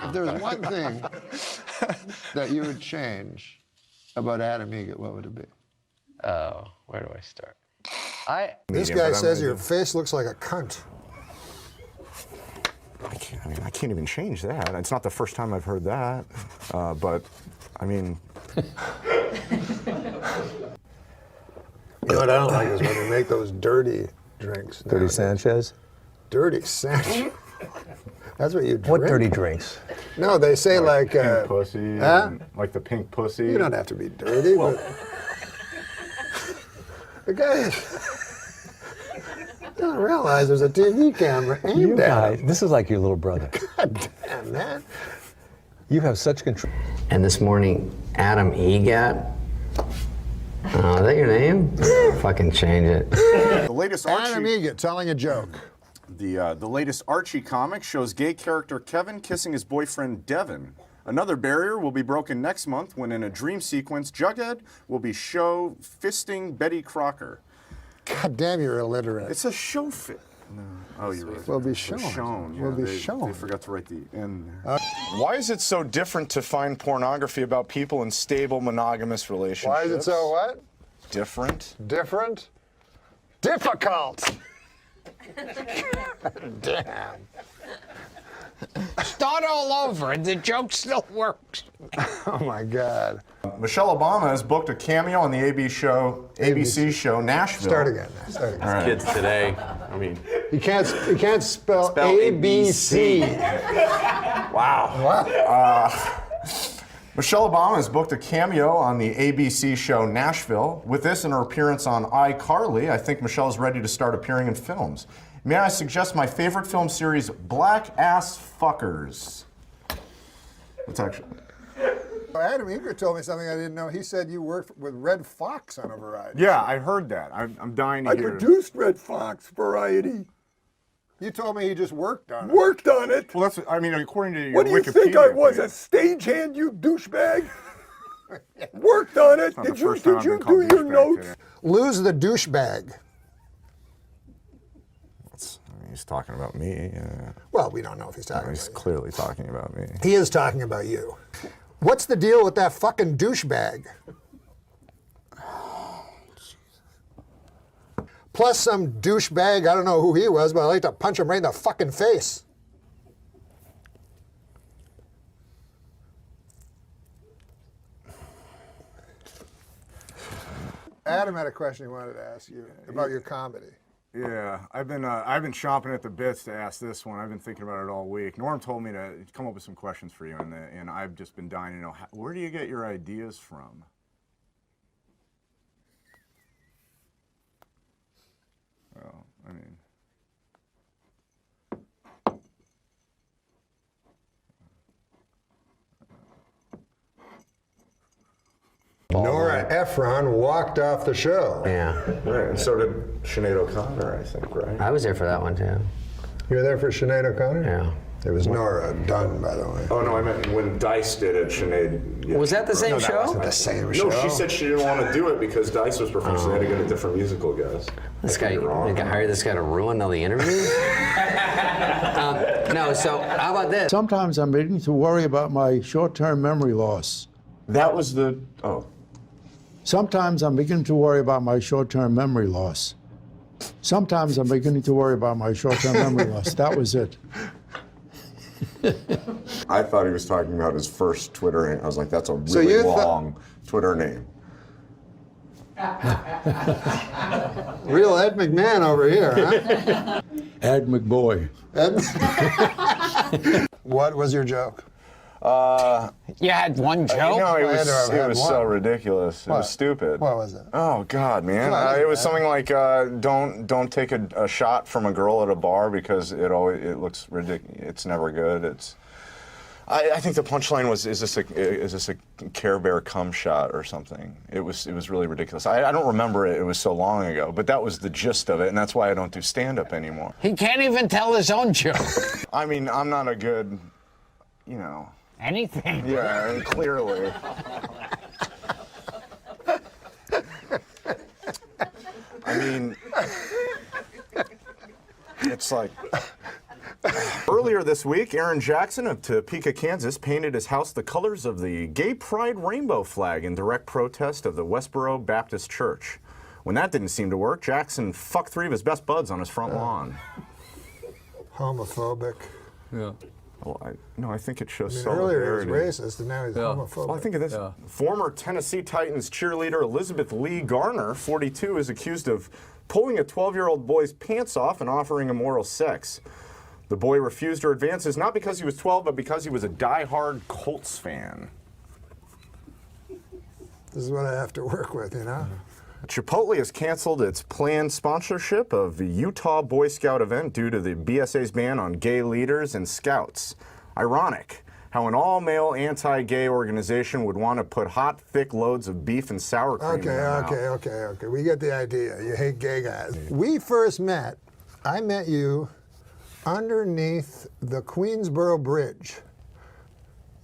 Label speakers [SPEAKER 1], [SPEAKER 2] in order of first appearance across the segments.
[SPEAKER 1] If there was one thing that you would change about Adam Egget, what would it be?
[SPEAKER 2] Oh, where do I start?
[SPEAKER 1] This guy says your face looks like a cunt.
[SPEAKER 3] I can't even change that. It's not the first time I've heard that, but I mean.
[SPEAKER 1] You know what I don't like is when they make those dirty drinks.
[SPEAKER 4] Dirty Sanchez?
[SPEAKER 1] Dirty Sanchez. That's what you drink.
[SPEAKER 4] What dirty drinks?
[SPEAKER 1] No, they say like
[SPEAKER 3] pink pussy, like the pink pussy.
[SPEAKER 1] You don't have to be dirty, but the guy doesn't realize there's a TV camera aimed at him.
[SPEAKER 4] This is like your little brother.
[SPEAKER 1] God damn, man.
[SPEAKER 4] You have such control.
[SPEAKER 2] And this morning, Adam Egget. Oh, is that your name? Fucking change it.
[SPEAKER 5] The latest
[SPEAKER 1] Adam Egget telling a joke.
[SPEAKER 5] The latest Archie comic shows gay character Kevin kissing his boyfriend Devin. Another barrier will be broken next month when, in a dream sequence, Jughead will be show fisting Betty Crocker.
[SPEAKER 1] God damn, you're illiterate.
[SPEAKER 5] It's a show fit. No. Oh, you're right.
[SPEAKER 1] Will be shown.
[SPEAKER 5] Yeah,
[SPEAKER 1] Will be shown.
[SPEAKER 5] They forgot to write the end there. Why is it so different to find pornography about people in stable monogamous relationships?
[SPEAKER 1] Why is it so what?
[SPEAKER 5] Different.
[SPEAKER 1] Different? Difficult. Damn.
[SPEAKER 6] Start all over, and the joke still works.
[SPEAKER 1] Oh my God.
[SPEAKER 5] Michelle Obama has booked a cameo on the ABC show Nashville.
[SPEAKER 1] Start again. Start again.
[SPEAKER 5] All right.
[SPEAKER 7] Kids today, I mean.
[SPEAKER 1] You can't spell ABC.
[SPEAKER 5] Wow. Michelle Obama has booked a cameo on the ABC show Nashville. With this and her appearance on iCarly, I think Michelle is ready to start appearing in films. May I suggest my favorite film series, Black Ass Fuckers? It's actually...
[SPEAKER 1] Adam Egget told me something I didn't know. He said you worked with Red Fox on a variety.
[SPEAKER 3] Yeah, I heard that. I'm dying to hear.
[SPEAKER 1] I produced Red Fox variety. You told me he just worked on it.
[SPEAKER 8] Worked on it?
[SPEAKER 3] Well, that's, I mean, according to your
[SPEAKER 8] What do you
[SPEAKER 3] Wikipedia
[SPEAKER 8] think I was,
[SPEAKER 3] page.
[SPEAKER 8] a stagehand, you douchebag? Worked on it? Did you do your notes?
[SPEAKER 1] Lose the douchebag.
[SPEAKER 3] He's talking about me.
[SPEAKER 1] Well, we don't know if he's talking about
[SPEAKER 3] He's
[SPEAKER 1] you.
[SPEAKER 3] clearly talking about me.
[SPEAKER 1] He is talking about you. What's the deal with that fucking douchebag? Plus some douchebag, I don't know who he was, but I'd like to punch him right in the fucking face. Adam had a question he wanted to ask you about your comedy.
[SPEAKER 3] Yeah, I've been chomping at the bits to ask this one. I've been thinking about it all week. Norm told me to come up with some questions for you, and I've just been dying to know, where do you get your ideas from? Well, I mean...
[SPEAKER 1] Nora Ephron walked off the show.
[SPEAKER 2] Yeah.
[SPEAKER 3] Right, and so did Sinead O'Connor, I think, right?
[SPEAKER 2] I was there for that one, too.
[SPEAKER 1] You were there for Sinead O'Connor?
[SPEAKER 2] Yeah.
[SPEAKER 1] It was Nora Dunn, by the way.
[SPEAKER 3] Oh, no, I meant when Dice did it, Sinead... Yeah.
[SPEAKER 2] Was that the same show?
[SPEAKER 1] That wasn't the same show.
[SPEAKER 3] No, she said she didn't want to do it because Dice was performing, so they had to get a different musical guest.
[SPEAKER 2] This guy, hired this guy to ruin all the interviews? No, so how about this?
[SPEAKER 9] Sometimes I'm beginning to worry about my short-term memory loss.
[SPEAKER 3] That was the... Oh.
[SPEAKER 9] Sometimes I'm beginning to worry about my short-term memory loss. Sometimes I'm beginning to worry about my short-term memory loss. That was it.
[SPEAKER 3] I thought he was talking about his first Twitter name. I was like, that's a really long Twitter name.
[SPEAKER 1] Real Ed McMahon over here, huh?
[SPEAKER 9] Ed McBoy.
[SPEAKER 1] What was your joke?
[SPEAKER 6] You had one joke?
[SPEAKER 3] You know, it was so ridiculous. It was stupid.
[SPEAKER 1] What was it?
[SPEAKER 3] Oh God, man! It was something like, don't take a shot from a girl at a bar because it looks ridiculous. It's never good. I think the punchline was, is this a Care Bear cum shot or something? It was really ridiculous. I don't remember it. It was so long ago, but that was the gist of it, and that's why I don't do stand-up anymore.
[SPEAKER 6] He can't even tell his own joke.
[SPEAKER 3] I mean, I'm not a good, you know.
[SPEAKER 6] Anything.
[SPEAKER 3] Yeah, clearly. I mean, it's like... Earlier this week, Aaron Jackson of Topeka, Kansas, painted his house the colors of the Gay Pride rainbow flag in direct protest of the Westboro Baptist Church. When that didn't seem to work, Jackson fucked 3 of his best buds on his front lawn.
[SPEAKER 1] Homophobic.
[SPEAKER 7] Yeah.
[SPEAKER 3] Well, I think it shows
[SPEAKER 1] Earlier he
[SPEAKER 3] solidarity.
[SPEAKER 1] was racist, and now he's homophobic.
[SPEAKER 3] Well, I think of this. Former Tennessee Titans cheerleader Elizabeth Lee Garner, 42, is accused of pulling a 12-year-old boy's pants off and offering him oral sex. The boy refused her advances not because he was 12, but because he was a die-hard Colts fan.
[SPEAKER 1] This is what I have to work with, you know?
[SPEAKER 3] Chipotle has canceled its planned sponsorship of the Utah Boy Scout event due to the BSA's ban on gay leaders and scouts. Ironic how an all-male anti-gay organization would want to put hot, thick loads of beef and sour cream in their mouth.
[SPEAKER 1] Okay. We get the idea. You hate gay guys. We first met, I met you underneath the Queensboro Bridge.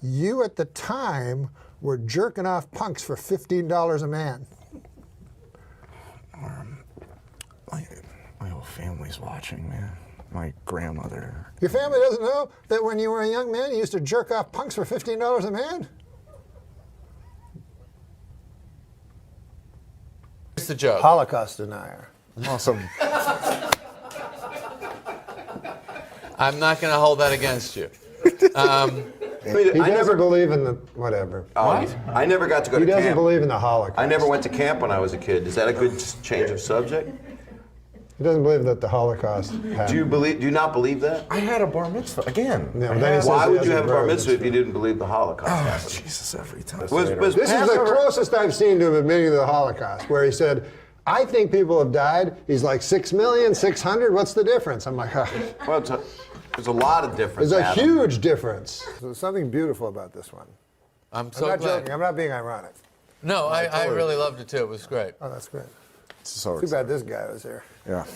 [SPEAKER 1] You at the time were jerking off punks for $15 a man.
[SPEAKER 3] My whole family's watching, man. My grandmother.
[SPEAKER 1] Your family doesn't know that when you were a young man, you used to jerk off punks for $15 a man?
[SPEAKER 7] What's the joke?
[SPEAKER 1] Holocaust denier.
[SPEAKER 3] Awesome.
[SPEAKER 7] I'm not going to hold that against you.
[SPEAKER 1] He doesn't believe in the whatever.
[SPEAKER 10] I never got to go
[SPEAKER 1] He
[SPEAKER 10] to
[SPEAKER 1] doesn't
[SPEAKER 10] camp.
[SPEAKER 1] believe in the Holocaust.
[SPEAKER 10] I never went to camp when I was a kid. Is that a good change of subject?
[SPEAKER 1] He doesn't believe that the Holocaust happened.
[SPEAKER 10] Do you not believe that?
[SPEAKER 5] I had a bar mitzvah again.
[SPEAKER 1] No, but then he says
[SPEAKER 10] Why
[SPEAKER 1] he
[SPEAKER 10] would
[SPEAKER 1] has
[SPEAKER 10] you
[SPEAKER 1] a
[SPEAKER 10] have a bar
[SPEAKER 1] brother
[SPEAKER 10] mitzvah if you didn't believe the Holocaust happened?
[SPEAKER 5] Jesus, every time.
[SPEAKER 10] Was
[SPEAKER 1] This is the
[SPEAKER 10] Passover-
[SPEAKER 1] closest I've seen to him admitting to the Holocaust, where he said, I think people have died. He's like, 6,600,000? What's the difference? I'm like,
[SPEAKER 10] Well, there's a lot of difference.
[SPEAKER 1] there's a
[SPEAKER 10] Adam.
[SPEAKER 1] huge difference. There's something beautiful about this one.
[SPEAKER 7] I'm so
[SPEAKER 1] I'm not
[SPEAKER 7] glad.
[SPEAKER 1] joking. I'm not being ironic.
[SPEAKER 7] No, I really loved it too. It was great.
[SPEAKER 1] Oh, that's great.
[SPEAKER 3] So
[SPEAKER 1] Too bad this guy was here.
[SPEAKER 3] Yeah.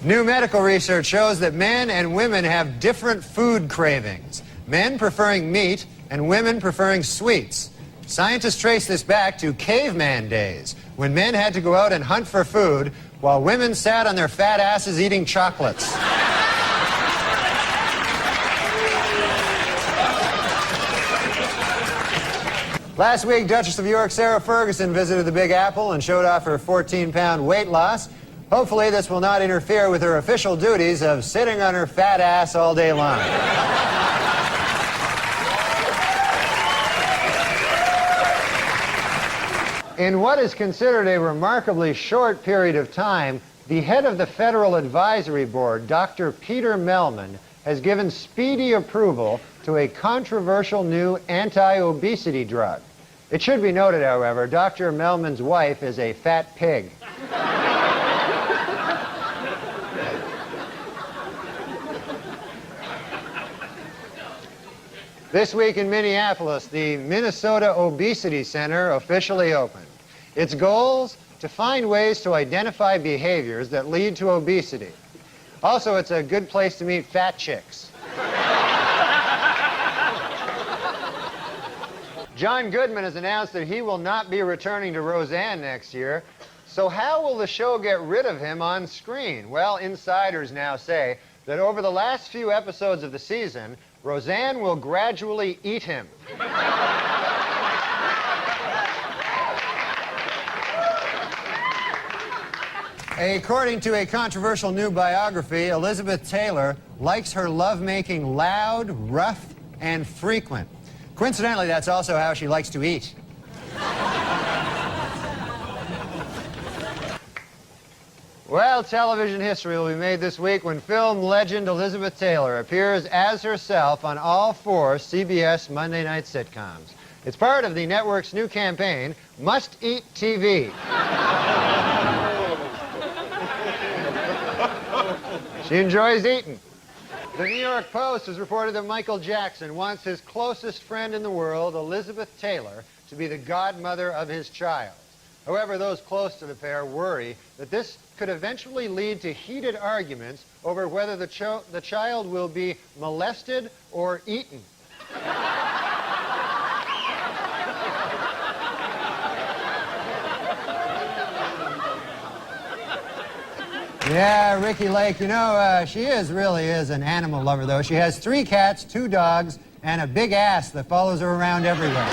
[SPEAKER 11] New medical research shows that men and women have different food cravings. Men preferring meat and women preferring sweets. Scientists trace this back to caveman days, when men had to go out and hunt for food while women sat on their fat asses eating chocolates. Last week, Duchess of York Sarah Ferguson visited the Big Apple and showed off her 14-pound weight loss. Hopefully, this will not interfere with her official duties of sitting on her fat ass all day long. In what is considered a remarkably short period of time, the head of the Federal Advisory Board, Dr. Peter Mellman, has given speedy approval to a controversial new anti-obesity drug. It should be noted, however, Dr. Mellman's wife is a fat pig. This week in Minneapolis, the Minnesota Obesity Center officially opened. Its goals? To find ways to identify behaviors that lead to obesity. Also, it's a good place to meet fat chicks. John Goodman has announced that he will not be returning to Roseanne next year. So how will the show get rid of him on screen? Well, insiders now say that over the last few episodes of the season, Roseanne will gradually eat him. According to a controversial new biography, Elizabeth Taylor likes her lovemaking loud, rough, and frequent. Coincidentally, that's also how she likes to eat. Well, television history will be made this week when film legend Elizabeth Taylor appears as herself on all 4 CBS Monday night sitcoms. It's part of the network's new campaign, Must Eat TV. She enjoys eating. The New York Post has reported that Michael Jackson wants his closest friend in the world, Elizabeth Taylor, to be the godmother of his child. However, those close to the pair worry that this could eventually lead to heated arguments over whether the child will be molested or eaten. Yeah, Ricky Lake, you know, she really is an animal lover, though. She has 3 cats, 2 dogs, and a big ass that follows her around everywhere.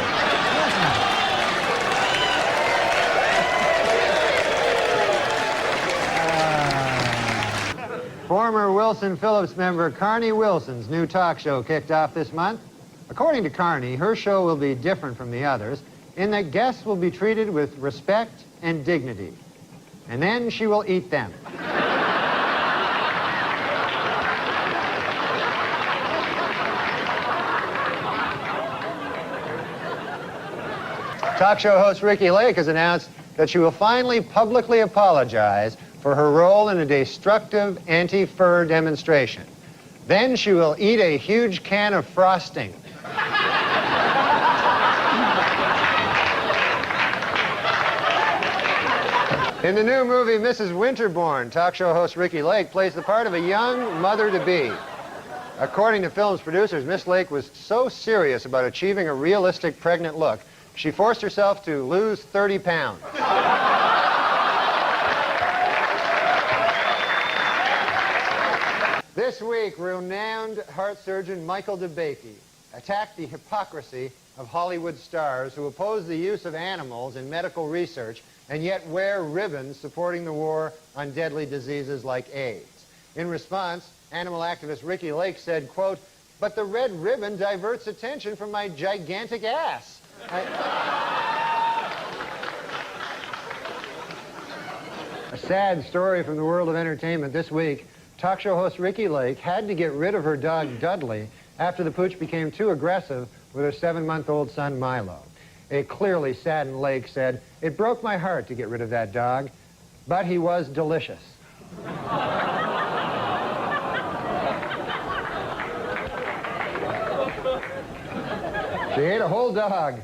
[SPEAKER 11] Former Wilson Phillips member Carney Wilson's new talk show kicked off this month. According to Carney, her show will be different from the others in that guests will be treated with respect and dignity. And then she will eat them. Talk show host Ricky Lake has announced that she will finally publicly apologize for her role in a destructive anti-fur demonstration. Then she will eat a huge can of frosting. In the new movie Mrs. Winterbourne, talk show host Ricky Lake plays the part of a young mother-to-be. According to film's producers, Miss Lake was so serious about achieving a realistic pregnant look, she forced herself to lose 30 pounds. This week, renowned heart surgeon Michael DeBakey attacked the hypocrisy of Hollywood stars who oppose the use of animals in medical research and yet wear ribbons supporting the war on deadly diseases like AIDS. In response, animal activist Ricky Lake said, quote, "But the red ribbon diverts attention from my gigantic ass." A sad story from the world of entertainment this week. Talk show host Ricky Lake had to get rid of her dog Dudley after the pooch became too aggressive with her 7-month-old son Milo. A clearly saddened Lake said, "It broke my heart to get rid of that dog, but he was delicious." She ate a whole dog.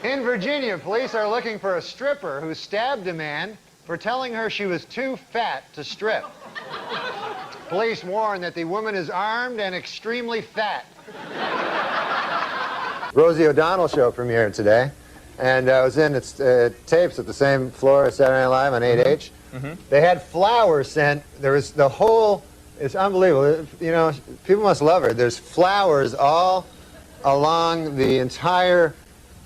[SPEAKER 11] In Virginia, police are looking for a stripper who stabbed a man for telling her she was too fat to strip. Police warn that the woman is armed and extremely fat. Rosie O'Donnell show premiered today, and I was in its tapes at the same floor as Saturday Night Live on 8H. They had flowers sent. There was the whole, it's unbelievable. You know, people must love her. There's flowers all along the entire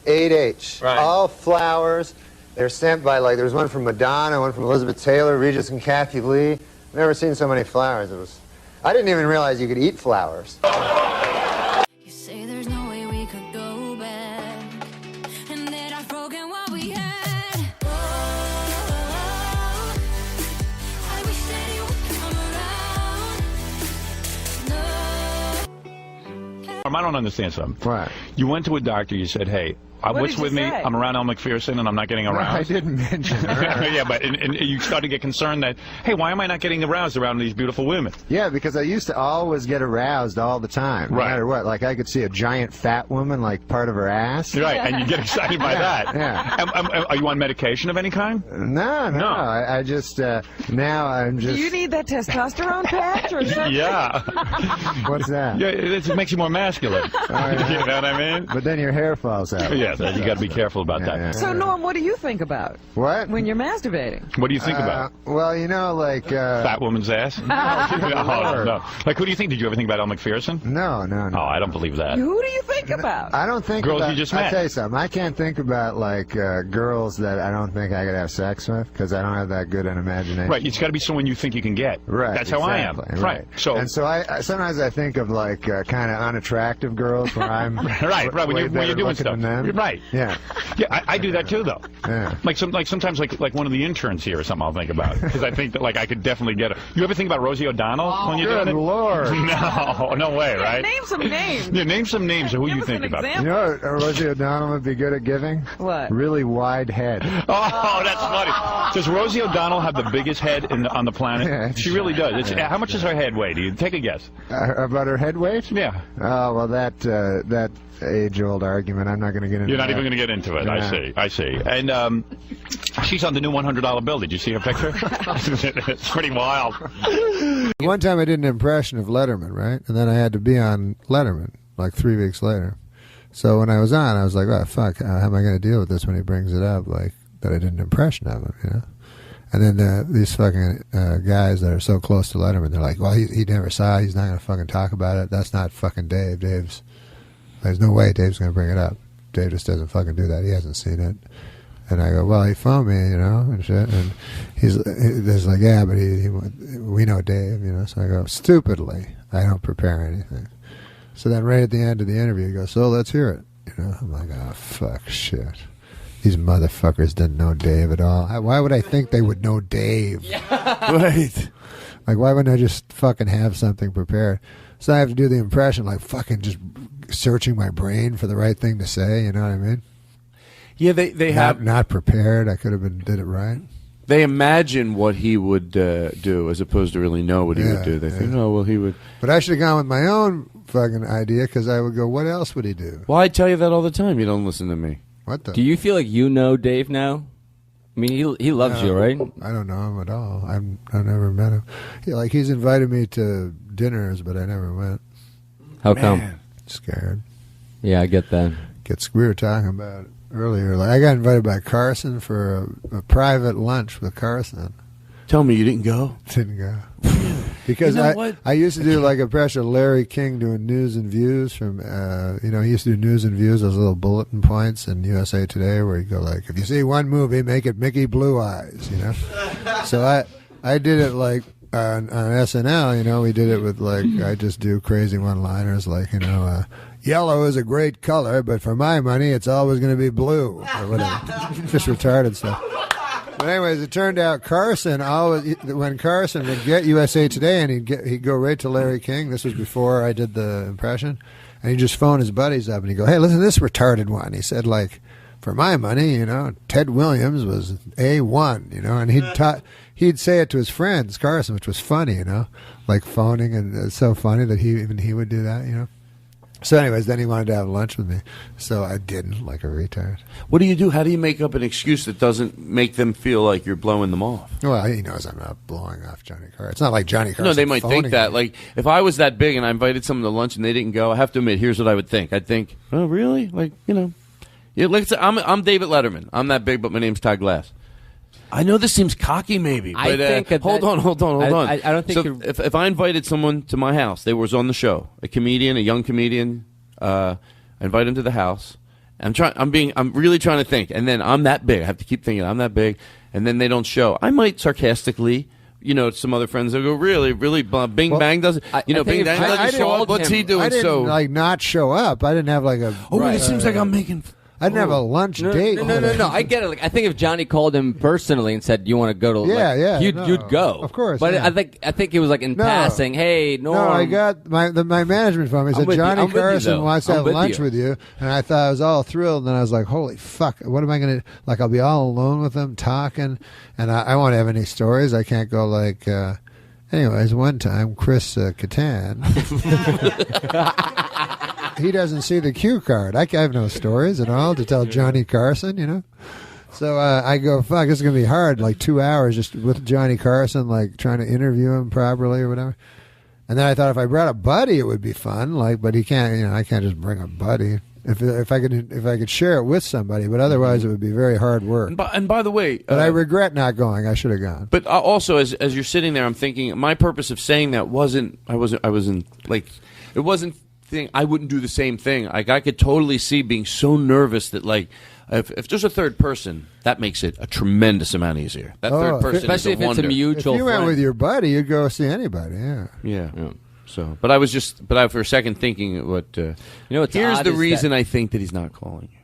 [SPEAKER 11] 8H. Right. All flowers. They're sent by, like, there was one from Madonna, one from Elizabeth Taylor, Regis and Kathy Lee. Never seen so many flowers. It was, I didn't even realize you could eat flowers.
[SPEAKER 12] You say there's no way we could go back, and that I've broken what we had. Oh, I wish that you would come around. No.
[SPEAKER 13] I don't understand something.
[SPEAKER 9] Right.
[SPEAKER 13] You went to a doctor, you said, hey, what's with me? I'm around Elle McPherson and I'm not getting aroused.
[SPEAKER 9] No, I didn't mention her.
[SPEAKER 13] Yeah, but and you started to get concerned that, hey, why am I not getting aroused around these beautiful women?
[SPEAKER 14] Yeah, because I used to always get aroused all the time, no matter what. Like, I could see a giant fat woman, like, part of her ass.
[SPEAKER 13] Right, and you get excited by that.
[SPEAKER 14] Yeah.
[SPEAKER 13] Are you on medication of any kind?
[SPEAKER 14] No. I just, now I'm just...
[SPEAKER 15] Do you need that testosterone patch or something?
[SPEAKER 13] Yeah.
[SPEAKER 14] What's that?
[SPEAKER 13] Yeah, it makes you more masculine. You know what I mean?
[SPEAKER 14] But then your hair falls out.
[SPEAKER 13] Yeah, you got to be careful about that.
[SPEAKER 15] So, Norm, what do you think about?
[SPEAKER 14] What?
[SPEAKER 15] When you're masturbating?
[SPEAKER 13] What do you think about?
[SPEAKER 14] Well, you know, like...
[SPEAKER 13] Fat woman's ass? No. Like, who do you think? Did you ever think about Elle McPherson?
[SPEAKER 14] No.
[SPEAKER 13] Oh, I don't believe that.
[SPEAKER 15] Who do you think about?
[SPEAKER 14] I don't think
[SPEAKER 13] girls
[SPEAKER 14] about...
[SPEAKER 13] you just
[SPEAKER 14] I'll
[SPEAKER 13] met.
[SPEAKER 14] tell you something. I can't think about, like, girls that I don't think I could have sex with, because I don't have that good an imagination.
[SPEAKER 13] Right, it's got to be someone you think you can get.
[SPEAKER 14] Right.
[SPEAKER 13] That's how I am. Right. So.
[SPEAKER 14] And so I sometimes I think of, like, kind of unattractive girls where I'm...
[SPEAKER 13] Right, when you're doing stuff.
[SPEAKER 14] Right,
[SPEAKER 13] Right.
[SPEAKER 14] Yeah.
[SPEAKER 13] Yeah, I do that too, though.
[SPEAKER 14] Yeah.
[SPEAKER 13] Sometimes like one of the interns here or something I'll think about, because I think that I could definitely get it. You ever think about Rosie O'Donnell when you're doing it?
[SPEAKER 14] Good Lord.
[SPEAKER 13] No way, right?
[SPEAKER 15] Name some names.
[SPEAKER 13] Yeah, name some names of who you think about.
[SPEAKER 14] You know what Rosie O'Donnell would be good at giving?
[SPEAKER 15] What?
[SPEAKER 14] Really wide head.
[SPEAKER 13] Oh, that's funny. Does Rosie O'Donnell have the biggest head on the planet?
[SPEAKER 14] Yeah,
[SPEAKER 13] She really does. How much does her head weigh? Do you take a guess?
[SPEAKER 14] About her head weight?
[SPEAKER 13] Yeah.
[SPEAKER 14] Oh, well, that age-old argument, I'm not going to get into.
[SPEAKER 13] You're not even going to get into it.
[SPEAKER 14] Yeah.
[SPEAKER 13] I see. And she's on the new $100 bill. Did you see her picture? It's pretty wild.
[SPEAKER 1] One time I did an impression of Letterman, right? And then I had to be on Letterman like 3 weeks later. So when I was on, I was like, oh, fuck, how am I going to deal with this when he brings it up, like, that I did an impression of him, you know? And then these fucking guys that are so close to Letterman, they're like, well, he never saw it. He's not going to fucking talk about it. That's not fucking Dave. There's no way Dave's going to bring it up. Dave just doesn't fucking do that. He hasn't seen it. And I go, well, he phoned me, you know, and shit. And he's like, yeah, but we know Dave, you know. So I go, stupidly, I don't prepare anything. So then right at the end of the interview, he goes, so let's hear it. You know, I'm like, oh, fuck, shit. These motherfuckers didn't know Dave at all. Why would I think they would know Dave? Right. Like, why wouldn't I just fucking have something prepared? So I have to do the impression, like fucking just searching my brain for the right thing to say, you know what I mean?
[SPEAKER 16] Yeah, they have...
[SPEAKER 1] Not prepared. I could have did it right.
[SPEAKER 16] They imagine what he would do as opposed to really know what he would do. They think, oh, well, he would...
[SPEAKER 1] But I should have gone with my own fucking idea, because I would go, what else would he do?
[SPEAKER 16] Well, I tell you that all the time. You don't listen to me.
[SPEAKER 1] What the?
[SPEAKER 17] Do you feel like you know Dave now? I mean, he loves you, right?
[SPEAKER 1] I don't know him at all. I've never met him. He's invited me to dinners, but I never went.
[SPEAKER 17] How come?
[SPEAKER 1] Scared.
[SPEAKER 17] Yeah, I get that.
[SPEAKER 1] We were talking about it earlier. Like, I got invited by Carson for a private lunch with Carson.
[SPEAKER 16] Tell me you didn't go?
[SPEAKER 1] Didn't go. Because
[SPEAKER 16] You know what?
[SPEAKER 1] I used to do like a impression of Larry King doing News and Views from, he used to do News and Views, those little bulletin points in USA Today where you go like, if you see one movie, make it Mickey Blue Eyes, you know? So I did it like on SNL, you know, we did it with like, I just do crazy one-liners like, you know, yellow is a great color, but for my money, it's always going to be blue, or whatever. Just retarded stuff. But anyways, it turned out Carson when Carson would get USA Today, and he'd go right to Larry King. This was before I did the impression, and he'd just phone his buddies up and he'd go, "Hey, listen to this retarded one." He said, like, for my money, you know, Ted Williams was A1, you know, and he'd say it to his friends, Carson, which was funny, you know, like phoning, and it's so funny that he would do that, you know. So anyways, then he wanted to have lunch with me, so I didn't, like a retard.
[SPEAKER 16] What do you do? How do you make up an excuse that doesn't make them feel like you're blowing them off?
[SPEAKER 1] Well, he knows I'm not blowing off Johnny Carson. It's not like Johnny Carson.
[SPEAKER 16] No, they might think that.
[SPEAKER 1] me.
[SPEAKER 16] Like, if I was that big and I invited someone to lunch and they didn't go, I have to admit, here's what I would think. I'd think, oh, really? Like, you know. Yeah, like, I'm David Letterman. I'm that big, but my name's Todd Glass. I know this seems cocky, maybe, but
[SPEAKER 17] I think
[SPEAKER 16] hold on.
[SPEAKER 17] I don't think
[SPEAKER 16] so if I invited someone to my house, they was on the show, a young comedian, I invite him to the house. I'm really trying to think, and then I'm that big. I have to keep thinking I'm that big, and then they don't show. I might sarcastically, you know, some other friends will go, really, Bing Bang doesn't, Bing Bang doesn't show up. What's he doing?
[SPEAKER 1] I didn't, like, not show up. I didn't have like a.
[SPEAKER 16] Oh, it seems like I'm making.
[SPEAKER 1] I didn't have a lunch date.
[SPEAKER 17] No. I get it. Like, I think if Johnny called him personally and said, "You want to go to?" You'd go.
[SPEAKER 1] Of course.
[SPEAKER 17] But
[SPEAKER 1] yeah.
[SPEAKER 17] I think it was like in passing. Hey, Norm.
[SPEAKER 1] No, I got my management phone. He said Johnny Carson wants to have lunch with you, and I thought I was all thrilled. And then I was like, "Holy fuck! What am I going to like? I'll be all alone with him talking, and I won't have any stories. I can't go like." Anyways, one time, Chris Kattan. He doesn't see the cue card. I have no stories at all to tell Johnny Carson, you know. So I go, fuck, this is going to be hard, like 2 hours just with Johnny Carson, like trying to interview him properly or whatever. And then I thought if I brought a buddy, it would be fun, like, but he can't, you know, I can't just bring a buddy. If I could share it with somebody, but otherwise it would be very hard work.
[SPEAKER 16] And by the way,
[SPEAKER 1] but I regret not going. I should have gone.
[SPEAKER 16] But also, as you're sitting there, I'm thinking my purpose of saying that wasn't I wouldn't do the same thing. Like, I could totally see being so nervous that, like, if there's a third person, that makes it a tremendous amount easier. That third person,
[SPEAKER 17] especially if it's a mutual.
[SPEAKER 1] If you went
[SPEAKER 17] friend.
[SPEAKER 1] with your buddy, you'd go see anybody.
[SPEAKER 16] Yeah. So, but I was for a second thinking, here's the reason I think that he's not calling you.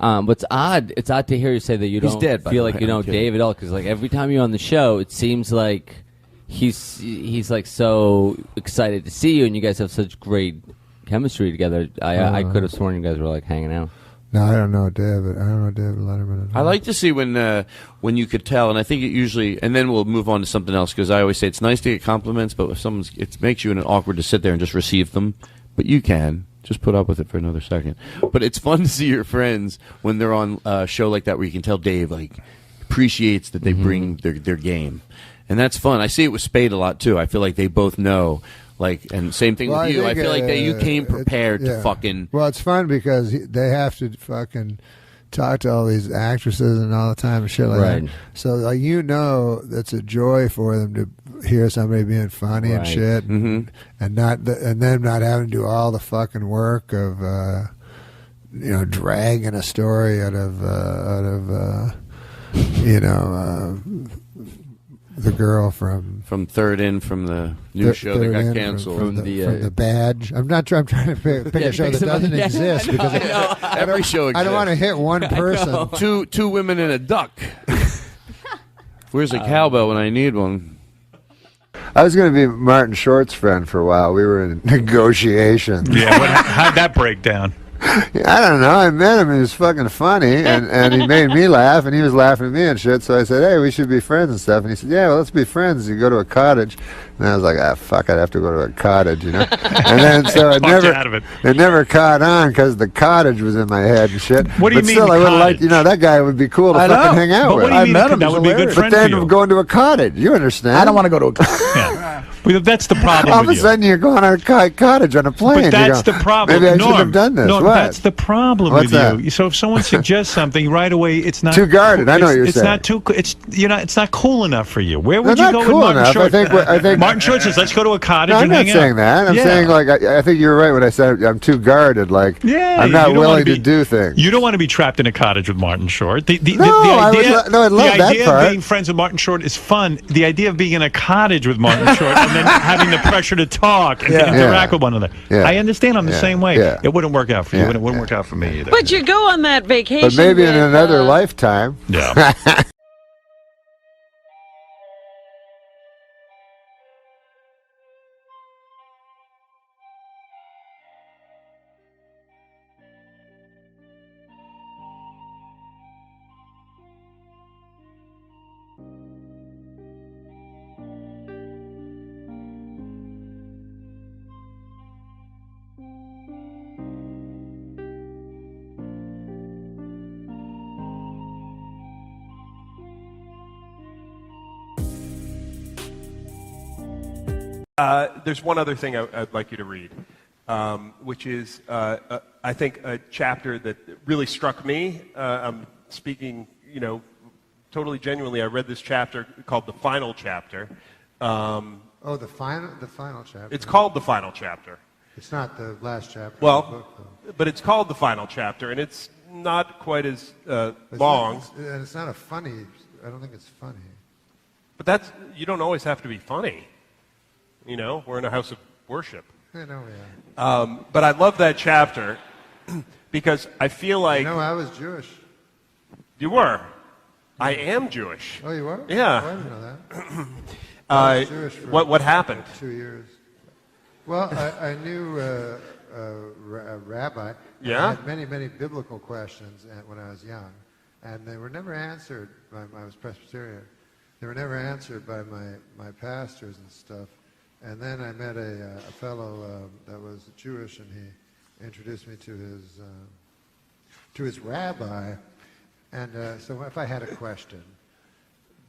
[SPEAKER 17] What's odd? It's odd to hear you say that you
[SPEAKER 16] He's
[SPEAKER 17] don't
[SPEAKER 16] dead, by
[SPEAKER 17] feel
[SPEAKER 16] the
[SPEAKER 17] like
[SPEAKER 16] way.
[SPEAKER 17] you know
[SPEAKER 16] I'm kidding.
[SPEAKER 17] Dave at all. Because like every time you're on the show, it seems like he's like so excited to see you, and you guys have such great chemistry together. I could have sworn you guys were like hanging out.
[SPEAKER 1] No, I don't know David. I don't know David Letterman.
[SPEAKER 16] I like to see when you could tell, and I think it usually, and then we'll move on to something else, because I always say it's nice to get compliments, but if someone's, it makes you awkward to sit there and just receive them, but you can. Just put up with it for another second. But it's fun to see your friends when they're on a show like that where you can tell Dave like appreciates that they bring their game. And that's fun. I see it with Spade a lot too. I feel like they both know. Like, and same thing with you. I feel like that you came prepared to fucking.
[SPEAKER 1] Well, it's fun because they have to fucking talk to all these actresses and all the time and shit like that. So, like, that's a joy for them to hear somebody being funny and shit, and them not having to do all the fucking work of dragging a story out of the girl from
[SPEAKER 16] Third In from the new show that got canceled.
[SPEAKER 1] From the Badge. I'm trying to pick a show that doesn't exist because
[SPEAKER 16] every show exists.
[SPEAKER 1] I don't want to hit one person.
[SPEAKER 16] Two women and a duck. Where's a cowbell when I need one?
[SPEAKER 1] I was going to be Martin Short's friend for a while. We were in negotiations.
[SPEAKER 13] Yeah, how'd that break down?
[SPEAKER 1] I don't know. I met him. He was fucking funny, and he made me laugh, and he was laughing at me and shit. So I said, "Hey, we should be friends and stuff." And he said, "Yeah, well, let's be friends. You go to a cottage." And I was like, "Ah, fuck! I'd have to go to a cottage, you know." And then so it never caught on because the cottage was in my head and shit.
[SPEAKER 13] What do you
[SPEAKER 1] but
[SPEAKER 13] mean?
[SPEAKER 1] Still, I would like, that guy would be cool to fucking hang out with.
[SPEAKER 13] What do you mean? That would be a good friend
[SPEAKER 1] But
[SPEAKER 13] for
[SPEAKER 1] then
[SPEAKER 13] you.
[SPEAKER 1] going to a cottage, you understand?
[SPEAKER 8] I don't want to go to a cottage.
[SPEAKER 13] Yeah. Well, that's the problem
[SPEAKER 1] All of
[SPEAKER 13] with
[SPEAKER 1] a
[SPEAKER 13] you.
[SPEAKER 1] sudden, you're going on a cottage on a plane.
[SPEAKER 13] But that's
[SPEAKER 1] You
[SPEAKER 13] the
[SPEAKER 1] go,
[SPEAKER 13] problem.
[SPEAKER 1] Maybe I
[SPEAKER 13] Norm,
[SPEAKER 1] should have done this.
[SPEAKER 13] No,
[SPEAKER 1] What?
[SPEAKER 13] that's the problem
[SPEAKER 1] What's
[SPEAKER 13] with
[SPEAKER 1] that?
[SPEAKER 13] you. So if someone suggests something right away, it's not
[SPEAKER 1] Too guarded. I know what you're
[SPEAKER 13] it's
[SPEAKER 1] saying.
[SPEAKER 13] not too. It's not cool enough for you. Where would
[SPEAKER 1] They're
[SPEAKER 13] you
[SPEAKER 1] not
[SPEAKER 13] go
[SPEAKER 1] cool
[SPEAKER 13] with Martin
[SPEAKER 1] enough.
[SPEAKER 13] Short?
[SPEAKER 1] I think
[SPEAKER 13] Martin Short says, "Let's go to a cottage
[SPEAKER 1] No, I'm
[SPEAKER 13] and
[SPEAKER 1] not
[SPEAKER 13] hang
[SPEAKER 1] saying
[SPEAKER 13] out."
[SPEAKER 1] that. I'm saying I think you're right when I said I'm too guarded. Like I'm not willing to do things.
[SPEAKER 13] You don't want to be trapped in a cottage with Martin Short. The idea,
[SPEAKER 1] I love
[SPEAKER 13] the
[SPEAKER 1] that
[SPEAKER 13] idea
[SPEAKER 1] part.
[SPEAKER 13] of being friends with Martin Short is fun. The idea of being in a cottage with Martin Short and then having the pressure to talk and to interact with one another.
[SPEAKER 1] Yeah.
[SPEAKER 13] I understand. I'm the same way.
[SPEAKER 1] Yeah.
[SPEAKER 13] It wouldn't work out for you,
[SPEAKER 1] Yeah.
[SPEAKER 13] and it wouldn't work out for me either.
[SPEAKER 15] But you go on that vacation.
[SPEAKER 1] But maybe in
[SPEAKER 15] with,
[SPEAKER 1] another lifetime.
[SPEAKER 13] Yeah.
[SPEAKER 18] There's one other thing I'd like you to read, which is, I think, a chapter that really struck me. I'm speaking, totally genuinely. I read this chapter called The Final Chapter.
[SPEAKER 1] The final chapter.
[SPEAKER 18] It's called The Final Chapter.
[SPEAKER 1] It's not the last chapter.
[SPEAKER 18] Well,
[SPEAKER 1] of the book, though.
[SPEAKER 18] but it's called The Final Chapter, and it's not quite as long.
[SPEAKER 1] It's not a funny. I don't think it's funny.
[SPEAKER 18] But you don't always have to be funny. We're in a house of worship.
[SPEAKER 1] I know we are.
[SPEAKER 18] But I love that chapter because I feel like...
[SPEAKER 1] I was Jewish.
[SPEAKER 18] You were. I am Jewish.
[SPEAKER 1] Oh, you were?
[SPEAKER 18] Yeah.
[SPEAKER 1] Oh, I didn't know that. I was Jewish for
[SPEAKER 18] what happened?
[SPEAKER 1] 2 years. Well, I knew a rabbi.
[SPEAKER 18] Yeah?
[SPEAKER 1] I had many, many biblical questions when I was young, and they were never answered I was Presbyterian. They were never answered by my pastors and stuff. And then I met a fellow that was Jewish, and he introduced me to his rabbi. And so if I had a question,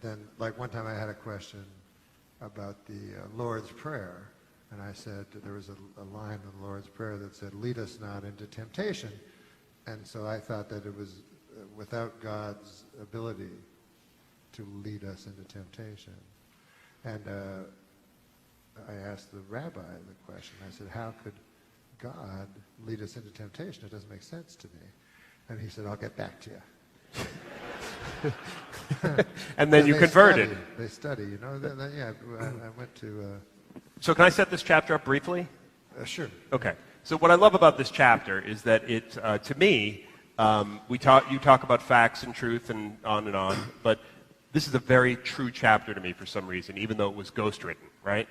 [SPEAKER 1] then like one time I had a question about the Lord's Prayer, and I said there was a line in the Lord's Prayer that said, "Lead us not into temptation," and so I thought that it was without God's ability to lead us into temptation, and I asked the rabbi the question. I said, "How could God lead us into temptation? It doesn't make sense to me." And he said, "I'll get back to you."
[SPEAKER 18] And then you converted.
[SPEAKER 1] They study, I went to...
[SPEAKER 18] So can I set this chapter up briefly?
[SPEAKER 1] Sure.
[SPEAKER 18] Okay. So what I love about this chapter is that it, to me, You talk about facts and truth and on, but this is a very true chapter to me for some reason, even though it was ghostwritten, right?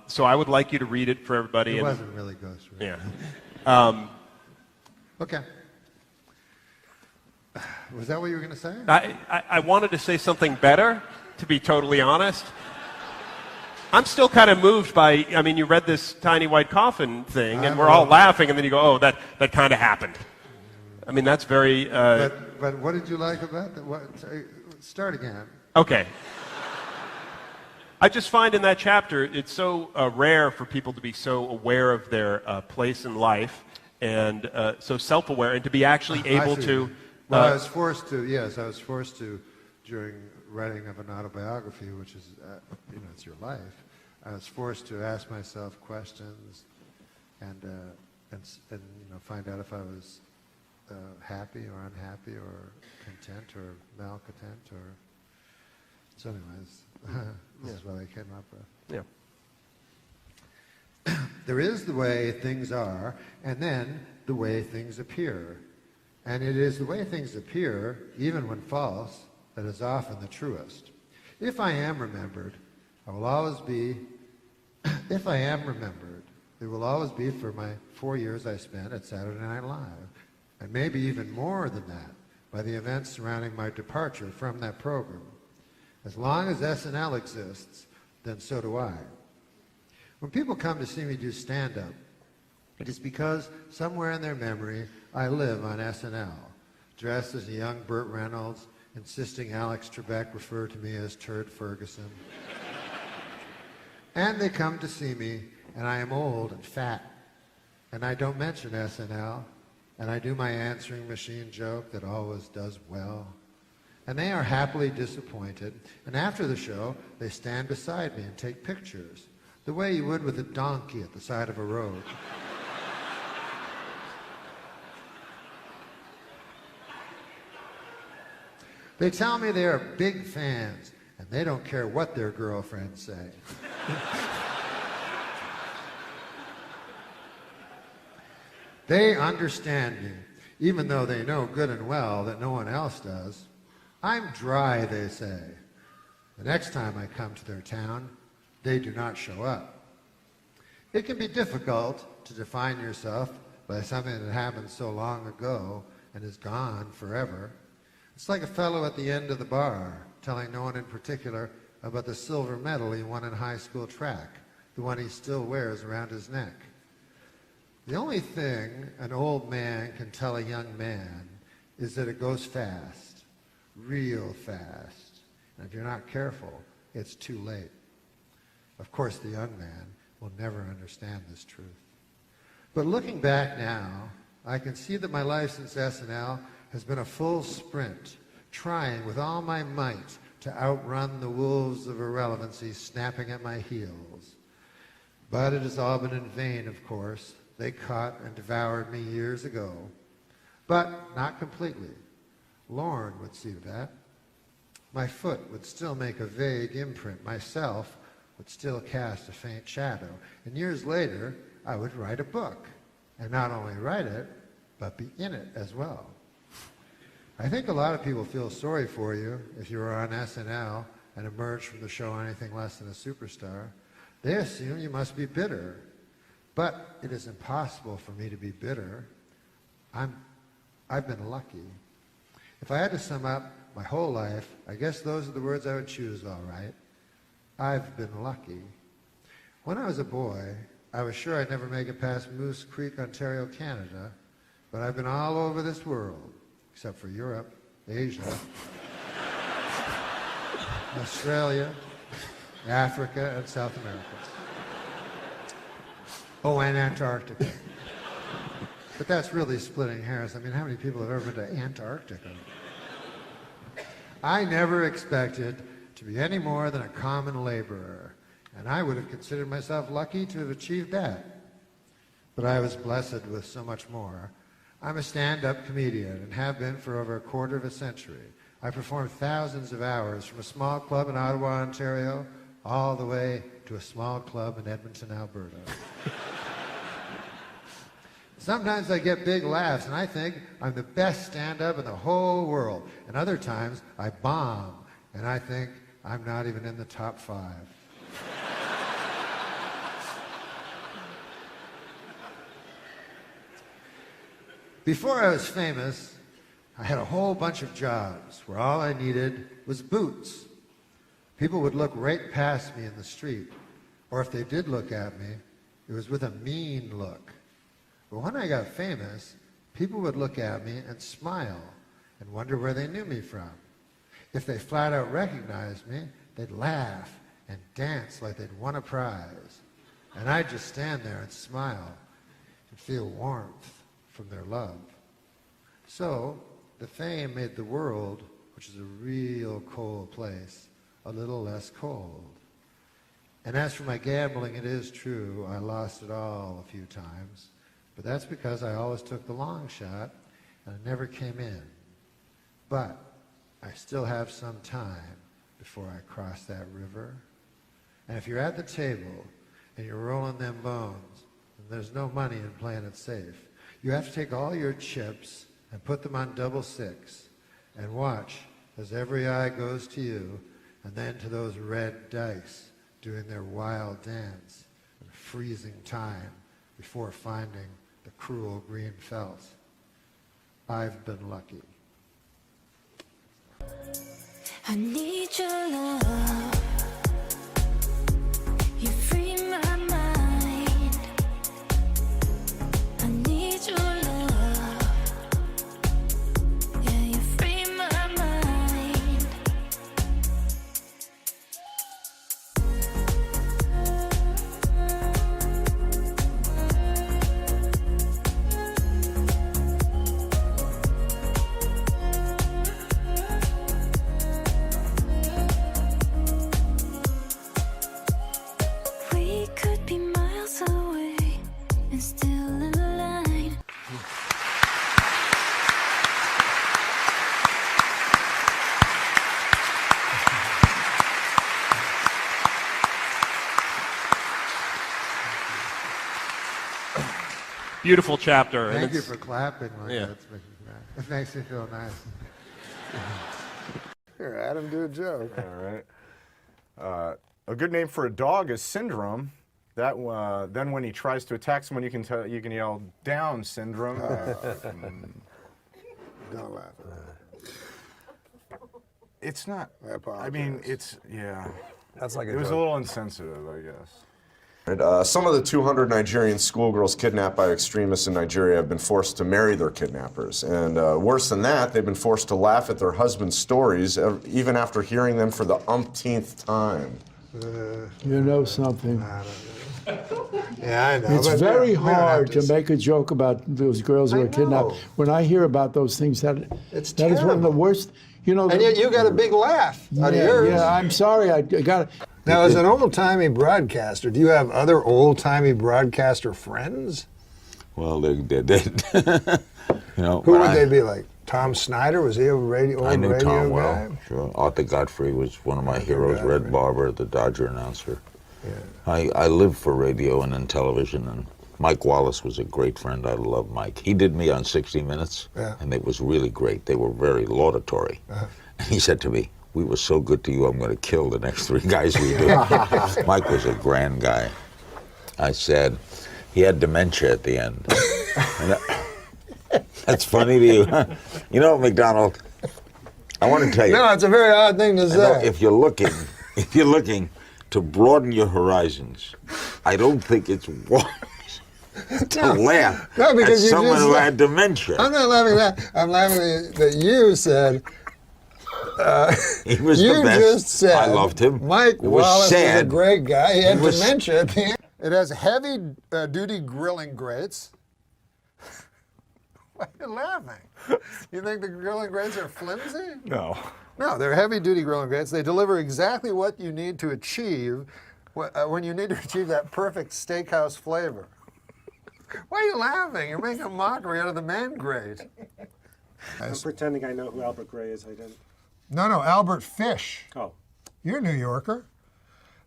[SPEAKER 18] So I would like you to read it for everybody.
[SPEAKER 11] It wasn't really ghostwritten.
[SPEAKER 18] Yeah.
[SPEAKER 11] Okay. Was that what you were going to say?
[SPEAKER 18] I wanted to say something better, to be totally honest. I'm still kind of moved by, I mean, you read this tiny white coffin thing, and we're all laughing, and then you go, oh, that kind of happened. I mean, that's very...
[SPEAKER 11] But what did you like about that? Start again.
[SPEAKER 18] Okay. I just find in that chapter, it's so rare for people to be so aware of their place in life, and so self-aware, and to be actually able to...
[SPEAKER 11] Well, I was forced to, during writing of an autobiography, which is, it's your life, I was forced to ask myself questions and find out if I was happy or unhappy or content or malcontent or... So anyways, this is what I came up with.
[SPEAKER 18] Yeah.
[SPEAKER 11] There is the way things are, and then the way things appear. And it is the way things appear, even when false, that is often the truest. If I am remembered, I will always be, if I am remembered, it will always be for my 4 years I spent at Saturday Night Live, and maybe even more than that, by the events surrounding my departure from that program. As long as SNL exists, then so do I. When people come to see me do stand-up, it is because somewhere in their memory, I live on SNL, dressed as a young Burt Reynolds, insisting Alex Trebek refer to me as Turd Ferguson. And they come to see me, and I am old and fat, and I don't mention SNL, and I do my answering machine joke that always does well. And they are happily disappointed, and after the show, they stand beside me and take pictures, the way you would with a donkey at the side of a road. They tell me they are big fans, and they don't care what their girlfriends say. They understand me, even though they know good and well that no one else does. I'm dry, they say. The next time I come to their town, they do not show up. It can be difficult to define yourself by something that happened so long ago and is gone forever. It's like a fellow at the end of the bar telling no one in particular about the silver medal he won in high school track, the one he still wears around his neck. The only thing an old man can tell a young man is that it goes fast, real fast. And if you're not careful, it's too late. Of course, the young man will never understand this truth. But looking back now, I can see that my life since SNL has been a full sprint, trying with all my might to outrun the wolves of irrelevancy snapping at my heels. But it has all been in vain, of course. They caught and devoured me years ago. But not completely. Lorne would see to that. My foot would still make a vague imprint. Myself would still cast a faint shadow. And years later, I would write a book. And not only write it, but be in it as well. I think a lot of people feel sorry for you if you were on SNL and emerged from the show anything less than a superstar. They assume you must be bitter. But it is impossible for me to be bitter. I've been lucky. If I had to sum up my whole life, I guess those are the words I would choose, all right. I've been lucky. When I was a boy, I was sure I'd never make it past Moose Creek, Ontario, Canada, but I've been all over this world, except for Europe, Asia, Australia, Africa, and South America. Oh, and Antarctica. But that's really splitting hairs. I mean, how many people have ever been to Antarctica? I never expected to be any more than a common laborer, and I would have considered myself lucky to have achieved that. But I was blessed with so much more. I'm a stand-up comedian and have been for over a quarter of a century. I performed thousands of hours from a small club in Ottawa, Ontario, all the way to a small club in Edmonton, Alberta. Sometimes I get big laughs and I think I'm the best stand-up in the whole world. And other times I bomb and I think I'm not even in the top 5. Before I was famous, I had a whole bunch of jobs where all I needed was boots. People would look right past me in the street, or if they did look at me, it was with a mean look. But when I got famous, people would look at me and smile and wonder where they knew me from. If they flat out recognized me, they'd laugh and dance like they'd won a prize. And I'd just stand there and smile and feel warmth from their love. So, the fame made the world, which is a real cold place, a little less cold. And as for my gambling, it is true, I lost it all a few times. But that's because I always took the long shot, and I never came in. But I still have some time before I cross that river. And if you're at the table, and you're rolling them bones, and there's no money in playing it safe, you have to take all your chips and put them on double 6, and watch as every eye goes to you, and then to those red dice doing their wild dance in freezing time before finding the cruel green felt. I've been lucky.
[SPEAKER 12] I need your love. You free my mind. I need your love. Yeah, you free my mind. We could be miles away and still align.
[SPEAKER 18] Beautiful chapter. and
[SPEAKER 11] Thank you
[SPEAKER 18] it's-
[SPEAKER 11] for clapping like
[SPEAKER 18] Yeah.
[SPEAKER 11] that. It makes me feel nice.
[SPEAKER 1] Here, Adam, do a joke.
[SPEAKER 3] All right. A good name for a dog is Syndrome. That then when he tries to attack someone, you can yell "Down, Syndrome."
[SPEAKER 1] Don't laugh.
[SPEAKER 3] It's not.
[SPEAKER 1] I apologize.
[SPEAKER 3] I mean, it's yeah.
[SPEAKER 4] That's like a
[SPEAKER 3] It was a
[SPEAKER 4] joke.
[SPEAKER 3] little insensitive, I guess.
[SPEAKER 5] Some of the 200 Nigerian schoolgirls kidnapped by extremists in Nigeria have been forced to marry their kidnappers. And worse than that, they've been forced to laugh at their husbands' stories, even after hearing them for the umpteenth time.
[SPEAKER 9] You know something?
[SPEAKER 1] Yeah, I know.
[SPEAKER 9] It's
[SPEAKER 1] but
[SPEAKER 9] very
[SPEAKER 1] we don't have
[SPEAKER 9] hard to make a joke about those girls who
[SPEAKER 1] I
[SPEAKER 9] are kidnapped.
[SPEAKER 1] know.
[SPEAKER 9] When I hear about those things, that
[SPEAKER 1] It's
[SPEAKER 9] is one of the
[SPEAKER 1] terrible.
[SPEAKER 9] worst. You know,
[SPEAKER 1] And yet you got a big laugh out of yours.
[SPEAKER 9] Yeah, I'm sorry. I got.
[SPEAKER 1] Now, as an old-timey broadcaster, do you have other old-timey broadcaster friends?
[SPEAKER 19] Well, they did. You know,
[SPEAKER 1] Who
[SPEAKER 19] when
[SPEAKER 1] would
[SPEAKER 19] I-
[SPEAKER 1] they be like? Tom Snyder, was he a radio,
[SPEAKER 19] I
[SPEAKER 1] old
[SPEAKER 19] knew
[SPEAKER 1] radio
[SPEAKER 19] Tom
[SPEAKER 1] guy?
[SPEAKER 19] well. Sure. Arthur Godfrey was one of my heroes. Red Barber, the Dodger announcer.
[SPEAKER 1] Yeah.
[SPEAKER 19] I lived for radio and then television, and Mike Wallace was a great friend. I love Mike. He did me on 60 Minutes, and it was really great. They were very laudatory. And he said to me, "We were so good to you, I'm going to kill the next 3 guys we do." Mike was a grand guy. I said, he had dementia at the end. And that's funny to you, huh? You know, McDonald, I want to tell you.
[SPEAKER 1] No, it's a very odd thing to
[SPEAKER 19] I know
[SPEAKER 1] say.
[SPEAKER 19] if you're looking to broaden your horizons, I don't think it's wise to laugh
[SPEAKER 1] No,
[SPEAKER 19] at
[SPEAKER 1] because you
[SPEAKER 19] someone
[SPEAKER 1] just
[SPEAKER 19] who
[SPEAKER 1] said-
[SPEAKER 19] had dementia.
[SPEAKER 1] I'm not laughing at that. I'm laughing that you said.
[SPEAKER 19] He was
[SPEAKER 1] you
[SPEAKER 19] the best.
[SPEAKER 1] just said.
[SPEAKER 19] I loved him.
[SPEAKER 1] Mike
[SPEAKER 19] It was
[SPEAKER 1] Wallace was a
[SPEAKER 19] sad.
[SPEAKER 1] great guy. He had
[SPEAKER 19] It was-
[SPEAKER 1] dementia at the end. It has heavy-duty grilling grates. Why are you laughing? You think the grilling grates are flimsy?
[SPEAKER 3] No.
[SPEAKER 1] No, they're heavy-duty grilling grates. They deliver exactly what you need to achieve when you need to achieve that perfect steakhouse flavor. Why are you laughing? You're making a mockery out of the man grate.
[SPEAKER 20] I'm pretending I know who Albert Gray is. I didn't.
[SPEAKER 1] No, Albert Fish.
[SPEAKER 20] Oh.
[SPEAKER 1] You're a New Yorker.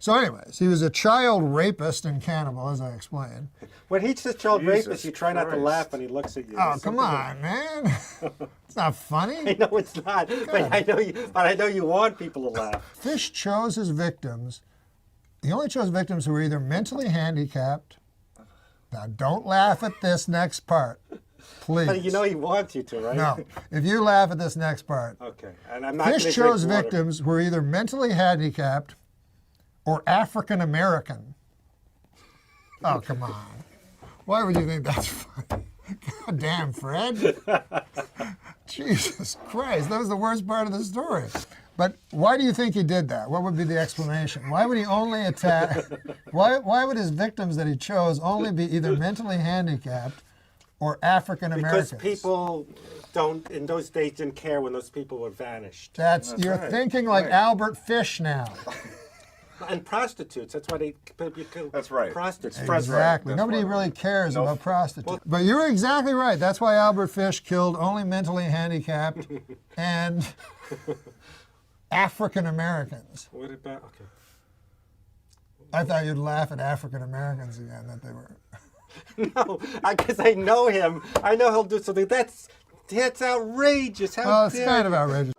[SPEAKER 1] So anyways, he was a child rapist and cannibal, as I explained.
[SPEAKER 20] When he says child rapist, you try not to laugh when he looks at you.
[SPEAKER 1] Oh, come on, man. It's not funny.
[SPEAKER 20] I know it's not, but I know you want people to laugh.
[SPEAKER 1] Fish chose his victims. He only chose victims who were either mentally handicapped. Now, don't laugh at this next part, please.
[SPEAKER 20] But you know he wants you to, right?
[SPEAKER 1] No. If you laugh at this next part.
[SPEAKER 20] Okay. And I'm not
[SPEAKER 1] Fish chose victims who were either mentally handicapped or African American. Oh, come on. Why would you think that's funny? God damn, Fred. Jesus Christ, that was the worst part of the story. But why do you think he did that? What would be the explanation? Why would he only attack? Why would his victims that he chose only be either mentally handicapped or African Americans?
[SPEAKER 20] Because people in those days didn't care when those people were vanished.
[SPEAKER 1] You're thinking like Albert Fish now.
[SPEAKER 20] And prostitutes. That's why they kill prostitutes.
[SPEAKER 1] Exactly. Nobody really cares about prostitutes. But you're exactly right. That's why Albert Fish killed only mentally handicapped and African Americans.
[SPEAKER 20] What about, okay.
[SPEAKER 1] I thought you'd laugh at African Americans again, that they were.
[SPEAKER 20] No, because I know him. I know he'll do something. That's outrageous.
[SPEAKER 1] Well, it's kind of outrageous.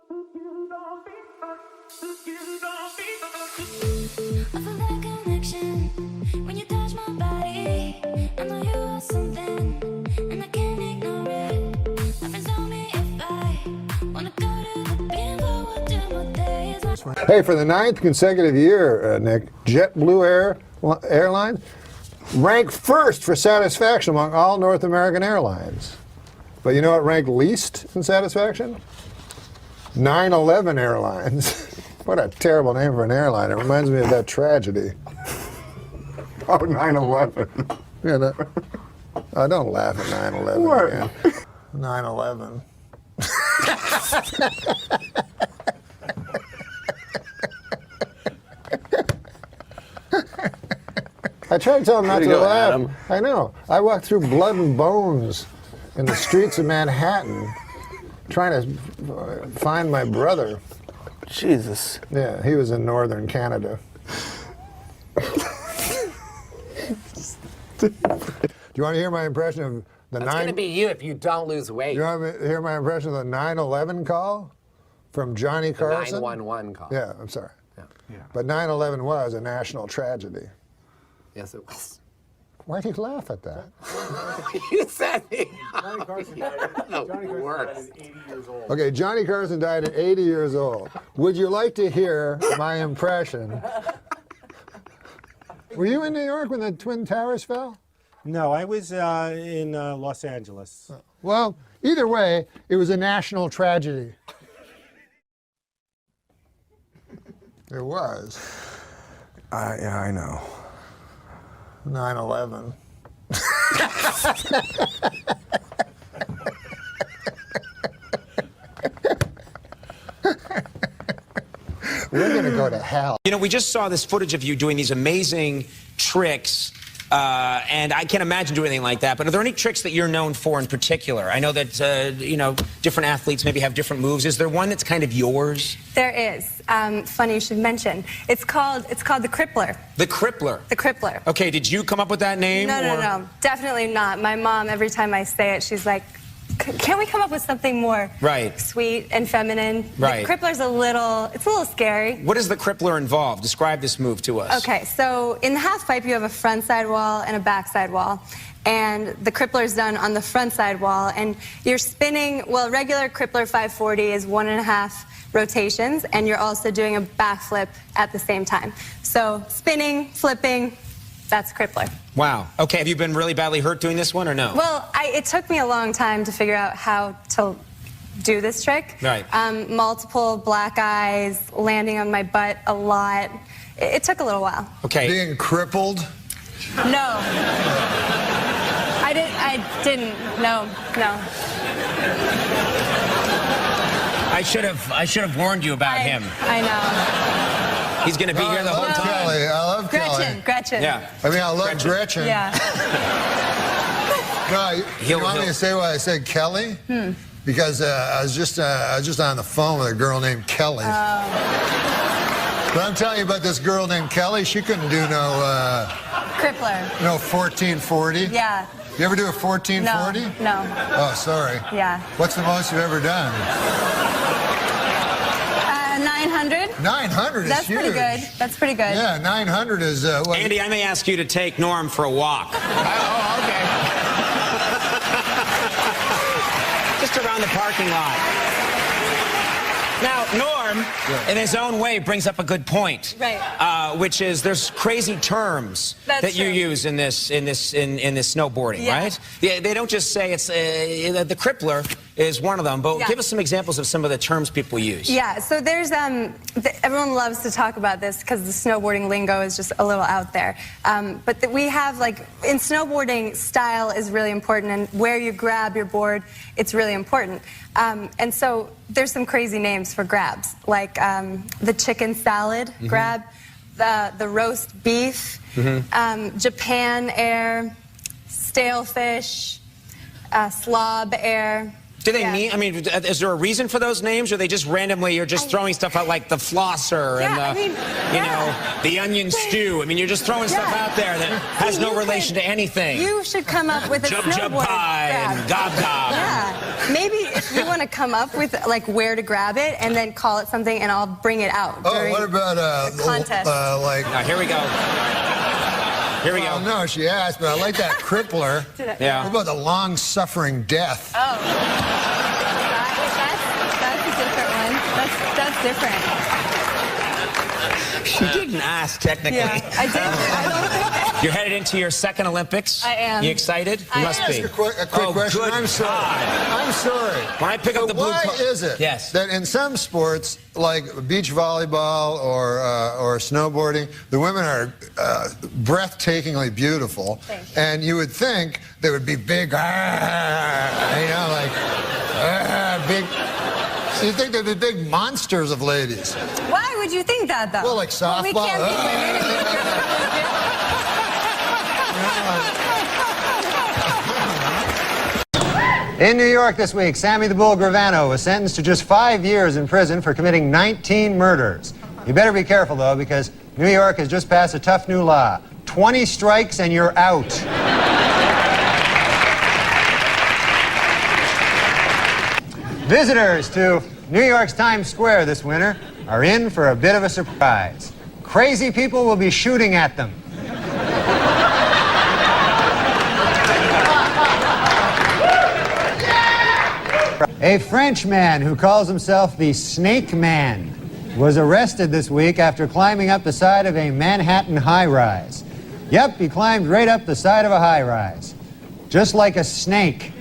[SPEAKER 1] Hey, for the 9th consecutive year, Nick, JetBlue Airlines ranked first for satisfaction among all North American airlines. But you know what ranked least in satisfaction? 9/11 Airlines. What a terrible name for an airline. It reminds me of that tragedy.
[SPEAKER 5] Oh, 9/11.
[SPEAKER 1] Yeah, don't laugh at 9/11
[SPEAKER 5] What?
[SPEAKER 1] again. 9/11. I tried to tell him not to laugh.
[SPEAKER 2] Adam.
[SPEAKER 1] I know. I walked through blood and bones in the streets of Manhattan trying to find my brother.
[SPEAKER 2] Jesus.
[SPEAKER 1] Yeah, he was in northern Canada. Do you want to hear my impression of the
[SPEAKER 6] That's going to be you if you don't lose weight.
[SPEAKER 1] You want to hear my impression of the 9/11 call from Johnny Carson?
[SPEAKER 6] The 911 call.
[SPEAKER 1] Yeah, I'm sorry. Yeah. But 9/11 was a national tragedy.
[SPEAKER 6] Yes, it was.
[SPEAKER 1] Why'd you laugh at that?
[SPEAKER 6] You said it.
[SPEAKER 20] Johnny Carson died at 80 years old.
[SPEAKER 1] Okay, Johnny Carson died at 80 years old. Would you like to hear my impression? Were you in New York when the Twin Towers fell?
[SPEAKER 20] No, I was in Los Angeles.
[SPEAKER 1] Well, either way, it was a national tragedy. It was.
[SPEAKER 5] Yeah, I know.
[SPEAKER 1] 9/11. We're going to go to hell.
[SPEAKER 21] You know, we just saw this footage of you doing these amazing tricks, and I can't imagine doing anything like that. But are there any tricks that you're known for in particular? I know that, you know, different athletes maybe have different moves. Is there one that's kind of yours?
[SPEAKER 22] There is. Funny you should mention. It's called the Crippler.
[SPEAKER 21] The Crippler?
[SPEAKER 22] The Crippler.
[SPEAKER 21] Okay, did you come up with that name?
[SPEAKER 22] No. Definitely not. My mom, every time I say it, she's like, can't we come up with something more sweet and feminine?
[SPEAKER 21] Right.
[SPEAKER 22] The Crippler's a little scary.
[SPEAKER 21] What does the Crippler involve? Describe this move to us.
[SPEAKER 22] Okay, so in the half pipe, you have a front side wall and a back side wall. And the Crippler is done on the front side wall. And you're spinning, well, regular Crippler 540 is 1.5 rotations, and you're also doing a backflip at the same time. So spinning, flipping, that's Crippler.
[SPEAKER 21] Wow. Okay, have you been really badly hurt doing this one or no?
[SPEAKER 22] Well, it took me a long time to figure out how to do this trick.
[SPEAKER 21] Right.
[SPEAKER 22] Multiple black eyes, landing on my butt a lot. It took a little while.
[SPEAKER 21] Okay.
[SPEAKER 1] Being crippled?
[SPEAKER 22] No. I didn't. No.
[SPEAKER 21] I should have warned you about him.
[SPEAKER 22] I know.
[SPEAKER 21] He's going to be here the whole time.
[SPEAKER 1] Kelly. I love Kelly.
[SPEAKER 22] Gretchen.
[SPEAKER 21] Yeah.
[SPEAKER 1] I mean, I love Gretchen.
[SPEAKER 22] Yeah.
[SPEAKER 1] No, you want me to say why I said Kelly? Because I was just on the phone with a girl named Kelly. But I'm telling you about this girl named Kelly. She couldn't do no
[SPEAKER 22] Crippler.
[SPEAKER 1] 1440.
[SPEAKER 22] Yeah.
[SPEAKER 1] You ever do a 1440?
[SPEAKER 22] No.
[SPEAKER 1] Oh, sorry.
[SPEAKER 22] Yeah.
[SPEAKER 1] What's the most you've ever done?
[SPEAKER 22] 900.
[SPEAKER 1] 900 is
[SPEAKER 22] That's
[SPEAKER 1] huge.
[SPEAKER 22] pretty good. That's pretty good.
[SPEAKER 1] Yeah, 900 is what?
[SPEAKER 21] Andy, I may ask you to take Norm for a walk. Oh, okay. Just around the parking lot. Now, Norm, in his own way, brings up a good point.
[SPEAKER 22] Right.
[SPEAKER 21] Which is there's crazy terms that you use in this snowboarding,
[SPEAKER 22] Yeah.
[SPEAKER 21] right? They don't just say it's the crippler is one of them, but give us some examples of some of the terms people use.
[SPEAKER 22] Yeah, so there's, everyone loves to talk about this because the snowboarding lingo is just a little out there. But we have, like, in snowboarding, style is really important, and where you grab your board, it's really important. And so there's some crazy names for grabs, like the chicken salad grab, the roast beef, Japan air, stale fish, slob air.
[SPEAKER 21] Do they mean, I mean, is there a reason for those names, or are they just randomly, you're just throwing stuff out like the flosser and the, you know, the onion stew? I mean, you're just throwing stuff out there that has no relation to anything.
[SPEAKER 22] You should come up with a
[SPEAKER 21] Jub
[SPEAKER 22] snowboard
[SPEAKER 21] pie
[SPEAKER 22] grab.
[SPEAKER 21] and gob gob.
[SPEAKER 22] Yeah, maybe if you want to come up with, like, where to grab it and then call it something, and I'll bring it out.
[SPEAKER 1] Oh, what about
[SPEAKER 22] the contest?
[SPEAKER 1] like?
[SPEAKER 21] Now, here we go. Here we go.
[SPEAKER 1] No, she asked, but I like that crippler.
[SPEAKER 21] Yeah.
[SPEAKER 1] What about the long-suffering death?
[SPEAKER 22] Oh, that's a different one. That's different.
[SPEAKER 21] She didn't ask, technically.
[SPEAKER 22] Yeah, I did. I don't think that.
[SPEAKER 21] You're headed into your second Olympics.
[SPEAKER 22] I am.
[SPEAKER 21] You excited? You must be.
[SPEAKER 1] A quick question.
[SPEAKER 21] Good
[SPEAKER 1] I'm sorry.
[SPEAKER 21] God.
[SPEAKER 1] I'm sorry.
[SPEAKER 21] When I pick up the blue
[SPEAKER 1] why
[SPEAKER 21] card.
[SPEAKER 1] is it that in some sports, like beach volleyball or snowboarding, the women are breathtakingly beautiful, and you would think they would be big, you know, like big. You think they'd be big monsters of ladies?
[SPEAKER 22] Why would you think that, though?
[SPEAKER 1] Well, like softball.
[SPEAKER 22] We can't be
[SPEAKER 11] In New York this week, Sammy the Bull Gravano was sentenced to just 5 years in prison for committing 19 murders. You better be careful, though, because New York has just passed a tough new law. 20 strikes and you're out. Visitors to New York's Times Square this winter are in for a bit of a surprise. Crazy people will be shooting at them. A French man who calls himself the Snake Man was arrested this week after climbing up the side of a Manhattan high-rise. Yep, he climbed right up the side of a high-rise, just like a snake.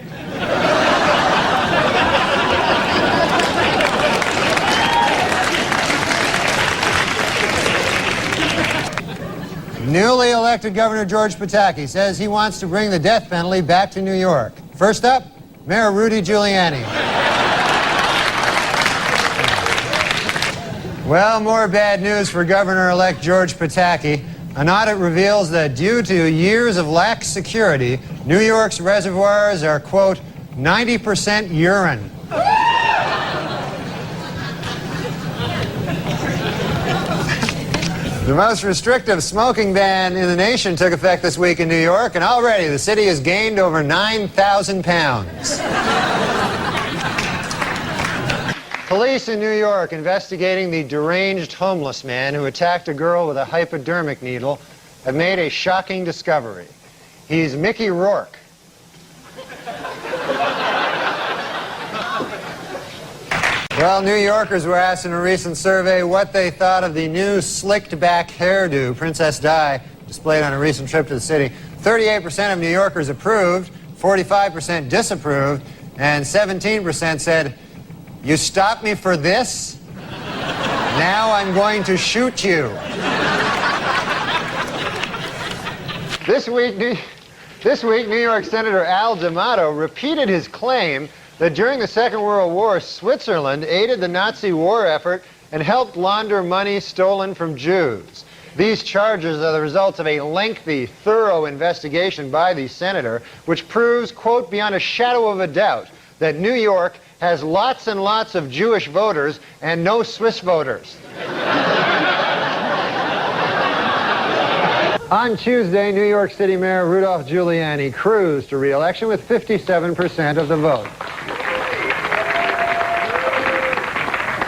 [SPEAKER 11] Newly elected Governor George Pataki says he wants to bring the death penalty back to New York. First up, Mayor Rudy Giuliani. Well, more bad news for Governor-elect George Pataki. An audit reveals that due to years of lax security, New York's reservoirs are, quote, 90% urine. The most restrictive smoking ban in the nation took effect this week in New York, and already the city has gained over 9,000 pounds. Police in New York investigating the deranged homeless man who attacked a girl with a hypodermic needle have made a shocking discovery. He's Mickey Rourke. Well, New Yorkers were asked in a recent survey what they thought of the new slicked-back hairdo Princess Di displayed on a recent trip to the city. 38% of New Yorkers approved, 45% disapproved, and 17% said, "You stopped me for this? Now I'm going to shoot you." This week, New York Senator Al D'Amato repeated his claim that during the Second World War, Switzerland aided the Nazi war effort and helped launder money stolen from Jews. These charges are the result of a lengthy, thorough investigation by the senator, which proves, quote, beyond a shadow of a doubt, that New York has lots and lots of Jewish voters and no Swiss voters. On Tuesday, New York City Mayor Rudolph Giuliani cruised to re-election with 57% of the vote.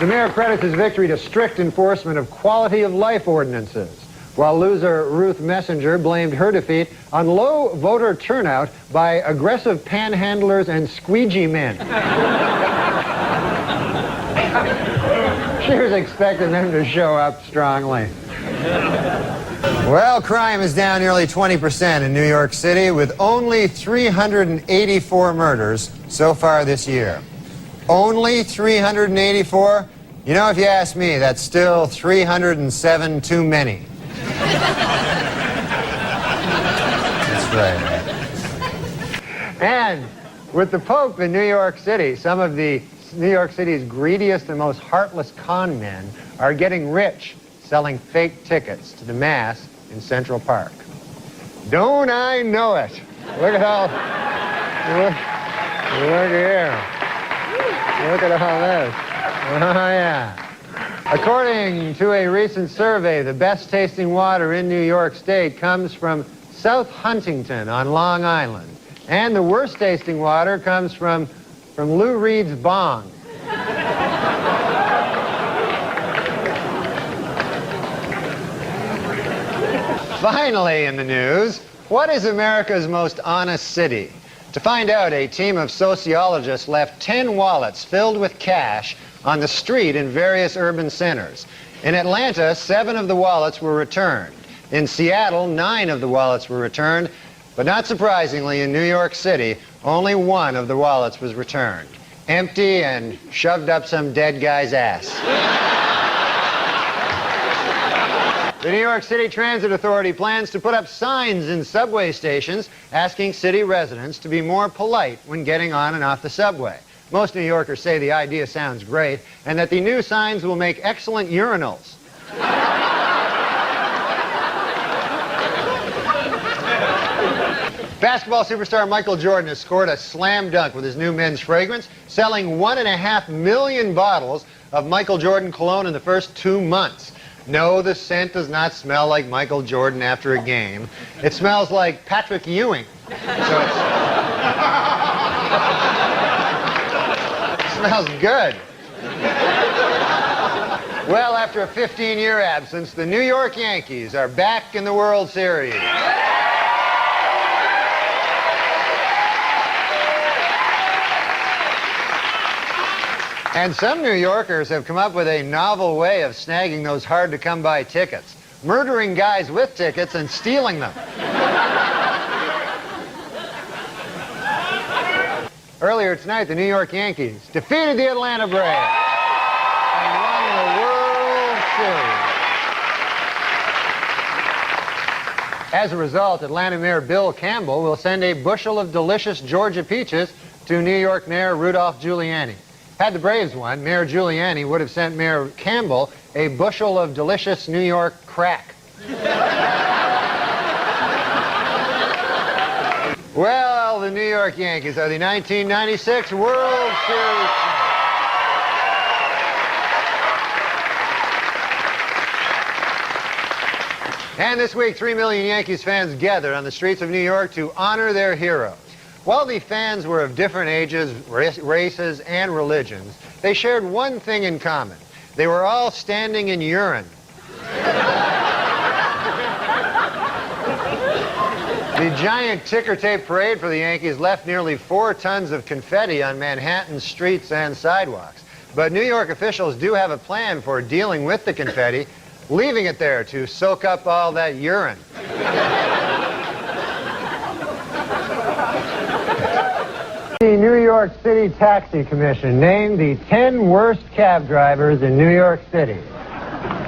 [SPEAKER 11] The mayor credits his victory to strict enforcement of quality of life ordinances, while loser Ruth Messenger blamed her defeat on low voter turnout by aggressive panhandlers and squeegee men. She was expecting them to show up strongly. Well, crime is down nearly 20% in New York City, with only 384 murders so far this year. Only 384? You know, if you ask me, that's still 307 too many. That's right. And with the Pope in New York City, some of the New York City's greediest and most heartless con men are getting rich selling fake tickets to the Mass in Central Park. Don't I know it? Look at all... Look here. Look at all this. Oh, yeah. According to a recent survey, the best tasting water in New York State comes from South Huntington on Long Island. And the worst tasting water comes from Lou Reed's bong. Finally in the news, what is America's most honest city? To find out, a team of sociologists left 10 wallets filled with cash on the street in various urban centers. In Atlanta, 7 of the wallets were returned. In Seattle, 9 of the wallets were returned. But not surprisingly, in New York City, only 1 of the wallets was returned. Empty and shoved up some dead guy's ass. The New York City Transit Authority plans to put up signs in subway stations asking city residents to be more polite when getting on and off the subway. Most New Yorkers say the idea sounds great and that the new signs will make excellent urinals. Basketball superstar Michael Jordan has scored a slam dunk with his new men's fragrance, selling 1.5 million bottles of Michael Jordan cologne in the first 2 months. No, the scent does not smell like Michael Jordan after a game. It smells like Patrick Ewing. So it smells good. Well, after a 15-year absence, the New York Yankees are back in the World Series. And some New Yorkers have come up with a novel way of snagging those hard-to-come-by tickets, murdering guys with tickets and stealing them. Earlier tonight, the New York Yankees defeated the Atlanta Braves and won the World Series. As a result, Atlanta Mayor Bill Campbell will send a bushel of delicious Georgia peaches to New York Mayor Rudolph Giuliani. Had the Braves won, Mayor Giuliani would have sent Mayor Campbell a bushel of delicious New York crack. Well, the New York Yankees are the 1996 World Series. And this week, 3 million Yankees fans gathered on the streets of New York to honor their heroes. While the fans were of different ages, races, and religions, they shared one thing in common. They were all standing in urine. The giant ticker tape parade for the Yankees left nearly 4 tons of confetti on Manhattan's streets and sidewalks. But New York officials do have a plan for dealing with the confetti, leaving it there to soak up all that urine. The New York City Taxi Commission named the 10 worst cab drivers in New York City.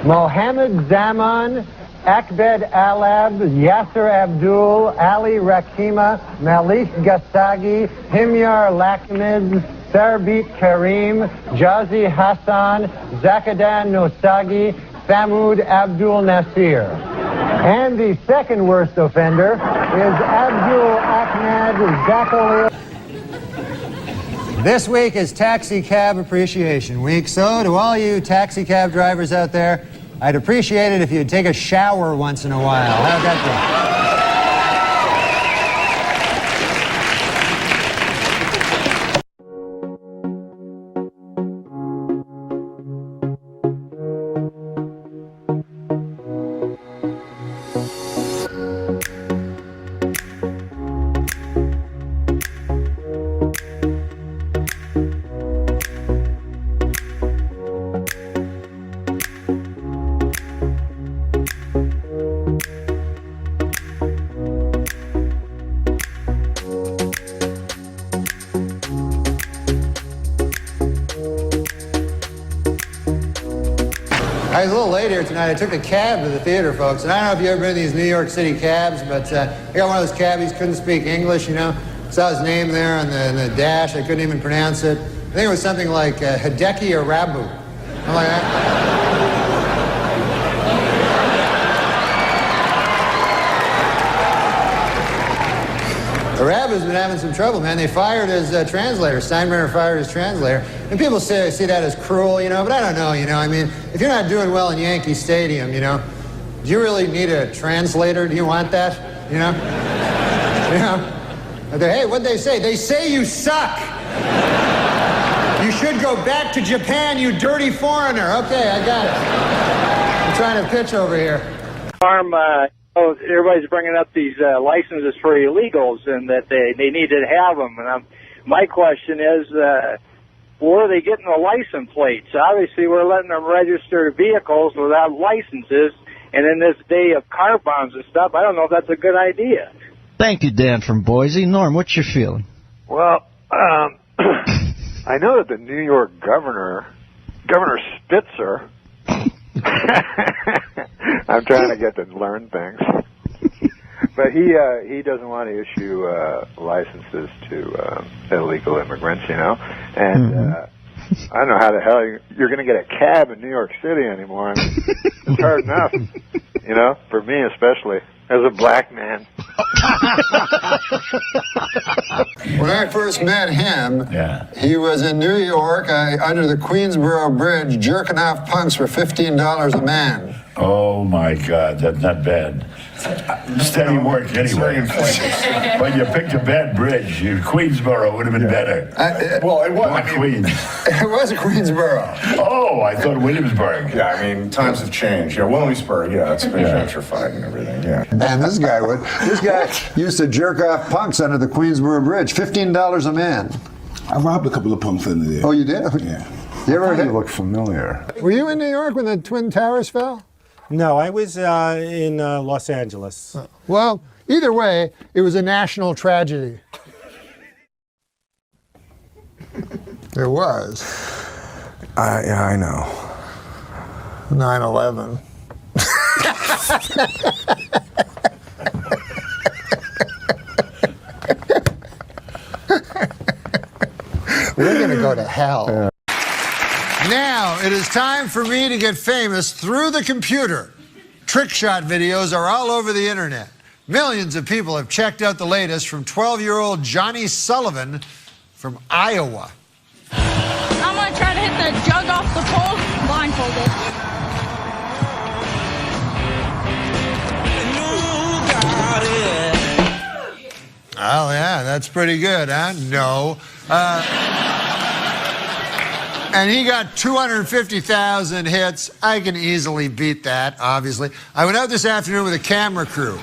[SPEAKER 11] Mohammed Zaman, Akbed Alab, Yasser Abdul, Ali Rakima, Malik Gassagi, Himyar Lakmid, Sarbit Karim, Jazi Hassan, Zakadan Nosagi, Thamud Abdul Nasir. And the second worst offender is Abdul Ahmed Zakali. This week is Taxi Cab Appreciation Week, so to all you taxi cab drivers out there, I'd appreciate it if you'd take a shower once in a while. How'd that go? I was a little late here tonight. I took a cab to the theater, folks. And I don't know if you've ever been in these New York City cabs, but I got one of those cabbies, couldn't speak English, you know. Saw his name there on the dash. I couldn't even pronounce it. I think it was something like Hideki Arabu. I'm like, Arabu's been having some trouble, man. They fired his translator. Steinmeier fired his translator. And people see that as cruel, you know, but I don't know, you know. I mean, if you're not doing well in Yankee Stadium, you know, do you really need a translator? Do you want that, you know? You know? Hey, what'd they say? They say you suck. You should go back to Japan, you dirty foreigner. Okay, I got it. I'm trying to pitch over here.
[SPEAKER 7] Everybody's bringing up these licenses for illegals and that they need to have them. And my question is, where are they getting the license plates? Obviously, we're letting them register vehicles without licenses. And in this day of car bombs and stuff, I don't know if that's a good idea.
[SPEAKER 10] Thank you, Dan from Boise. Norm, what's your feeling?
[SPEAKER 23] Well, I know that the New York Governor Spitzer, I'm trying to get to learn things, but he doesn't want to issue licenses to illegal immigrants, you know, and I don't know how the hell you're going to get a cab in New York City anymore. I mean, it's hard enough, you know, for me especially, as a black man.
[SPEAKER 1] When I first met him, he was in New York under the Queensboro Bridge jerking off punks for $15 a man.
[SPEAKER 24] Oh my God, that's not bad. Steady work anyway. But you picked a bad bridge. Queensboro would have been better.
[SPEAKER 3] Well, it was.
[SPEAKER 24] Not Queens.
[SPEAKER 1] It was Queensboro.
[SPEAKER 24] Oh, I thought Williamsburg.
[SPEAKER 3] Yeah, I mean, times have changed. Yeah, Williamsburg, yeah, it's been gentrified and everything, yeah.
[SPEAKER 1] And this guy used to jerk off punks under the Queensboro Bridge, $15 a man.
[SPEAKER 25] I robbed a couple of punks under there.
[SPEAKER 1] Oh, you did?
[SPEAKER 25] Yeah.
[SPEAKER 1] You ever
[SPEAKER 25] look familiar.
[SPEAKER 1] Were you in New York when the Twin Towers fell?
[SPEAKER 26] No, I was in Los Angeles.
[SPEAKER 1] Well, either way, it was a national tragedy. It was.
[SPEAKER 25] Yeah, I know.
[SPEAKER 1] 9/11. We're going to go to hell. Now, it is time for me to get famous through the computer. Trick shot videos are all over the internet. Millions of people have checked out the latest from 12-year-old Johnny Sullivan from Iowa.
[SPEAKER 27] I'm going to try to hit the jug off the pole blindfolded.
[SPEAKER 1] Oh, yeah, that's pretty good, huh? No. And he got 250,000 hits. I can easily beat that, obviously. I went out this afternoon with a camera crew.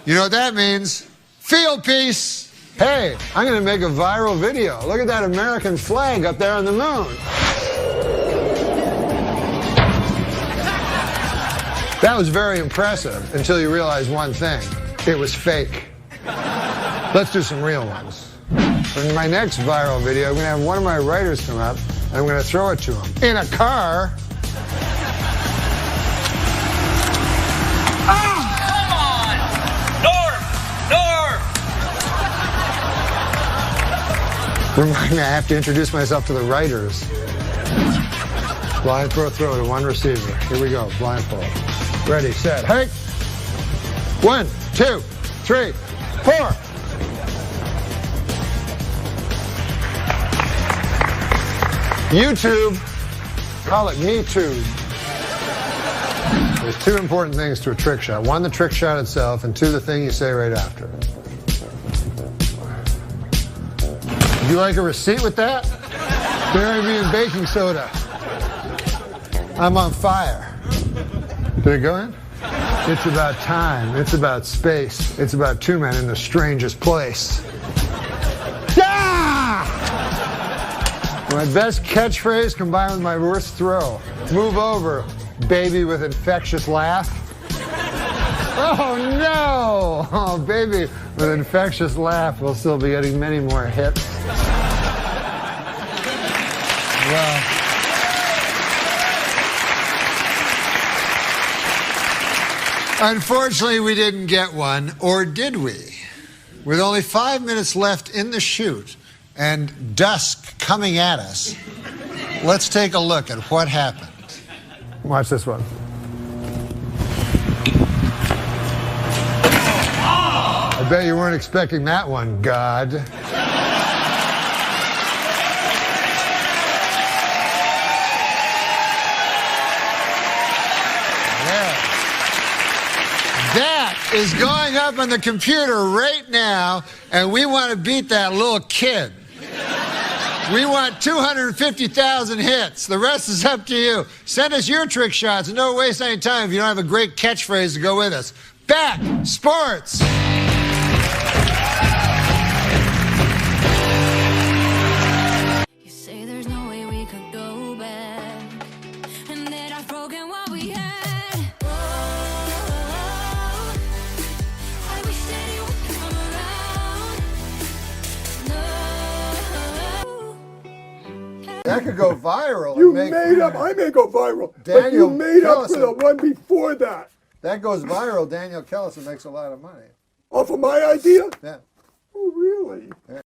[SPEAKER 1] You know what that means? Field piece. Hey, I'm going to make a viral video. Look at that American flag up there on the moon. That was very impressive until you realize one thing. It was fake. Let's do some real ones. In my next viral video, I'm going to have one of my writers come up, and I'm going to throw it to him in a car.
[SPEAKER 27] Come on! Norm!
[SPEAKER 1] Remind me, I have to introduce myself to the writers. Blind throw to one receiver. Here we go, blindfold. Ready, set, hey! 1, 2, 3, 4. YouTube, call it MeTube. There's two important things to a trick shot. One, the trick shot itself, and two, the thing you say right after. Would you like a receipt with that? Bury me in baking soda. I'm on fire. Did it go in? It's about time. It's about space. It's about two men in the strangest place. Yeah! My best catchphrase combined with my worst throw. Move over, baby with infectious laugh. Oh no! Oh, baby with infectious laugh will still be getting many more hits. Well, unfortunately, we didn't get one, or did we? With only 5 minutes left in the shoot and dusk coming at us, let's take a look at what happened. Watch this one. I bet you weren't expecting that one, God. That is going up on the computer right now, and we want to beat that little kid. We want 250,000 hits. The rest is up to you. Send us your trick shots and don't waste any time if you don't have a great catchphrase to go with us. Back sports.
[SPEAKER 8] You say there's no way we could go back, and that I've broken what we had. Oh, I wish that you would come around.
[SPEAKER 1] That could go viral.
[SPEAKER 12] You made up. I may go viral.
[SPEAKER 1] Daniel
[SPEAKER 12] but you made up for
[SPEAKER 1] Kellison.
[SPEAKER 12] the one before that.
[SPEAKER 1] That goes viral. Daniel Kellison makes a lot of money.
[SPEAKER 12] Off of my idea?
[SPEAKER 1] Yeah.
[SPEAKER 12] Oh, really?
[SPEAKER 1] Yeah.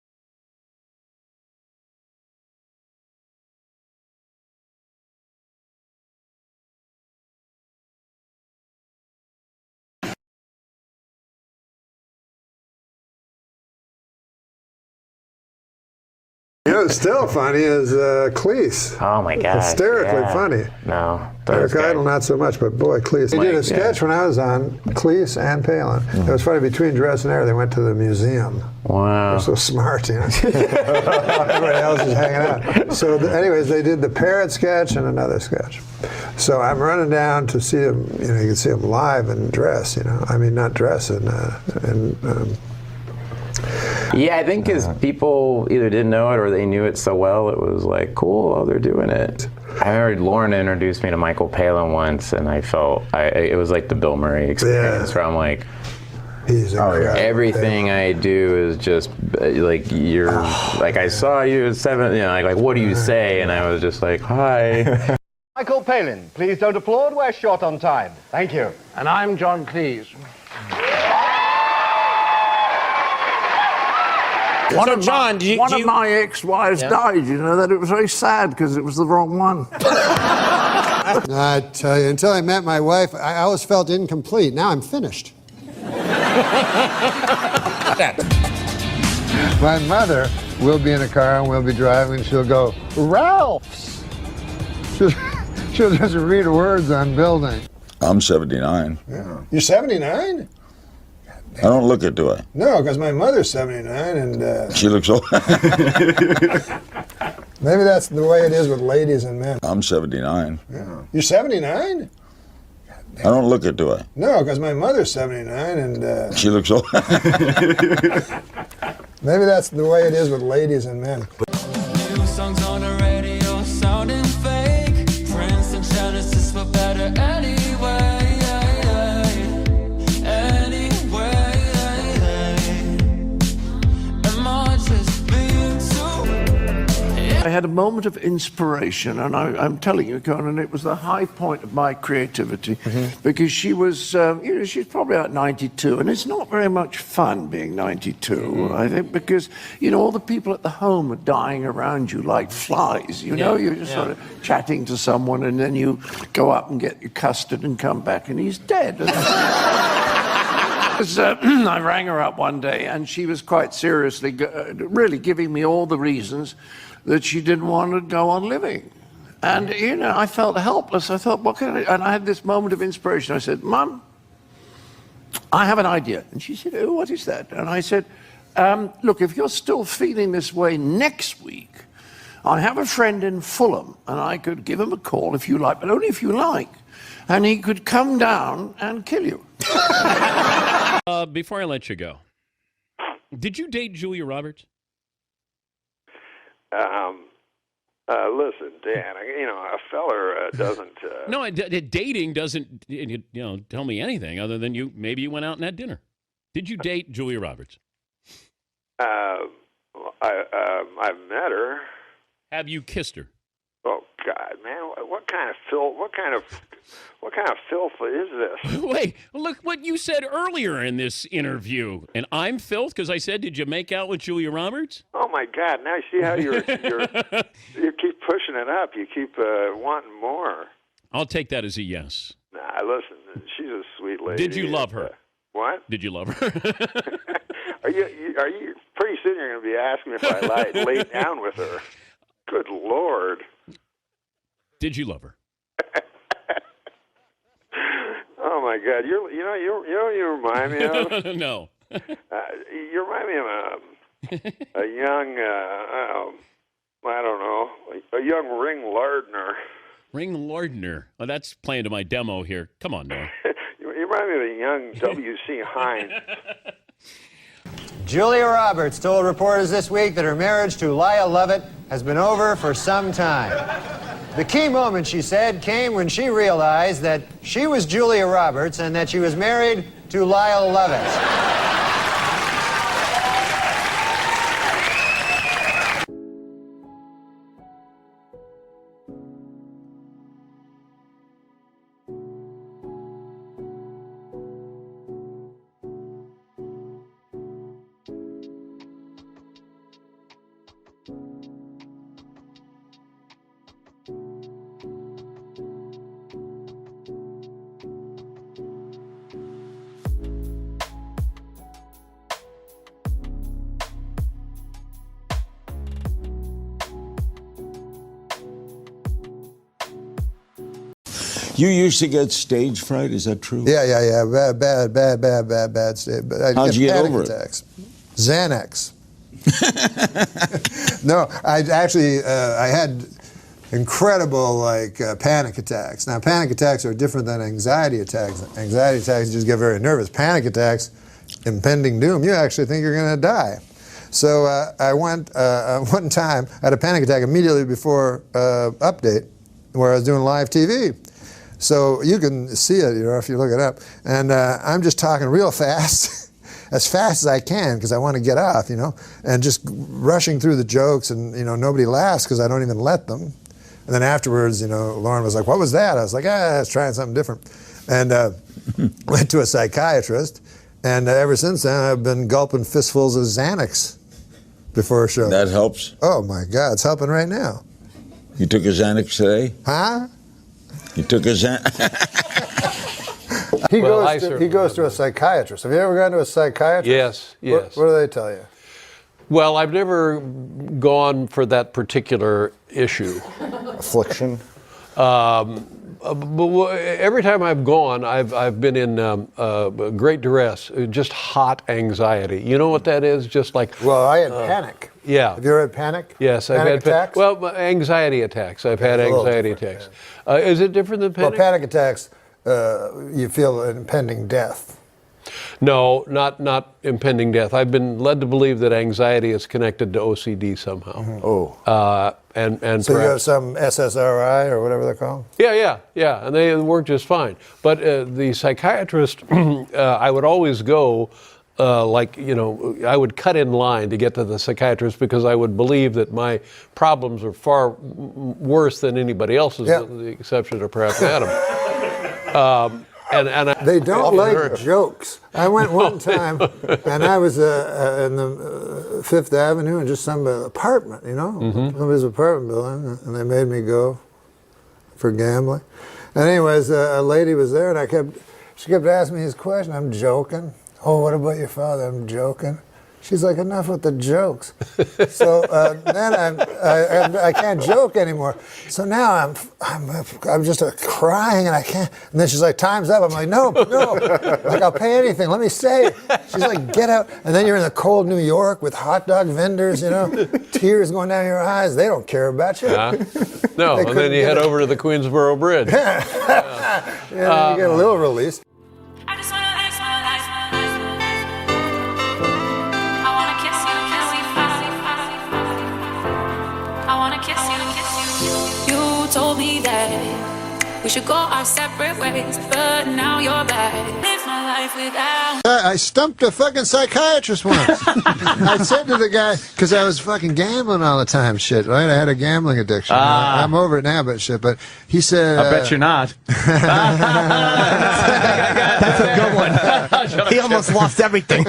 [SPEAKER 1] You know, what's still funny is Cleese.
[SPEAKER 13] Oh my gosh.
[SPEAKER 1] Hysterically
[SPEAKER 13] yeah.
[SPEAKER 1] funny.
[SPEAKER 13] No.
[SPEAKER 1] Eric Idle, not so much, but boy, Cleese. They did a sketch when I was on, Cleese and Palin. It was funny, between dress and air, they went to the museum.
[SPEAKER 13] Wow.
[SPEAKER 1] They're so smart, you know. Everybody else is hanging out. So, anyways, they did the parrot sketch and another sketch. So I'm running down to see them, you know, you can see them live in dress, you know. I mean, not dress,
[SPEAKER 13] Yeah, I think because people either didn't know it or they knew it so well, it was like, cool, oh, they're doing it. I heard Lauren introduced me to Michael Palin once, and I felt, it was like the Bill Murray experience, where I'm like, everything I do is just like, you're, like I saw you at 7, you know, like what do you say? And I was just like, hi.
[SPEAKER 11] Michael Palin, please don't applaud, we're short on time. Thank you.
[SPEAKER 14] And I'm John Cleese.
[SPEAKER 21] One of my
[SPEAKER 14] ex-wives died, you know, that it was very sad because it was the wrong one.
[SPEAKER 1] I tell you, until I met my wife, I always felt incomplete. Now I'm finished. My mother will be in a car and we'll be driving and she'll go, Ralph's. She'll just read words on building.
[SPEAKER 19] I'm 79.
[SPEAKER 1] Yeah. You're 79?
[SPEAKER 19] I don't look it, do I?
[SPEAKER 1] No, because my mother's 79 and...
[SPEAKER 19] She looks old.
[SPEAKER 1] Maybe that's the way it is with ladies and men.
[SPEAKER 19] I'm 79.
[SPEAKER 1] Yeah. You're 79?
[SPEAKER 19] I don't look it, do I?
[SPEAKER 1] No, because my mother's 79 and...
[SPEAKER 19] She looks old.
[SPEAKER 1] Maybe that's the way it is with ladies and men.
[SPEAKER 8] New songs on the radio sounding fake. Prince and Genesis were better anyway.
[SPEAKER 14] I had a moment of inspiration, and I'm telling you, Conan, it was the high point of my creativity, because she was, you know, she's probably about 92, and it's not very much fun being 92, I think, because, you know, all the people at the home are dying around you like flies, you know, you're just sort of chatting to someone, and then you go up and get your custard and come back, and he's dead. I rang her up one day, and she was quite seriously, really giving me all the reasons that she didn't want to go on living. And, you know, I felt helpless. I thought, what can I do? And I had this moment of inspiration. I said, Mum, I have an idea. And she said, oh, what is that? And I said, look, if you're still feeling this way next week, I have a friend in Fulham, and I could give him a call if you like, but only if you like. And he could come down and kill you.
[SPEAKER 2] Before I let you go, did you date Julia Roberts?
[SPEAKER 4] Listen, Dan, a feller doesn't...
[SPEAKER 2] No, dating doesn't, tell me anything other than maybe you went out and had dinner. Did you date Julia Roberts?
[SPEAKER 4] I've met her.
[SPEAKER 2] Have you kissed her?
[SPEAKER 4] Oh God, man! What kind of filth? What kind of filth is this?
[SPEAKER 2] Wait, look what you said earlier in this interview, and I'm filth because I said, "Did you make out with Julia Roberts?"
[SPEAKER 4] Oh my God! Now you see how you keep pushing it up. You keep wanting more.
[SPEAKER 2] I'll take that as a yes.
[SPEAKER 4] Nah, listen, she's a sweet lady.
[SPEAKER 2] Did you love her?
[SPEAKER 4] What?
[SPEAKER 2] Did you love her?
[SPEAKER 4] Are you? Pretty soon you're going to be asking me if I laid down with her. Good Lord.
[SPEAKER 2] Did you love her?
[SPEAKER 4] Oh my God! You remind me of
[SPEAKER 2] no.
[SPEAKER 4] You remind me of a young I don't know, a young Ring Lardner.
[SPEAKER 2] Ring Lardner. Oh, that's playing to my demo here. Come on, Noah.
[SPEAKER 4] You remind me of a young W.C. Hines.
[SPEAKER 11] Julia Roberts told reporters this week that her marriage to Lyle Lovett has been over for some time. The key moment, she said, came when she realized that she was Julia Roberts and that she was married to Lyle Lovett.
[SPEAKER 19] You used to get stage fright, is that true?
[SPEAKER 1] Yeah. Bad stage.
[SPEAKER 19] How'd you get
[SPEAKER 1] panic
[SPEAKER 19] over
[SPEAKER 1] attacks. Xanax. No, I had incredible panic attacks. Now, panic attacks are different than anxiety attacks. Anxiety attacks you just get very nervous. Panic attacks, impending doom. You actually think you're going to die. So I went one time. I had a panic attack immediately before Update, where I was doing live TV. So you can see it, if you look it up. And I'm just talking real fast, as fast as I can, because I want to get off, and just rushing through the jokes, and nobody laughs because I don't even let them. And then afterwards, Lauren was like, "What was that?" I was like, I was trying something different. And went to a psychiatrist, and ever since then I've been gulping fistfuls of Xanax before a show.
[SPEAKER 19] That helps?
[SPEAKER 1] Oh my God, it's helping right now.
[SPEAKER 19] You took a Xanax today?
[SPEAKER 1] Huh?
[SPEAKER 19] You took a Xanax?
[SPEAKER 1] He goes to a psychiatrist. Have you ever gone to a psychiatrist?
[SPEAKER 9] Yes.
[SPEAKER 1] What do they tell you?
[SPEAKER 9] Well, I've never gone for that particular issue.
[SPEAKER 5] Affliction?
[SPEAKER 9] But every time I've gone, I've been in great duress, just hot anxiety. You know what that is? Just like...
[SPEAKER 1] Well, I had panic.
[SPEAKER 9] Yeah.
[SPEAKER 1] Have you ever had panic?
[SPEAKER 9] Yes,
[SPEAKER 1] I've had attacks?
[SPEAKER 9] Well, anxiety attacks. I've had anxiety attacks. Is it different than panic?
[SPEAKER 1] Well, panic attacks, you feel impending death.
[SPEAKER 9] No, not impending death. I've been led to believe that anxiety is connected to OCD somehow.
[SPEAKER 1] Mm-hmm.
[SPEAKER 9] Oh. And
[SPEAKER 1] so you have some SSRI or whatever they're called?
[SPEAKER 9] Yeah, and they work just fine. But the psychiatrist, I would always go, I would cut in line to get to the psychiatrist because I would believe that my problems are far worse than anybody else's, with the exception of perhaps Adam.
[SPEAKER 1] They don't like jokes. I went one time, and I was in the Fifth Avenue in just some apartment, somebody's apartment building, and they made me go for gambling. And anyways, a lady was there, and she kept asking me this question. I'm joking. Oh, what about your father? I'm joking. She's like, enough with the jokes. So then I can't joke anymore. So now I'm just crying and I can't. And then she's like, time's up. I'm like, no. Like, I'll pay anything. Let me say it. She's like, get out. And then you're in the cold New York with hot dog vendors, you know, tears going down your eyes. They don't care about you.
[SPEAKER 9] No, and then you head over to the Queensboro Bridge.
[SPEAKER 1] Yeah, then you get a little release.
[SPEAKER 8] You told me that we should go our separate ways, but now you're back. Live my life without.
[SPEAKER 1] I stumped a fucking psychiatrist once. I said to the guy, because I was fucking gambling all the time, shit, right? I had a gambling addiction. I'm over it now, but shit. But he said,
[SPEAKER 6] I bet you're not. That's a good one. He almost lost everything.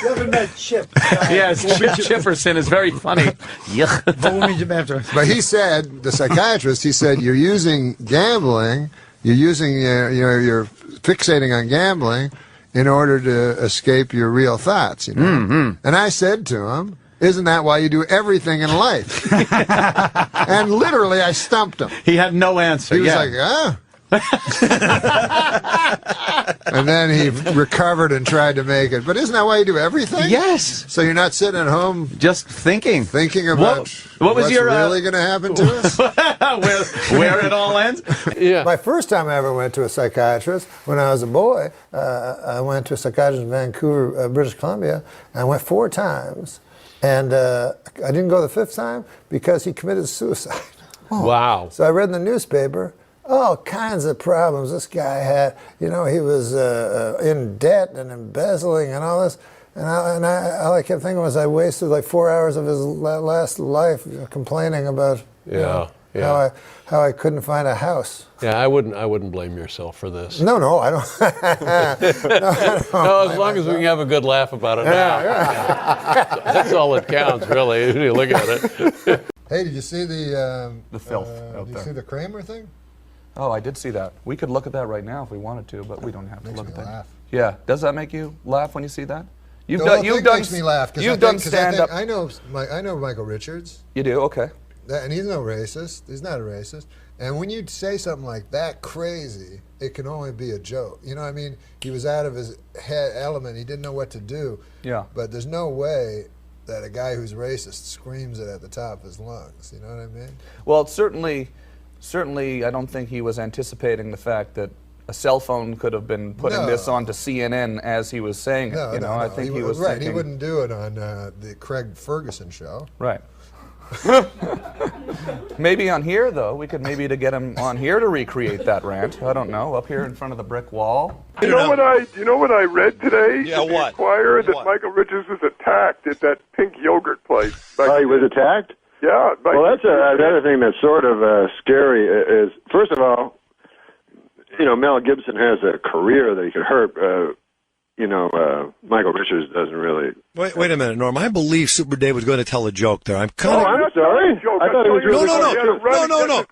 [SPEAKER 12] Never met Chip.
[SPEAKER 6] Yes, Chip Chipperson is very funny.
[SPEAKER 1] But he said, the psychiatrist, he said, you're using gambling, you're fixating on gambling in order to escape your real thoughts, you know?
[SPEAKER 6] Mm-hmm.
[SPEAKER 1] And I said to him, isn't that why you do everything in life? And literally, I stumped him.
[SPEAKER 6] He had no answer.
[SPEAKER 1] He was like, and then he recovered and tried to make it. But isn't that why you do everything?
[SPEAKER 6] Yes.
[SPEAKER 1] So you're not sitting at home
[SPEAKER 6] just thinking
[SPEAKER 1] about
[SPEAKER 6] what was
[SPEAKER 1] what's
[SPEAKER 6] your,
[SPEAKER 1] really going to happen to us?
[SPEAKER 6] where it all ends?
[SPEAKER 1] Yeah. My first time I ever went to a psychiatrist, when I was a boy, I went to a psychiatrist in Vancouver, British Columbia, and I went 4 times. And I didn't go the 5th time because he committed suicide.
[SPEAKER 9] Wow.
[SPEAKER 1] So I read in the newspaper, all kinds of problems this guy had. You know, he was in debt and embezzling and all this. And all I kept thinking was I wasted like 4 hours of his last life complaining about how I couldn't find a house.
[SPEAKER 9] Yeah, I wouldn't blame yourself for this.
[SPEAKER 1] No, I don't.
[SPEAKER 9] No, as long as we can have a good laugh about it now. That's all that counts, really, if you look at it.
[SPEAKER 1] Hey, did you see the
[SPEAKER 15] filth out
[SPEAKER 1] did you
[SPEAKER 15] there?
[SPEAKER 1] see the Kramer thing?
[SPEAKER 15] Oh, I did see that. We could look at that right now if we wanted to, but we don't have to
[SPEAKER 1] Makes
[SPEAKER 15] look
[SPEAKER 1] me
[SPEAKER 15] at that.
[SPEAKER 1] laugh.
[SPEAKER 15] Yeah. Does that make you laugh when you see that?
[SPEAKER 1] You've makes me laugh.
[SPEAKER 15] You've done stand-up.
[SPEAKER 1] I know Michael Richards.
[SPEAKER 15] You do? Okay.
[SPEAKER 1] And he's no racist. He's not a racist. And when you say something like that crazy, it can only be a joke. You know what I mean? He was out of his head element. He didn't know what to do.
[SPEAKER 15] Yeah.
[SPEAKER 1] But there's no way that a guy who's racist screams it at the top of his lungs. You know what I mean?
[SPEAKER 15] Well, certainly, I don't think he was anticipating the fact that a cell phone could have been putting this onto CNN as he was saying it. I think he was
[SPEAKER 1] right.
[SPEAKER 15] thinking,
[SPEAKER 1] He wouldn't do it on the Craig Ferguson show.
[SPEAKER 15] Right. Maybe on here, though. We could maybe to get him on here to recreate that rant. I don't know. Up here in front of the brick wall.
[SPEAKER 4] You know what I read today?
[SPEAKER 15] Yeah,
[SPEAKER 4] in the
[SPEAKER 15] what?
[SPEAKER 4] Inquirer that Michael Richards was attacked at that pink yogurt place.
[SPEAKER 23] Oh, he was attacked?
[SPEAKER 4] Yeah.
[SPEAKER 23] Well, that's another thing that's sort of scary is, first of all, Mel Gibson has a career that he could hurt. Michael Richards doesn't really.
[SPEAKER 16] Wait a minute, Norm. I believe Super Dave was going to tell a joke there. I'm kind of.
[SPEAKER 23] I'm sorry. I thought it was really
[SPEAKER 16] No.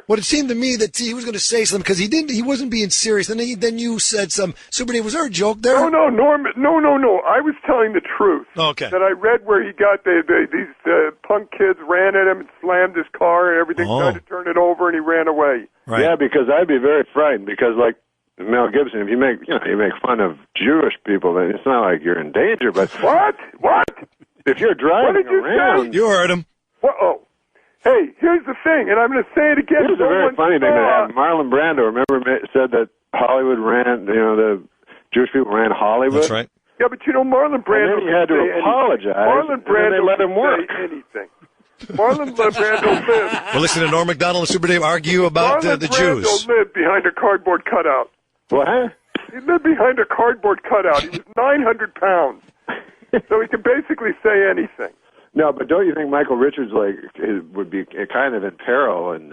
[SPEAKER 16] Well, it seemed to me that he was going to say something because he didn't. He wasn't being serious. And then you said some. Super Dave, was there a joke there?
[SPEAKER 4] No, Norm. No. I was telling the truth.
[SPEAKER 16] Okay.
[SPEAKER 4] That I read where he got these punk kids ran at him and slammed his car and everything, tried to turn it over, and he ran away.
[SPEAKER 23] Right. Yeah, because I'd be very frightened because like. Mel Gibson, if you make fun of Jewish people, then it's not like you're in danger. But
[SPEAKER 4] what?
[SPEAKER 23] If you're driving around,
[SPEAKER 16] you heard him.
[SPEAKER 4] Oh, hey, here's the thing, and I'm going to say it again.
[SPEAKER 23] Here's a very funny thing that happened. Marlon Brando, remember, said that Hollywood ran. The Jewish people ran Hollywood.
[SPEAKER 16] That's right.
[SPEAKER 4] Yeah, but Marlon Brando.
[SPEAKER 23] And then he had to apologize.
[SPEAKER 4] Marlon Brando.
[SPEAKER 23] And they let him work.
[SPEAKER 4] Anything. Marlon Brando lived.
[SPEAKER 16] Well, listen to Norm MacDonald and Super Dave argue about the Jews.
[SPEAKER 4] Marlon Brando lived behind a cardboard cutout.
[SPEAKER 23] What?
[SPEAKER 4] He lived behind a cardboard cutout. He was 900 pounds. So he could basically say anything.
[SPEAKER 23] No, but don't you think Michael Richards would be kind of in peril? And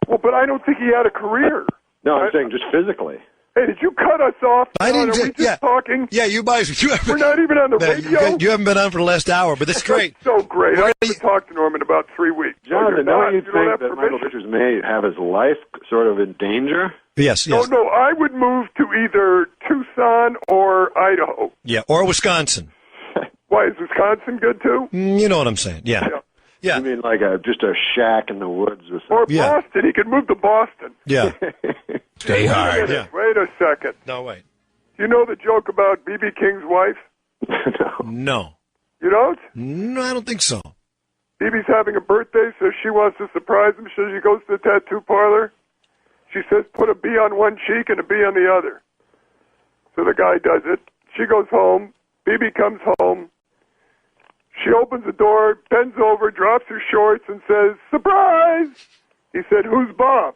[SPEAKER 4] well, but I don't think he had a career.
[SPEAKER 23] No, I'm saying just physically.
[SPEAKER 4] Hey, did you cut us off?
[SPEAKER 16] I didn't.
[SPEAKER 4] Are we just talking?
[SPEAKER 16] Yeah, you guys.
[SPEAKER 4] We're not even on the radio.
[SPEAKER 16] You haven't been on for the last hour, but that's great.
[SPEAKER 4] So great. I haven't talked to Norm in about 3 weeks.
[SPEAKER 23] Jonathan, don't you think that Michael Richards may have his life sort of in danger?
[SPEAKER 16] Yes.
[SPEAKER 4] No, I would move to either Tucson or Idaho.
[SPEAKER 16] Yeah, or Wisconsin.
[SPEAKER 4] Why, is Wisconsin good too?
[SPEAKER 16] You know what I'm saying? Yeah. Yeah.
[SPEAKER 23] You mean like just a shack in the woods or something?
[SPEAKER 4] Or
[SPEAKER 16] Yeah.
[SPEAKER 4] Boston. He could move to Boston.
[SPEAKER 16] Yeah.
[SPEAKER 19] Stay hard.
[SPEAKER 16] Yeah.
[SPEAKER 4] Wait a second.
[SPEAKER 16] No, wait.
[SPEAKER 4] You know the joke about B.B. King's wife?
[SPEAKER 16] No.
[SPEAKER 4] You don't?
[SPEAKER 16] No, I don't think so.
[SPEAKER 4] B.B.'s having a birthday, so she wants to surprise him. So she goes to the tattoo parlor. She says, put a B on one cheek and a B on the other. So the guy does it. She goes home. B.B. comes home. She opens the door, bends over, drops her shorts, and says, surprise! He said, who's Bob?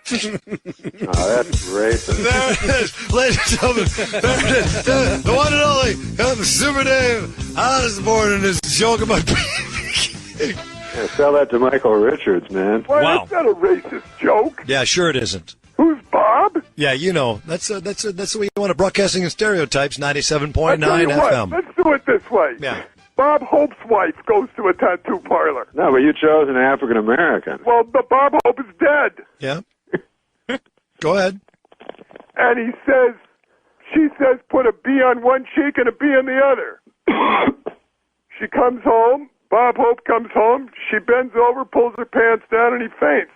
[SPEAKER 23] Oh, that's racist.
[SPEAKER 16] There it is, ladies and gentlemen. There it is. The one and only Super Dave Osborne and his joke about
[SPEAKER 23] Yeah, sell that to Michael Richards, man.
[SPEAKER 4] Why,
[SPEAKER 16] Wow.
[SPEAKER 4] that's not a racist joke.
[SPEAKER 16] Yeah, sure it isn't.
[SPEAKER 4] Who's Bob?
[SPEAKER 16] Yeah, you know, that's the way you want to broadcasting and stereotypes. 97.9
[SPEAKER 4] I tell you what,
[SPEAKER 16] FM.
[SPEAKER 4] let's do it this way.
[SPEAKER 16] Yeah.
[SPEAKER 4] Bob Hope's wife goes to a tattoo parlor.
[SPEAKER 23] No, but you chose an African American.
[SPEAKER 4] Well, but Bob Hope is dead.
[SPEAKER 16] Yeah. Go ahead.
[SPEAKER 4] And she says, put a B on one cheek and a B on the other. She comes home. Bob Hope comes home. She bends over, pulls her pants down, and he faints.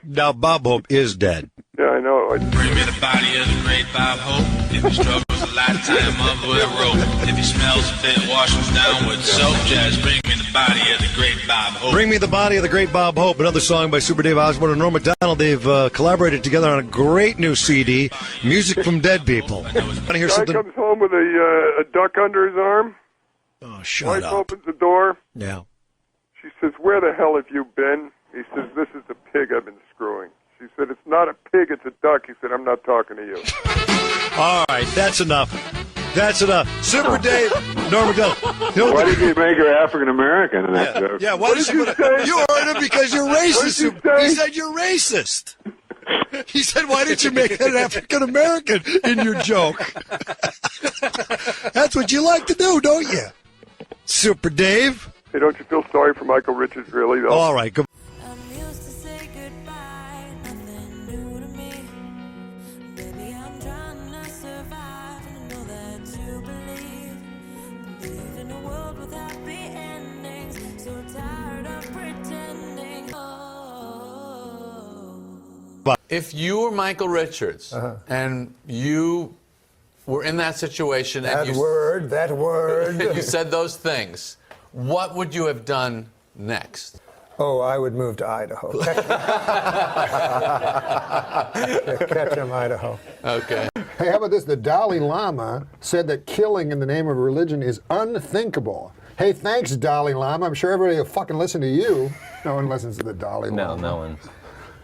[SPEAKER 16] Now, Bob Hope is dead.
[SPEAKER 4] Yeah, I know.
[SPEAKER 7] Bring me the body of the great Bob Hope. If he struggles a lifetime of a rope. If he smells a bit, wash him down with soap. Just bring me the body of the great Bob Hope.
[SPEAKER 16] Bring Me the Body of the Great Bob Hope, another song by Super Dave Osborne and Norm MacDonald. They've collaborated together on a great new CD, Music from Dead People. Want to hear
[SPEAKER 4] Guy
[SPEAKER 16] something?
[SPEAKER 4] comes home with a duck under his arm.
[SPEAKER 16] Oh, shut
[SPEAKER 4] Wife
[SPEAKER 16] up.
[SPEAKER 4] opens the door.
[SPEAKER 16] Yeah.
[SPEAKER 4] She says, where the hell have you been? He says, this is the pig I've been screwing. She said, it's not a pig, it's a duck. He said, I'm not talking to you.
[SPEAKER 16] All right, that's enough. That's enough. Super Dave, Norm MacDonald.
[SPEAKER 23] Why did you make her African American in that joke?
[SPEAKER 16] Yeah, why did you say? You heard him because you're racist. He said you're racist. He said, why didn't you make an African American in your joke? That's what you like to do, don't you? Super Dave.
[SPEAKER 4] Hey, don't you feel sorry for Michael Richards, really, though?
[SPEAKER 16] All right, go.
[SPEAKER 10] If you were Michael Richards and you were in that situation and
[SPEAKER 1] That word.
[SPEAKER 10] you said those things, what would you have done next?
[SPEAKER 1] Oh, I would move to Idaho. Ketchum, Idaho.
[SPEAKER 10] Okay.
[SPEAKER 1] Hey, how about this? The Dalai Lama said that killing in the name of religion is unthinkable. Hey, thanks, Dalai Lama. I'm sure everybody will fucking listen to you. No one listens to the Dalai Lama.
[SPEAKER 17] No one.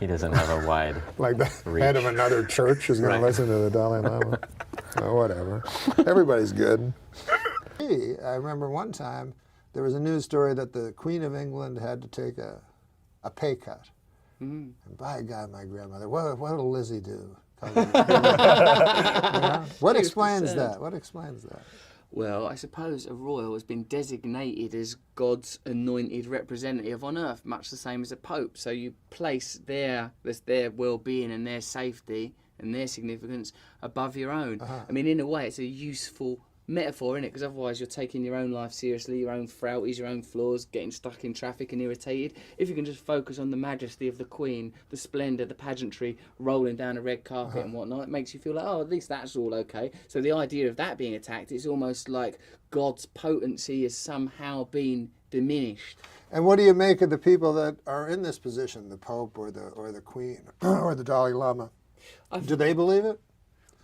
[SPEAKER 17] He doesn't have a wide
[SPEAKER 1] Like the
[SPEAKER 17] reach.
[SPEAKER 1] head of another church is going
[SPEAKER 17] Right.
[SPEAKER 1] to listen to the Dalai Lama. Oh, whatever. Everybody's good. I remember one time there was a news story that the Queen of England had to take a pay cut. And by God, my grandmother, what'll Lizzie do? You know? What explains that? What explains that?
[SPEAKER 18] Well, I suppose a royal has been designated as God's anointed representative on earth, much the same as a pope. So you place their well-being and their safety and their significance above your own. I mean, in a way, it's a useful metaphor, isn't it? Because otherwise you're taking your own life seriously, your own frailties, your own flaws, getting stuck in traffic and irritated. If you can just focus on the majesty of the Queen, the splendour, the pageantry, rolling down a red carpet and whatnot, it makes you feel like, oh, at least that's all okay. So the idea of that being attacked, it's almost like God's potency has somehow been diminished.
[SPEAKER 1] And what do you make of the people that are in this position, the Pope or the Queen or the Dalai Lama? Do they believe it?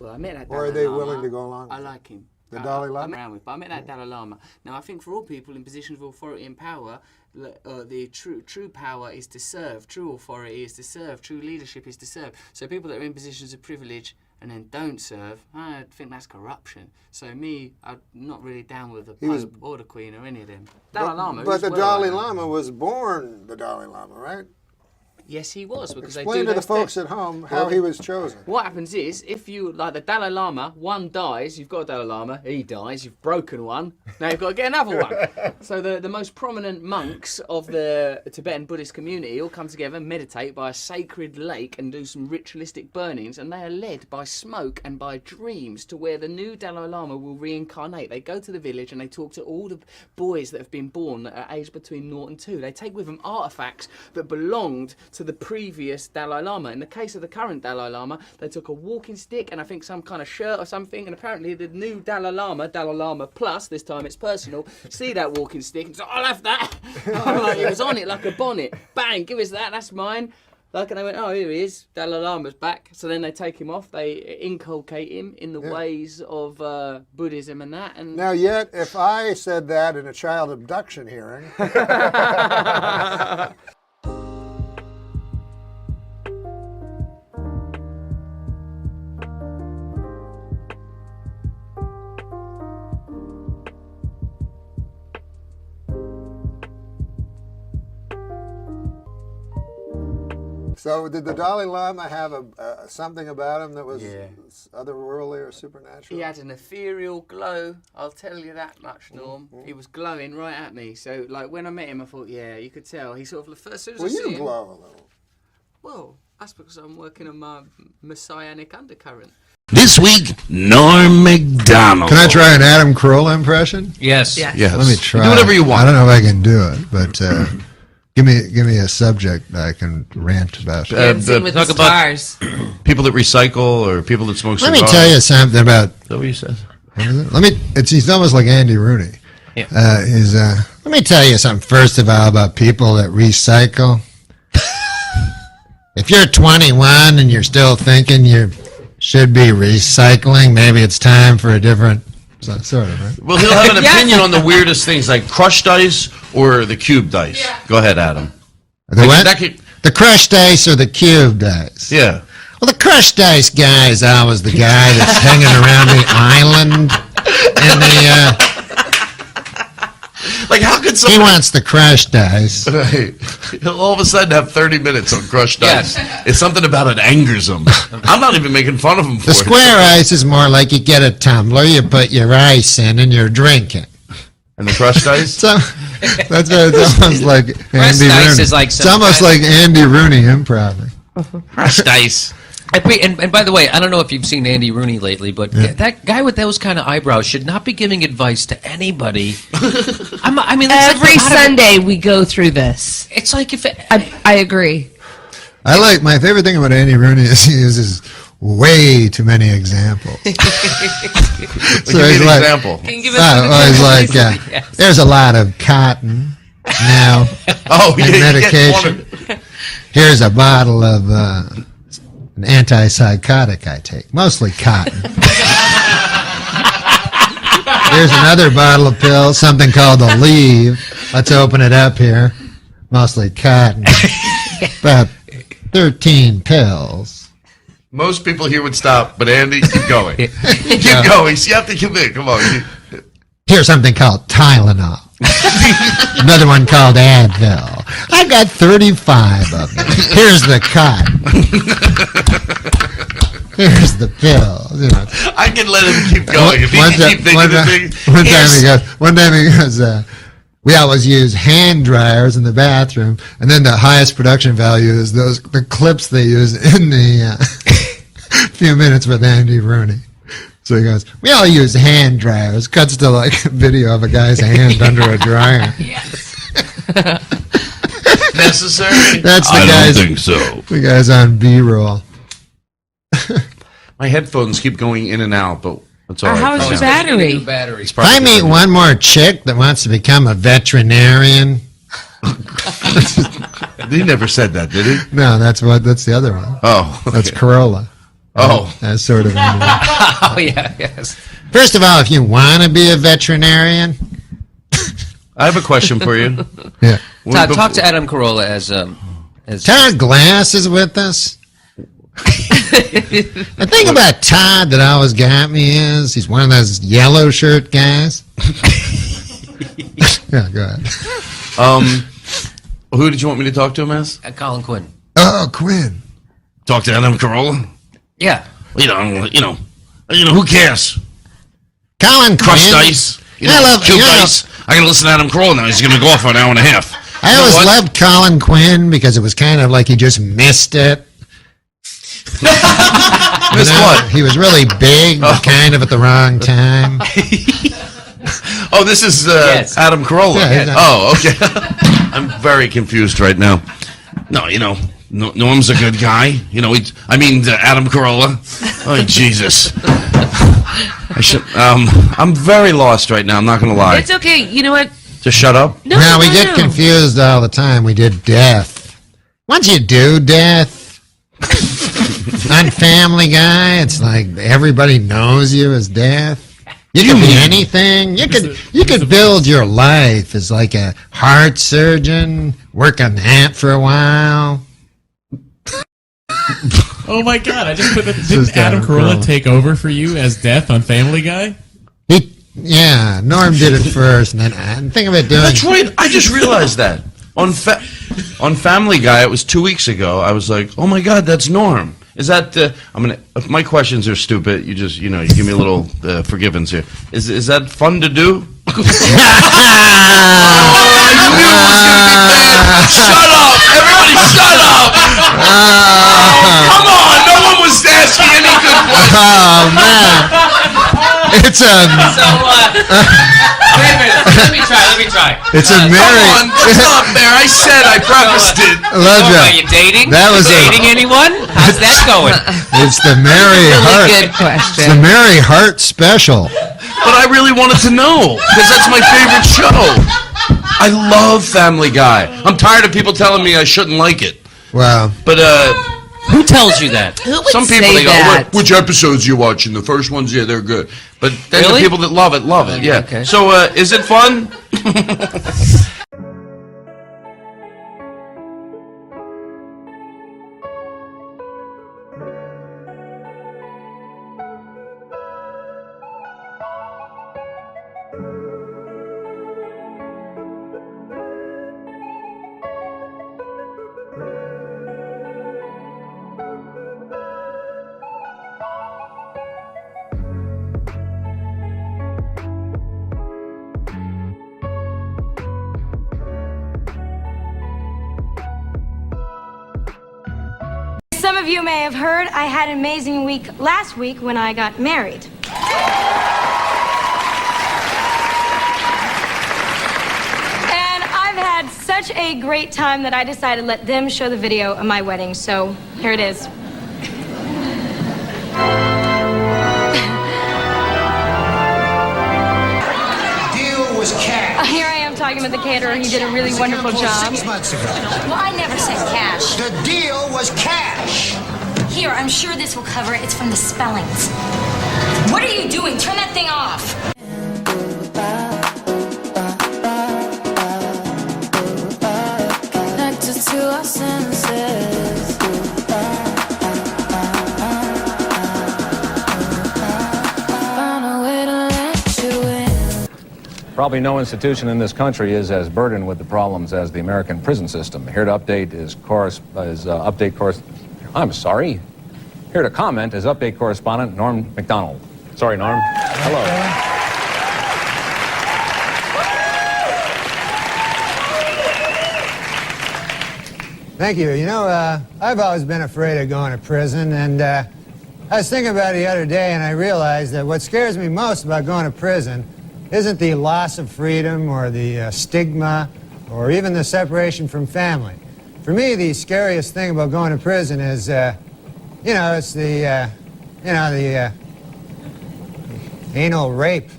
[SPEAKER 18] Well, I met that
[SPEAKER 1] Or are
[SPEAKER 18] Dalai
[SPEAKER 1] they
[SPEAKER 18] Lama.
[SPEAKER 1] willing to go along with
[SPEAKER 18] I
[SPEAKER 1] it?
[SPEAKER 18] like him.
[SPEAKER 1] The Dalai Lama?
[SPEAKER 18] But I met that Dalai Lama. Now, I think for all people in positions of authority and power, the true power is to serve. True authority is to serve. True leadership is to serve. So people that are in positions of privilege and then don't serve, I think that's corruption. So I'm not really down with the Pope or the Queen or any of them. Dalai Lama.
[SPEAKER 1] But the Dalai Lama was born the Dalai Lama, right?
[SPEAKER 18] Yes, he was, because
[SPEAKER 1] Explain
[SPEAKER 18] they do
[SPEAKER 1] to the
[SPEAKER 18] those
[SPEAKER 1] folks
[SPEAKER 18] tests.
[SPEAKER 1] at home how he was chosen.
[SPEAKER 18] What happens is, if you, like the Dalai Lama, one dies, you've got a Dalai Lama, he dies, you've broken one, now you've got to get another one. So the most prominent monks of the Tibetan Buddhist community all come together, meditate by a sacred lake and do some ritualistic burnings, and they are led by smoke and by dreams to where the new Dalai Lama will reincarnate. They go to the village and they talk to all the boys that have been born that are aged between 0 and 2. They take with them artifacts that belonged to the previous Dalai Lama. In the case of the current Dalai Lama, they took a walking stick and I think some kind of shirt or something, and apparently the new Dalai Lama Plus, this time it's personal, see that walking stick and say, I'll have that. Like, it was on it like a bonnet. Bang, give us that, that's mine. Like, and they went, oh, here he is, Dalai Lama's back. So then they take him off, they inculcate him in the ways of Buddhism and that. And
[SPEAKER 1] Now, yet, if I said that in a child abduction hearing... So did the Dalai Lama have something about him that was otherworldly or supernatural?
[SPEAKER 18] he had an ethereal glow, I'll tell you that much, Norm. He was glowing right at me. So, like, when I met him, I thought, yeah, you could tell. He sort of, first as soon as I see him...
[SPEAKER 1] glow a little.
[SPEAKER 18] Well, that's because I'm working on my messianic undercurrent.
[SPEAKER 3] This week, Norm MacDonald.
[SPEAKER 1] Can I try an Adam Carolla impression?
[SPEAKER 3] Yes. Yes.
[SPEAKER 1] Let me try.
[SPEAKER 3] Do whatever you want.
[SPEAKER 1] I don't know if I can do it, but give me a subject that I can rant about.
[SPEAKER 3] Talk about people that recycle or people that smoke
[SPEAKER 1] Let
[SPEAKER 3] cigars.
[SPEAKER 1] me tell you something about.
[SPEAKER 3] Is that what you said?
[SPEAKER 1] What is it? He's almost like Andy Rooney.
[SPEAKER 3] Yeah.
[SPEAKER 1] Let me tell you something first of all about people that recycle. If you're 21 and you're still thinking you should be recycling, maybe it's time for a different sort of, right?
[SPEAKER 3] Well, he'll have an opinion on the weirdest things, like crushed ice or the cubed ice. Go ahead, Adam.
[SPEAKER 1] The what? The crushed ice or the cubed ice?
[SPEAKER 3] Yeah.
[SPEAKER 1] Well, the crushed ice guy is always the guy that's hanging around the island in the...
[SPEAKER 3] Like, how could
[SPEAKER 1] He
[SPEAKER 3] someone...
[SPEAKER 1] wants the crushed ice.
[SPEAKER 3] Right. He'll all of a sudden have 30 minutes on crushed ice. It's something about it angers him. I'm not even making fun of him for
[SPEAKER 1] The
[SPEAKER 3] it.
[SPEAKER 1] square ice is more like you get a tumbler, you put your ice in, and you're drinking.
[SPEAKER 3] And the crushed ice?
[SPEAKER 1] So, that's what it's almost like Andy
[SPEAKER 20] ice
[SPEAKER 1] Rooney.
[SPEAKER 20] is like
[SPEAKER 1] It's
[SPEAKER 20] some
[SPEAKER 1] almost
[SPEAKER 20] kind
[SPEAKER 1] like Andy Rooney improv.
[SPEAKER 3] Crushed ice.
[SPEAKER 20] And by the way, I don't know if you've seen Andy Rooney lately, but that guy with those kind of eyebrows should not be giving advice to anybody. I mean, that's
[SPEAKER 22] every Sunday we go through this.
[SPEAKER 20] It's like if
[SPEAKER 22] I agree.
[SPEAKER 1] I like, my favorite thing about Andy Rooney is he uses way too many examples.
[SPEAKER 3] Give me an example.
[SPEAKER 20] Can you give us
[SPEAKER 1] he's like,
[SPEAKER 20] Yes.
[SPEAKER 1] there's a lot of cotton now
[SPEAKER 3] Oh,
[SPEAKER 1] and
[SPEAKER 3] yeah,
[SPEAKER 1] medication. Here's a bottle of an antipsychotic I take, mostly cotton. Here's another bottle of pills, something called the Leave. Let's open it up here. Mostly cotton. About 13 pills.
[SPEAKER 3] Most people here would stop, but Andy, keep going. Keep going. You have to commit. Come on.
[SPEAKER 1] Here's something called Tylenol. Another one called Advil. I got 35 of them. Here's the cotton. Here's the pills. You know.
[SPEAKER 3] I can let him keep going. If he can keep thinking of things.
[SPEAKER 1] One time he goes, we always use hand dryers in the bathroom, and then the highest production value is the clips they use in the few minutes with Andy Rooney. So he goes, we all use hand dryers. Cuts to like a video of a guy's hand under a dryer.
[SPEAKER 3] Necessary?
[SPEAKER 1] That's the
[SPEAKER 3] I
[SPEAKER 1] guys.
[SPEAKER 3] don't think so.
[SPEAKER 1] The guy's on B-roll.
[SPEAKER 3] My headphones keep going in and out, but it's all right.
[SPEAKER 22] How's your battery?
[SPEAKER 3] It's
[SPEAKER 1] If I meet one more chick that wants to become a veterinarian.
[SPEAKER 3] He never said that, did he?
[SPEAKER 1] No, that's the other one.
[SPEAKER 3] Oh, okay.
[SPEAKER 1] That's Corolla.
[SPEAKER 3] Oh.
[SPEAKER 1] That's sort of.
[SPEAKER 20] Oh yeah, yes.
[SPEAKER 1] First of all, if you want to be a veterinarian.
[SPEAKER 3] I have a question for you.
[SPEAKER 1] Yeah.
[SPEAKER 20] Talk to Adam Carolla as
[SPEAKER 1] Todd Glass is with us. The thing about Todd that always got me is he's one of those yellow shirt guys. Yeah, go ahead.
[SPEAKER 3] Who did you want me to talk to him as?
[SPEAKER 20] Colin Quinn.
[SPEAKER 1] Oh, Quinn.
[SPEAKER 3] Talk to Adam Carolla?
[SPEAKER 20] Yeah.
[SPEAKER 3] You know, who cares?
[SPEAKER 1] Colin
[SPEAKER 3] Crushed
[SPEAKER 1] Quinn.
[SPEAKER 3] ice. Cubed ice. I gotta listen to Adam Carolla now. He's gonna go off for an hour and a half.
[SPEAKER 1] I always loved Colin Quinn because it was kind of like he just missed it.
[SPEAKER 3] Missed what?
[SPEAKER 1] He was really big, but kind of at the wrong time.
[SPEAKER 3] Oh, this is Adam Carolla.
[SPEAKER 1] Yeah,
[SPEAKER 3] oh, okay. I'm very confused right now. No, Norm's a good guy. Adam Carolla. Oh, Jesus. I'm very lost right now. I'm not going to lie.
[SPEAKER 22] It's okay. You know what?
[SPEAKER 3] Just shut up.
[SPEAKER 1] No, we get confused all the time. We did Death. Once you do Death on Family Guy, it's like everybody knows you as Death. You can be anything. You could build your life as like a heart surgeon, work on that for a while.
[SPEAKER 13] Oh my God! I just put the. Didn't Adam Carolla take over for you as Death on Family Guy?
[SPEAKER 1] Yeah, Norm did it first, and then think of it doing.
[SPEAKER 3] That's right. I just realized that on Family Guy. It was 2 weeks ago. I was like, oh my God, that's Norm. Is that? If my questions are stupid, you just you give me a little forgiveness here. Is that fun to do? I knew it was gonna be bad. Shut up! Everybody, shut up! Come on! No one was asking any good questions.
[SPEAKER 1] Oh man, it's a.
[SPEAKER 20] Wait a minute. Let me try.
[SPEAKER 1] It's a Mary.
[SPEAKER 3] Come on, stop there. I said I practiced it.
[SPEAKER 20] Are you dating?
[SPEAKER 1] That was
[SPEAKER 20] dating anyone? How's that going?
[SPEAKER 1] It's the Mary Hart.
[SPEAKER 22] Good question.
[SPEAKER 1] It's the Mary Hart special.
[SPEAKER 3] But I really wanted to know because that's my favorite show. I love Family Guy. I'm tired of people telling me I shouldn't like it.
[SPEAKER 1] Wow.
[SPEAKER 3] But
[SPEAKER 20] who tells you that?
[SPEAKER 3] Some people they go, which episodes you watching? The first ones, yeah, they're good. But then the people that love it, yeah.
[SPEAKER 20] Okay.
[SPEAKER 3] So is it fun?
[SPEAKER 14] Some of you may have heard I had an amazing week last week when I got married. And I've had such a great time that I decided to let them show the video of my wedding. So here it is.
[SPEAKER 12] Deal was cash.
[SPEAKER 14] Here I am talking with the caterer. He did a really wonderful job.
[SPEAKER 12] 6 months ago.
[SPEAKER 14] Well, I never said cash.
[SPEAKER 12] The deal was cash.
[SPEAKER 14] Here, I'm sure this will cover it. It's from the spellings. What are you doing? Turn that thing off.
[SPEAKER 8] Connected to our senses. Found a way to let you in.
[SPEAKER 21] Probably no institution in this country is as burdened with the problems as the American prison system. Here to update is Here to comment is update correspondent Norm MacDonald. Sorry, Norm. Hello.
[SPEAKER 11] Thank you. You know, I've always been afraid of going to prison, and I was thinking about it the other day, and I realized that what scares me most about going to prison isn't the loss of freedom or the stigma or even the separation from family. For me, the scariest thing about going to prison is, it's the anal rape.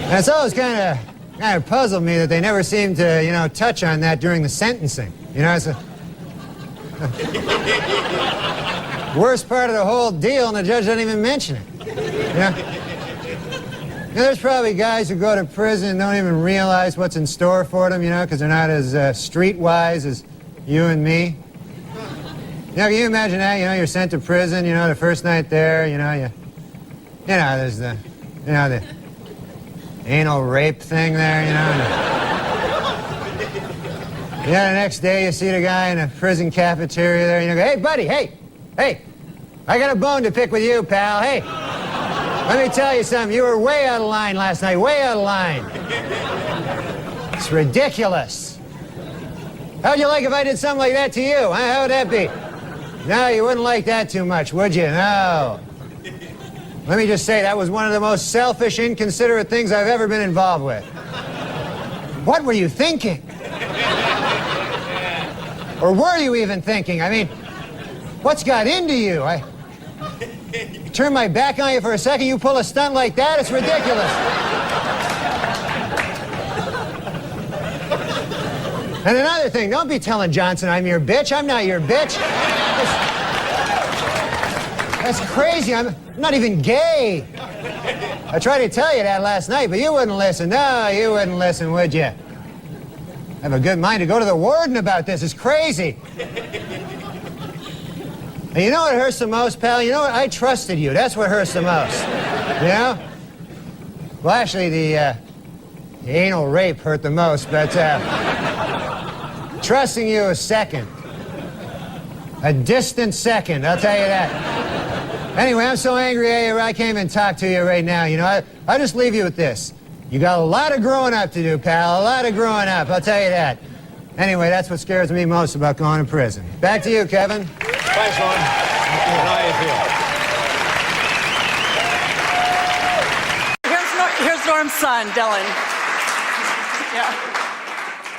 [SPEAKER 11] And it's always kind of puzzled me that they never seem to, touch on that during the sentencing. It's the worst part of the whole deal, and the judge doesn't even mention it. There's probably guys who go to prison and don't even realize what's in store for them, because they're not as streetwise as you and me. Can you imagine that? You're sent to prison, the first night there, there's the anal rape thing there, you know. Yeah, the next day you see the guy in a prison cafeteria there, and you go, hey, buddy, hey, I got a bone to pick with you, pal, hey. Let me tell you something, you were way out of line last night, way out of line. It's ridiculous. How'd you like if I did something like that to you, huh? How would that be? No, you wouldn't like that too much, would you? No. Let me just say, that was one of the most selfish, inconsiderate things I've ever been involved with. What were you thinking? Or were you even thinking? I mean, what's got into you? I turn my back on you for a second, you pull a stunt like that? It's ridiculous. And another thing, don't be telling Johnson I'm your bitch. I'm not your bitch. That's crazy. I'm not even gay. I tried to tell you that last night, but you wouldn't listen. No, you wouldn't listen, would you? I have a good mind to go to the warden about this. It's crazy. And you know what hurts the most, pal? You know what? I trusted you. That's what hurts the most. You know? Well, actually, the anal rape hurt the most, but trusting you is second. A distant second, I'll tell you that. Anyway, I'm so angry I came and talked to you right now. You know, I'll just leave you with this. You got a lot of growing up to do, pal. A lot of growing up, I'll tell you that. Anyway, that's what scares me most about going to prison. Back to you, Kevin.
[SPEAKER 2] Thanks, Norm. How you feel?
[SPEAKER 5] Here's Norm's son, Dylan. Yeah.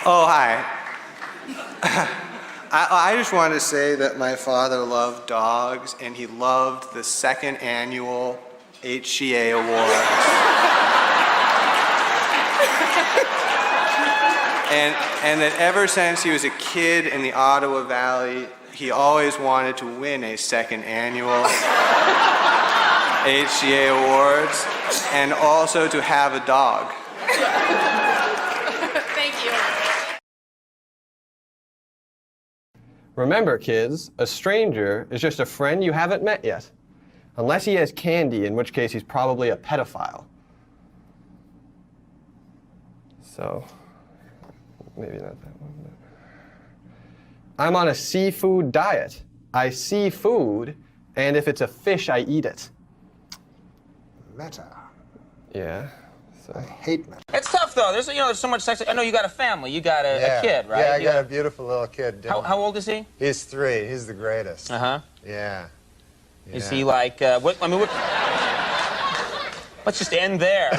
[SPEAKER 6] Oh, hi. I just wanted to say that my father loved dogs, and he loved the second annual HCA Award. and that ever since he was a kid in the Ottawa Valley, he always wanted to win a second annual HCA Awards, and also to have a dog.
[SPEAKER 5] Thank you.
[SPEAKER 24] Remember, kids, a stranger is just a friend you haven't met yet. Unless he has candy, in which case he's probably a pedophile. So, maybe not that one. But I'm on a seafood diet. I see food, and if it's a fish, I eat it.
[SPEAKER 1] Meta.
[SPEAKER 24] Yeah.
[SPEAKER 1] I hate meta.
[SPEAKER 2] It's tough, though. There's so much sex. I know you got a family. You got a kid, right?
[SPEAKER 11] Yeah, I got a beautiful little kid, Dylan.
[SPEAKER 2] How old is he?
[SPEAKER 11] He's 3. He's the greatest.
[SPEAKER 2] Uh-huh.
[SPEAKER 11] Yeah.
[SPEAKER 2] Is he like, let's just end there.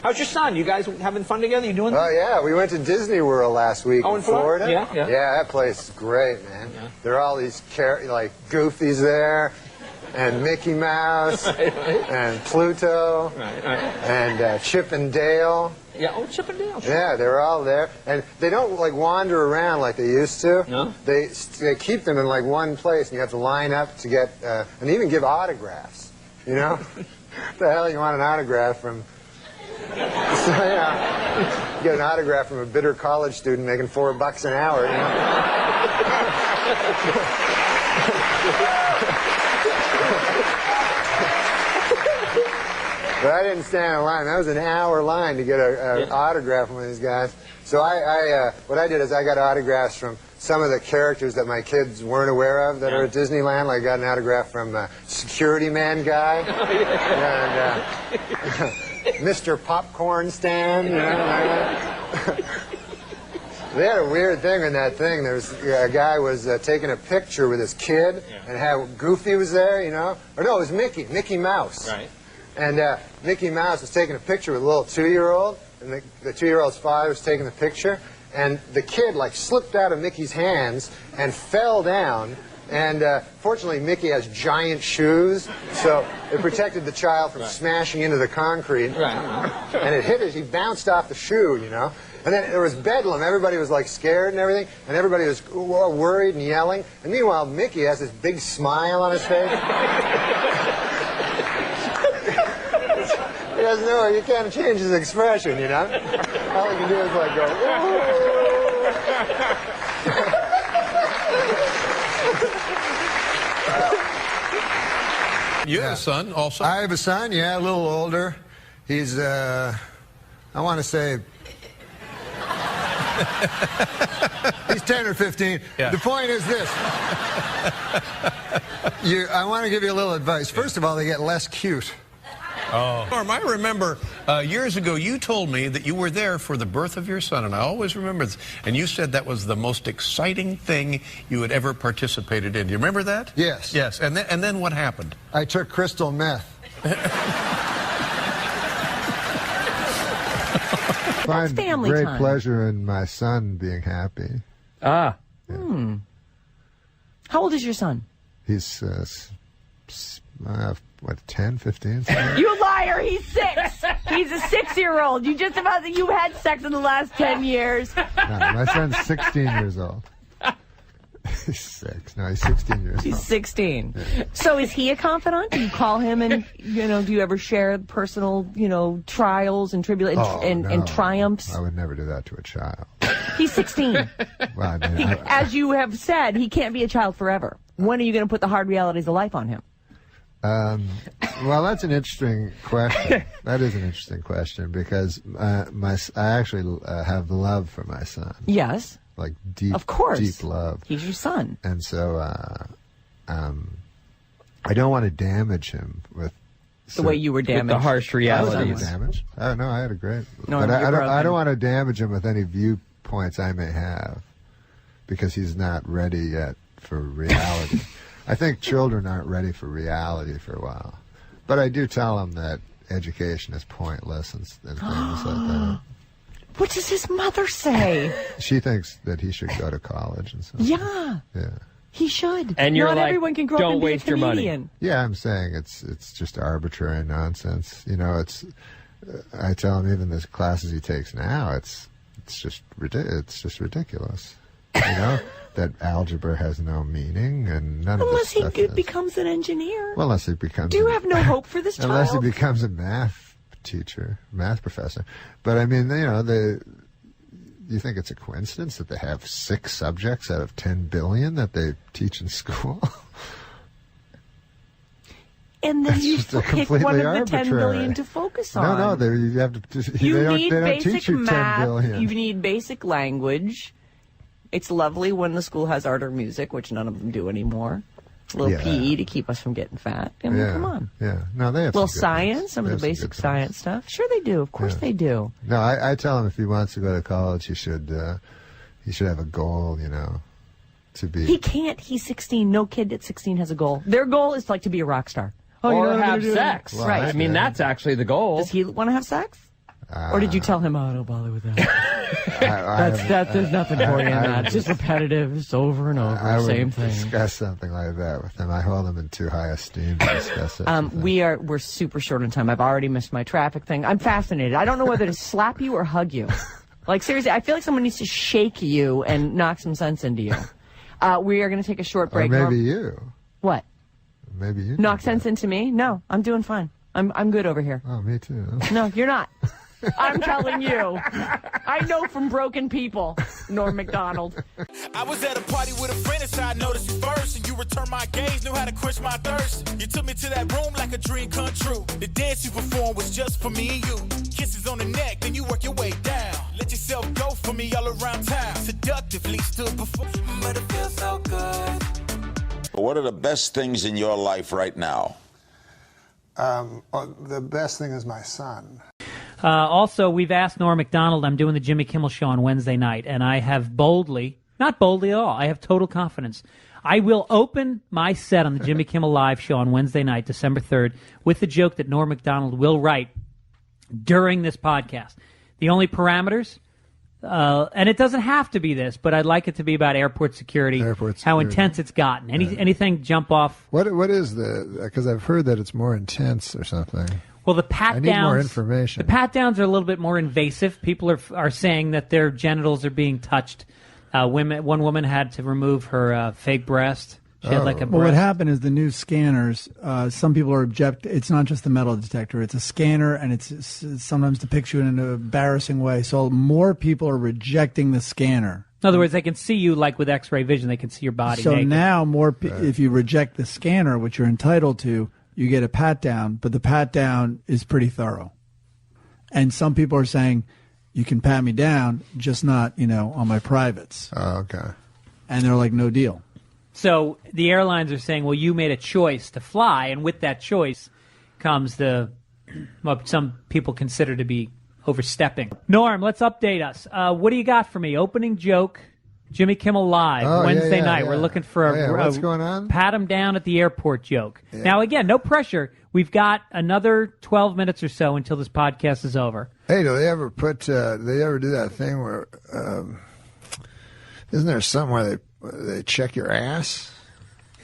[SPEAKER 2] How's your son? You guys having fun together? You doing?
[SPEAKER 11] Oh, yeah. We went to Disney World last week in Florida.
[SPEAKER 2] Yeah.
[SPEAKER 11] Yeah, that place is great, man. Yeah. There are all these, like, goofies there. And Mickey Mouse, and Pluto, and Chip and Dale.
[SPEAKER 2] Yeah, oh, Chip and Dale. Sure.
[SPEAKER 11] Yeah, they're all there, and they don't like wander around like they used to.
[SPEAKER 2] No.
[SPEAKER 11] They keep them in like one place, and you have to line up to get, and even give autographs. You know, what the hell you want an autograph from? So yeah, you get an autograph from a bitter college student making $4 an hour. You know? But I didn't stand in line. That was an hour line to get an autograph from one of these guys. So what I did is I got autographs from some of the characters that my kids weren't aware of that are at Disneyland. Like I got an autograph from Security Man Guy and Mr. Popcorn Stand. You know, they had a weird thing in that thing. There was a guy was taking a picture with his kid, and how Goofy was there. You know, or no, it was Mickey Mouse.
[SPEAKER 2] Right.
[SPEAKER 11] And Mickey Mouse was taking a picture with a little 2-year-old, and the 2-year-old's father was taking the picture, and the kid like slipped out of Mickey's hands and fell down. And fortunately, Mickey has giant shoes, so it protected the child from smashing into the concrete.
[SPEAKER 2] Right.
[SPEAKER 11] And it hit it. He bounced off the shoe, you know. And then there was bedlam. Everybody was like scared and everything, and everybody was worried and yelling. And meanwhile, Mickey has this big smile on his face. He doesn't know. You can't change his expression, you know. All he can do is like go.
[SPEAKER 9] You have a son also?
[SPEAKER 1] I have a son, yeah, a little older. He's I want to say he's 10 or 15.
[SPEAKER 9] Yeah.
[SPEAKER 1] The point is this. I want to give you a little advice. First of all, they get less cute.
[SPEAKER 9] Oh. Norm, I remember years ago you told me that you were there for the birth of your son, and I always remember this. And you said that was the most exciting thing you had ever participated in. Do you remember that?
[SPEAKER 1] Yes.
[SPEAKER 9] Yes. And then what happened?
[SPEAKER 1] I took crystal meth. Find
[SPEAKER 7] family
[SPEAKER 1] great
[SPEAKER 7] time.
[SPEAKER 1] pleasure in my son being happy.
[SPEAKER 7] Ah. How old is your son?
[SPEAKER 1] He's, what, 10, 15?
[SPEAKER 7] You liar! He's 6. He's a 6-year-old. You just about you had sex in the last 10 years.
[SPEAKER 1] No, my son's 16 years old. He's 6. No, he's 16 years old.
[SPEAKER 7] He's 16.
[SPEAKER 1] Yeah.
[SPEAKER 7] So is he a confidant? Do you call him and, do you ever share personal, trials and tribulations and triumphs?
[SPEAKER 1] I would never do that to a child.
[SPEAKER 7] He's 16.
[SPEAKER 1] Well, I mean,
[SPEAKER 7] As you have said, he can't be a child forever. When are you going to put the hard realities of life on him?
[SPEAKER 1] Well, that's an interesting question. That is an interesting question because I actually have love for my son.
[SPEAKER 7] Yes.
[SPEAKER 1] Like deep,
[SPEAKER 7] of course.
[SPEAKER 1] deep love.
[SPEAKER 7] He's your son.
[SPEAKER 1] And so I don't want to damage him with
[SPEAKER 7] the way you were damaged.
[SPEAKER 24] With the harsh realities.
[SPEAKER 1] I was damaged. Oh, no, I had a great...
[SPEAKER 7] No,
[SPEAKER 1] but I don't want to damage him with any viewpoints I may have because he's not ready yet for reality. I think children aren't ready for reality for a while. But I do tell them that education is pointless and things like that.
[SPEAKER 7] What does his mother say?
[SPEAKER 1] She thinks that he should go to college and stuff.
[SPEAKER 7] Yeah.
[SPEAKER 1] Yeah.
[SPEAKER 7] He should.
[SPEAKER 24] And you're
[SPEAKER 7] Not
[SPEAKER 24] like,
[SPEAKER 7] everyone can grow up
[SPEAKER 24] don't
[SPEAKER 7] and be
[SPEAKER 24] waste
[SPEAKER 7] a
[SPEAKER 24] your money.
[SPEAKER 7] comedian.
[SPEAKER 1] Yeah, I'm saying it's just arbitrary nonsense. It's I tell him even the classes he takes now, it's just ridiculous. That algebra has no meaning and none
[SPEAKER 7] Unless
[SPEAKER 1] of this
[SPEAKER 7] he
[SPEAKER 1] stuff
[SPEAKER 7] becomes an engineer.
[SPEAKER 1] Well, unless he becomes...
[SPEAKER 7] Do you have no hope for this child?
[SPEAKER 1] Unless he becomes a math teacher, math professor. But I mean, you think it's a coincidence that they have 6 subjects out of 10 billion that they teach in school?
[SPEAKER 7] And then you
[SPEAKER 1] just
[SPEAKER 7] pick one of
[SPEAKER 1] completely
[SPEAKER 7] the 10 billion to focus on.
[SPEAKER 1] No, you have to...
[SPEAKER 7] You
[SPEAKER 1] they
[SPEAKER 7] need
[SPEAKER 1] don't
[SPEAKER 7] basic
[SPEAKER 1] teach you 10
[SPEAKER 7] math.
[SPEAKER 1] billion.
[SPEAKER 7] You need basic language. It's lovely when the school has art or music, which none of them do anymore. A little PE to keep us from getting fat. I mean, come on.
[SPEAKER 1] Yeah. No, they have
[SPEAKER 7] little
[SPEAKER 1] some good
[SPEAKER 7] science,
[SPEAKER 1] things.
[SPEAKER 7] some
[SPEAKER 1] They
[SPEAKER 7] of the
[SPEAKER 1] have some
[SPEAKER 7] basic
[SPEAKER 1] good
[SPEAKER 7] science stuff. Sure they do. Of course they do.
[SPEAKER 1] No, I tell him if he wants to go to college, he should have a goal, to be...
[SPEAKER 7] He can't. He's 16. No kid at 16 has a goal. Their goal is to be a rock star.
[SPEAKER 24] Or have sex.
[SPEAKER 1] Well,
[SPEAKER 24] right. I mean, that's actually the goal.
[SPEAKER 7] Does he want to have sex? Or did you tell him, don't bother with that? There's nothing for you in that. It's just repetitive. It's over and over. Same thing.
[SPEAKER 1] Discuss something like that with him. I hold him in too high esteem to discuss it.
[SPEAKER 7] We're super short on time. I've already missed my traffic thing. I'm fascinated. I don't know whether to slap you or hug you. Like, seriously, I feel like someone needs to shake you and knock some sense into you. We are going to take a short break.
[SPEAKER 1] Or maybe you.
[SPEAKER 7] What?
[SPEAKER 1] Maybe you.
[SPEAKER 7] Knock sense into me? No, I'm doing fine. I'm good over here.
[SPEAKER 1] Oh, me too.
[SPEAKER 7] No, you're not. I'm telling you. I know from broken people, Norm MacDonald.
[SPEAKER 15] I was at a party with a friend and I noticed you first, and you returned my gaze, knew how to quench my thirst. You took me to that room like a dream come true. The dance you performed was just for me and you. Kisses on the neck, then you work your way down. Let yourself go for me all around town. Seductively stood before, but it feels so good.
[SPEAKER 19] What are the best things in your life right now?
[SPEAKER 1] The best thing is my son.
[SPEAKER 23] Also, we've asked Norm MacDonald. I'm doing the Jimmy Kimmel Show on Wednesday night, and I have not boldly at all, I have total confidence. I will open my set on the Jimmy Kimmel Live Show on Wednesday night, December 3rd, with the joke that Norm MacDonald will write during this podcast. The only parameters, and it doesn't have to be this, but I'd like it to be about airport security, how intense it's gotten. Anything jump off?
[SPEAKER 1] What is because I've heard that it's more intense or something.
[SPEAKER 23] Well, the pat downs.
[SPEAKER 1] I need more information.
[SPEAKER 23] The pat downs are a little bit more invasive. People are saying that their genitals are being touched. One woman had to remove her fake breast. She had like a breast.
[SPEAKER 25] Well, what happened is the new scanners. Some people are It's not just the metal detector; it's a scanner, and it sometimes depicts you in an embarrassing way. So more people are rejecting the scanner.
[SPEAKER 23] In other words, they can see you like with X-ray vision. They can see your body.
[SPEAKER 25] So
[SPEAKER 23] naked.
[SPEAKER 25] now if you reject the scanner, which you're entitled to, you get a pat down, but the pat down is pretty thorough. And some people are saying, you can pat me down, just not, on my privates.
[SPEAKER 1] Oh, okay.
[SPEAKER 25] And they're like, no deal.
[SPEAKER 23] So the airlines are saying, well, you made a choice to fly, and with that choice comes what some people consider to be overstepping. Norm, let's update us. What do you got for me? Opening joke, Jimmy Kimmel Live, Wednesday night. We're looking for
[SPEAKER 1] what's going on?
[SPEAKER 23] Pat him down at the airport joke. Yeah. Now, again, no pressure. We've got another 12 minutes or so until this podcast is over.
[SPEAKER 1] Hey, do they ever do that thing where, isn't there somewhere they check your ass?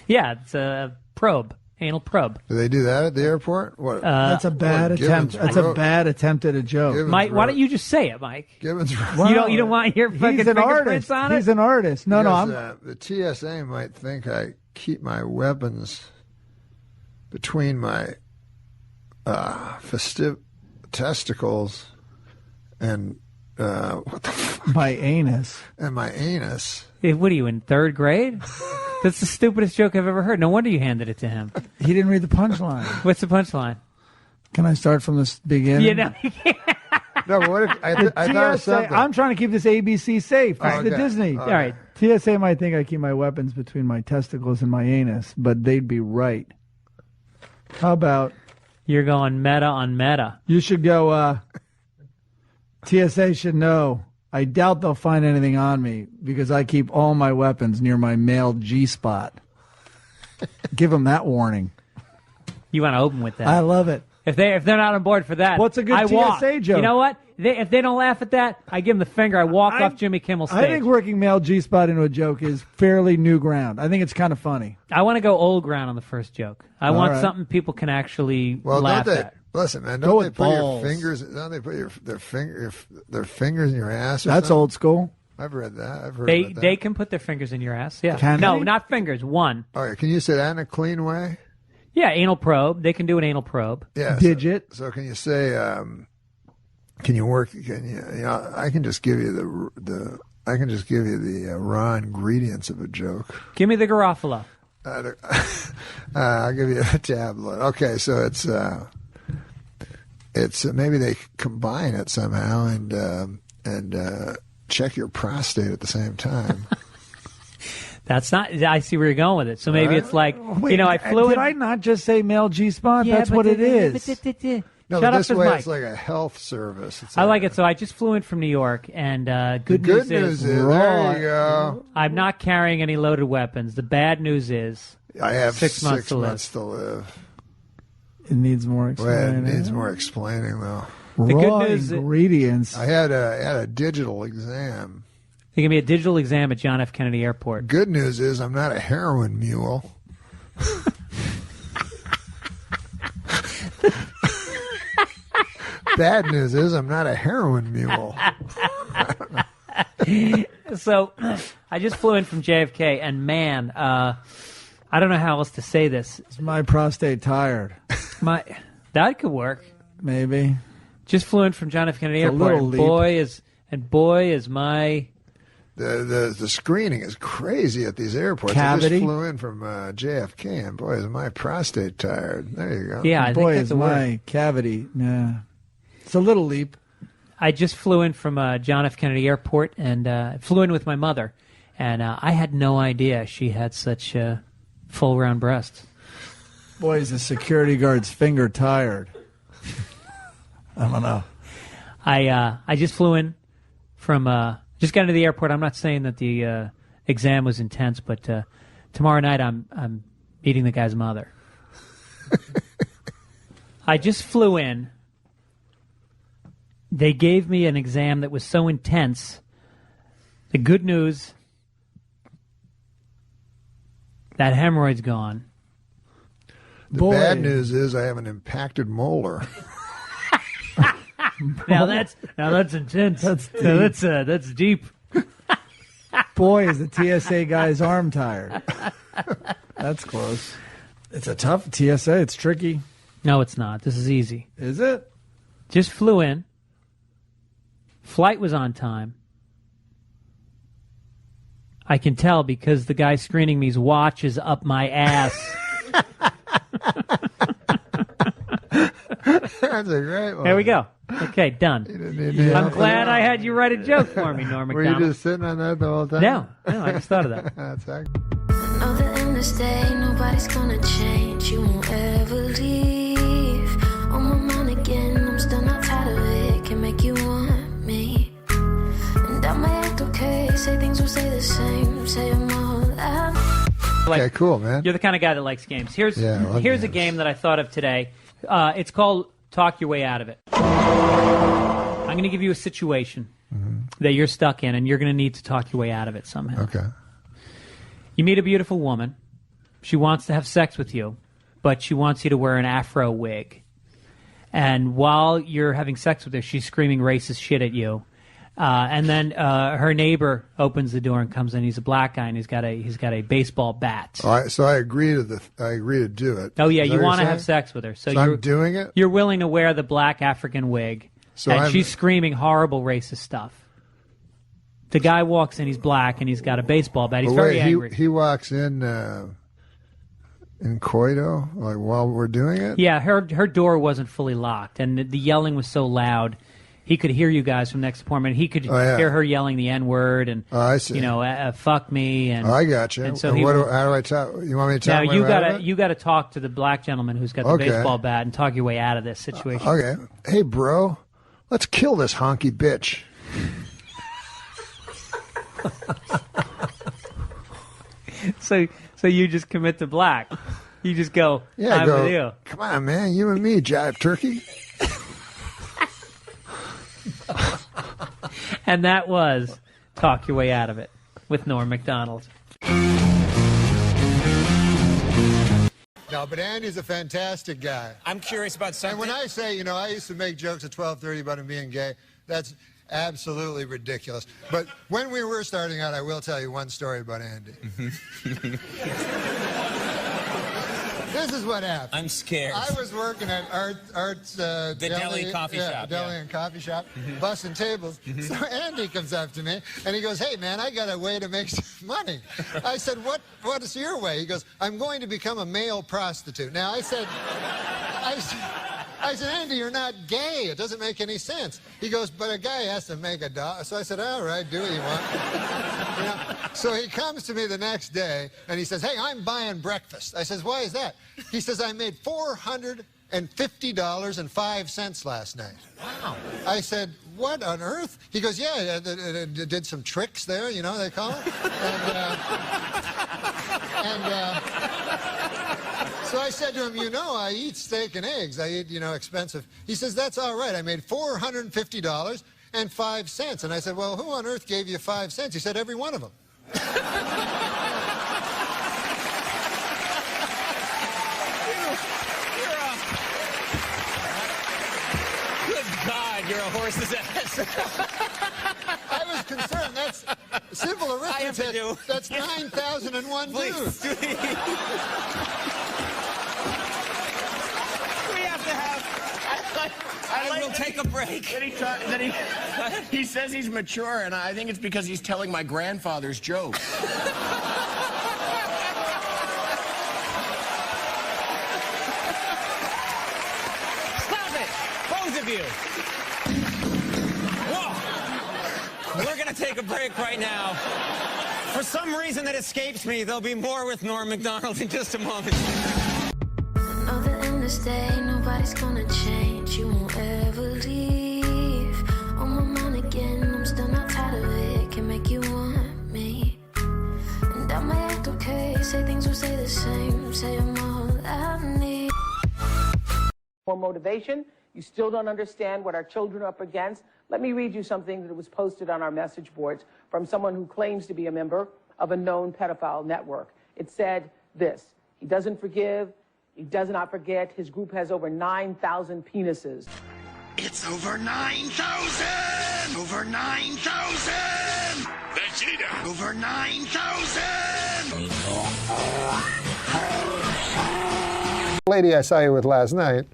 [SPEAKER 23] Yeah, it's a probe. Anal probe.
[SPEAKER 1] Do they do that at the airport? What?
[SPEAKER 25] That's a bad attempt. That's a bad attempt at a joke.
[SPEAKER 23] Mike, why don't you just say it, Mike?
[SPEAKER 1] Gibbons.
[SPEAKER 23] You don't want your fucking fingerprints on it?
[SPEAKER 25] He's an artist. No,
[SPEAKER 1] the TSA might think I keep my weapons between my festive testicles and what the fuck?
[SPEAKER 25] My anus.
[SPEAKER 1] And my anus.
[SPEAKER 23] Hey, what are you, in third grade? That's the stupidest joke I've ever heard. No wonder you handed it to him.
[SPEAKER 25] He didn't read the punchline.
[SPEAKER 23] What's the punchline?
[SPEAKER 25] Can I start from the beginning?
[SPEAKER 23] Yeah, no, you can't.
[SPEAKER 1] No, but what if I thought of something.
[SPEAKER 25] I'm trying to keep this ABC safe. This is the Disney.
[SPEAKER 1] Okay.
[SPEAKER 25] All right. TSA might think I keep my weapons between my testicles and my anus, but they'd be right. How about...
[SPEAKER 23] You're going meta on meta.
[SPEAKER 25] You should go, TSA should know. I doubt they'll find anything on me because I keep all my weapons near my male G-spot. Give them that warning.
[SPEAKER 23] You want to open with that?
[SPEAKER 25] I love it.
[SPEAKER 23] If they're not on board for that,
[SPEAKER 25] what's a good TSA joke?
[SPEAKER 23] You know what? If they don't laugh at that, I give them the finger. I walk off Jimmy Kimmel stage.
[SPEAKER 25] I think working male G-spot into a joke is fairly new ground. I think it's kind of funny.
[SPEAKER 23] I want to go old ground on the first joke. I want something people can actually laugh at.
[SPEAKER 1] Listen, man, don't they put your fingers? Don't they put their fingers in your ass?
[SPEAKER 25] That's old school.
[SPEAKER 1] I've read that. I've heard about that.
[SPEAKER 23] They can put their fingers in your ass. Yeah.
[SPEAKER 25] Can
[SPEAKER 23] no,
[SPEAKER 25] they?
[SPEAKER 23] not fingers. One.
[SPEAKER 1] All right. Can you say that in a clean way?
[SPEAKER 23] Yeah, anal probe. They can do an anal probe.
[SPEAKER 1] Yeah.
[SPEAKER 25] Digit.
[SPEAKER 1] So can you say? Can you work? Can you? I can just give you the. I can just give you the raw ingredients of a joke.
[SPEAKER 23] Give me the Garofalo.
[SPEAKER 1] I'll give you a tablet. Okay, so it's maybe they combine it somehow and check your prostate at the same time.
[SPEAKER 23] That's not. I see where you're going with it. So maybe it's like, I flew.
[SPEAKER 25] Did I not just say male G-spot? Yeah, that's what it is.
[SPEAKER 1] No,
[SPEAKER 23] Shut
[SPEAKER 1] but this
[SPEAKER 23] up,
[SPEAKER 1] way
[SPEAKER 23] Mike.
[SPEAKER 1] it's like a health service.
[SPEAKER 23] I like it. So I just flew in from New York, and good
[SPEAKER 1] news is there you go.
[SPEAKER 23] I'm not carrying any loaded weapons. The bad news is
[SPEAKER 1] I have
[SPEAKER 23] 6 months
[SPEAKER 1] to live.
[SPEAKER 25] It needs more explaining.
[SPEAKER 1] Well, it needs more explaining, though.
[SPEAKER 23] The
[SPEAKER 25] Raw
[SPEAKER 23] good news
[SPEAKER 25] ingredients.
[SPEAKER 1] I had a digital exam.
[SPEAKER 23] They give me a digital exam at John F. Kennedy Airport.
[SPEAKER 1] Good news is I'm not a heroin mule. Bad news is I'm not a heroin mule.
[SPEAKER 23] So I just flew in from JFK, and man, I don't know how else to say this.
[SPEAKER 25] Is my prostate tired?
[SPEAKER 23] That could work.
[SPEAKER 25] Maybe.
[SPEAKER 23] Just flew in from John F. Kennedy
[SPEAKER 25] It's a
[SPEAKER 23] Airport.
[SPEAKER 25] little
[SPEAKER 23] And boy is my
[SPEAKER 1] the screening is crazy at these airports.
[SPEAKER 25] Cavity?
[SPEAKER 1] I just flew in from JFK, and boy is my prostate tired. There you go.
[SPEAKER 23] Yeah, I
[SPEAKER 25] boy
[SPEAKER 23] think
[SPEAKER 25] is
[SPEAKER 23] that's
[SPEAKER 25] my cavity. Yeah, it's a little leap.
[SPEAKER 23] I just flew in from John F. Kennedy Airport and flew in with my mother, and I had no idea she had such full round breasts.
[SPEAKER 25] Boy, is the security guard's finger tired. I don't know.
[SPEAKER 23] I just flew in from just got into the airport. I'm not saying that the exam was intense, but tomorrow night I'm meeting the guy's mother. I just flew in. They gave me an exam that was so intense. The good news, that hemorrhoid's gone.
[SPEAKER 1] The bad news is I have an impacted molar.
[SPEAKER 23] Now that's intense. That's deep.
[SPEAKER 25] Boy, is the TSA guy's arm tired. That's close. It's a tough TSA. It's tricky.
[SPEAKER 23] No, it's not. This is easy.
[SPEAKER 25] Is it?
[SPEAKER 23] Just flew in. Flight was on time. I can tell because the guy screening me's watch is up my ass.
[SPEAKER 1] That's a great one.
[SPEAKER 23] There we go. Okay, done. I'm glad I had you write a joke for me, Norm
[SPEAKER 1] Were
[SPEAKER 23] MacDonald.
[SPEAKER 1] you just sitting on that the whole time?
[SPEAKER 23] No, I just thought of that.
[SPEAKER 1] That's excellent.
[SPEAKER 8] Know that in this day, nobody's gonna change. You won't ever leave. On my mind again, I'm still not tired of it. Can make you want me. And I might act okay, say things will stay the same. Say I'm all that.
[SPEAKER 1] Okay, cool, man.
[SPEAKER 23] You're the kind of guy that likes games. Here's
[SPEAKER 1] I love
[SPEAKER 23] a game that I thought of today. It's called Talk Your Way Out of It. I'm going to give you a situation that you're stuck in, and you're going to need to talk your way out of it somehow.
[SPEAKER 1] Okay.
[SPEAKER 23] You meet a beautiful woman. She wants to have sex with you, but she wants you to wear an afro wig. And while you're having sex with her, she's screaming racist shit at you. And then her neighbor opens the door and comes in. He's a black guy, and he's got a baseball bat.
[SPEAKER 1] All right, so I agree to do it.
[SPEAKER 23] Oh yeah,
[SPEAKER 1] Is that
[SPEAKER 23] you
[SPEAKER 1] what
[SPEAKER 23] want to
[SPEAKER 1] you're
[SPEAKER 23] have
[SPEAKER 1] saying?
[SPEAKER 23] sex with her, so
[SPEAKER 1] I'm doing it.
[SPEAKER 23] You're willing to wear the black African wig,
[SPEAKER 1] So
[SPEAKER 23] and
[SPEAKER 1] I'm-
[SPEAKER 23] she's screaming horrible racist stuff. The guy walks in, he's black, and he's got a baseball bat. He's
[SPEAKER 1] But
[SPEAKER 23] very
[SPEAKER 1] wait,
[SPEAKER 23] angry.
[SPEAKER 1] He walks in coito, like while we're doing it.
[SPEAKER 23] Yeah, her door wasn't fully locked, and the yelling was so loud, he could hear you guys from next apartment. He could hear her yelling the N-word and
[SPEAKER 1] I see.
[SPEAKER 23] fuck me. And
[SPEAKER 1] I got you.
[SPEAKER 23] And so
[SPEAKER 1] And
[SPEAKER 23] he
[SPEAKER 1] how do I talk? You want me to talk?
[SPEAKER 23] now
[SPEAKER 1] my way out of it?
[SPEAKER 23] you gotta talk to the black gentleman who's got the
[SPEAKER 1] Okay.
[SPEAKER 23] baseball bat and talk your way out of this situation.
[SPEAKER 1] Okay. Hey, bro, let's kill this honky bitch.
[SPEAKER 23] So you just commit to black. You just go,
[SPEAKER 1] Yeah,
[SPEAKER 23] I'm with you.
[SPEAKER 1] Come on, man, you and me, jive turkey.
[SPEAKER 23] And that was Talk Your Way Out of It with Norm MacDonald.
[SPEAKER 1] No, but Andy's a fantastic guy.
[SPEAKER 12] I'm curious about something.
[SPEAKER 1] And when I say, I used to make jokes at 12:30 about him being gay, that's absolutely ridiculous. But when we were starting out, I will tell you one story about Andy. This is what happened.
[SPEAKER 12] I'm scared.
[SPEAKER 1] I was working at Art's
[SPEAKER 12] The deli coffee shop,
[SPEAKER 1] Deli
[SPEAKER 12] yeah.
[SPEAKER 1] and coffee shop, bussing tables. So Andy comes up to me and he goes, "Hey man, I got a way to make some money." I said, "What is your way?" He goes, "I'm going to become a male prostitute." Now I said, "Andy, you're not gay. It doesn't make any sense." He goes, "But a guy has to make a dollar." So I said, "All right, do what you want." So he comes to me the next day and he says, "Hey, I'm buying breakfast." I says, "Why is that?" He says, "I made $450.05 last night." Wow. I said, "What on earth?" He goes, "Yeah, did some tricks there, they call it." So I said to him, I eat steak and eggs. I eat, expensive. He says, "That's all right. I made $450.05. And I said, "Well, who on earth gave you 5 cents?" He said, "Every one of them."
[SPEAKER 12] Good God, you're a horse's ass.
[SPEAKER 1] I was concerned. That's simple arithmetic. That's 9,001 dudes.
[SPEAKER 12] We have to have. I will take a break.
[SPEAKER 2] Then he says he's mature, and I think it's because he's telling my grandfather's jokes.
[SPEAKER 12] Stop it, both of you. Whoa. We're going to take a break right now. For some reason that escapes me, there'll be more with Norm MacDonald in just a moment.
[SPEAKER 8] Know that in this day, nobody's gonna change. You won't ever leave. On my mind again, I'm still not tired of it. Can make you want me. And I might act okay, say things will stay the same. Say I'm all I need.
[SPEAKER 4] For motivation, you still don't understand what our children are up against. Let me read you something that was posted on our message boards from someone who claims to be a member of a known pedophile network. It said this: he doesn't forgive, he does not forget, his group has over 9,000 penises.
[SPEAKER 12] It's over 9,000! Over 9,000! Vegeta! Over 9,000!
[SPEAKER 1] Lady I saw you with last night.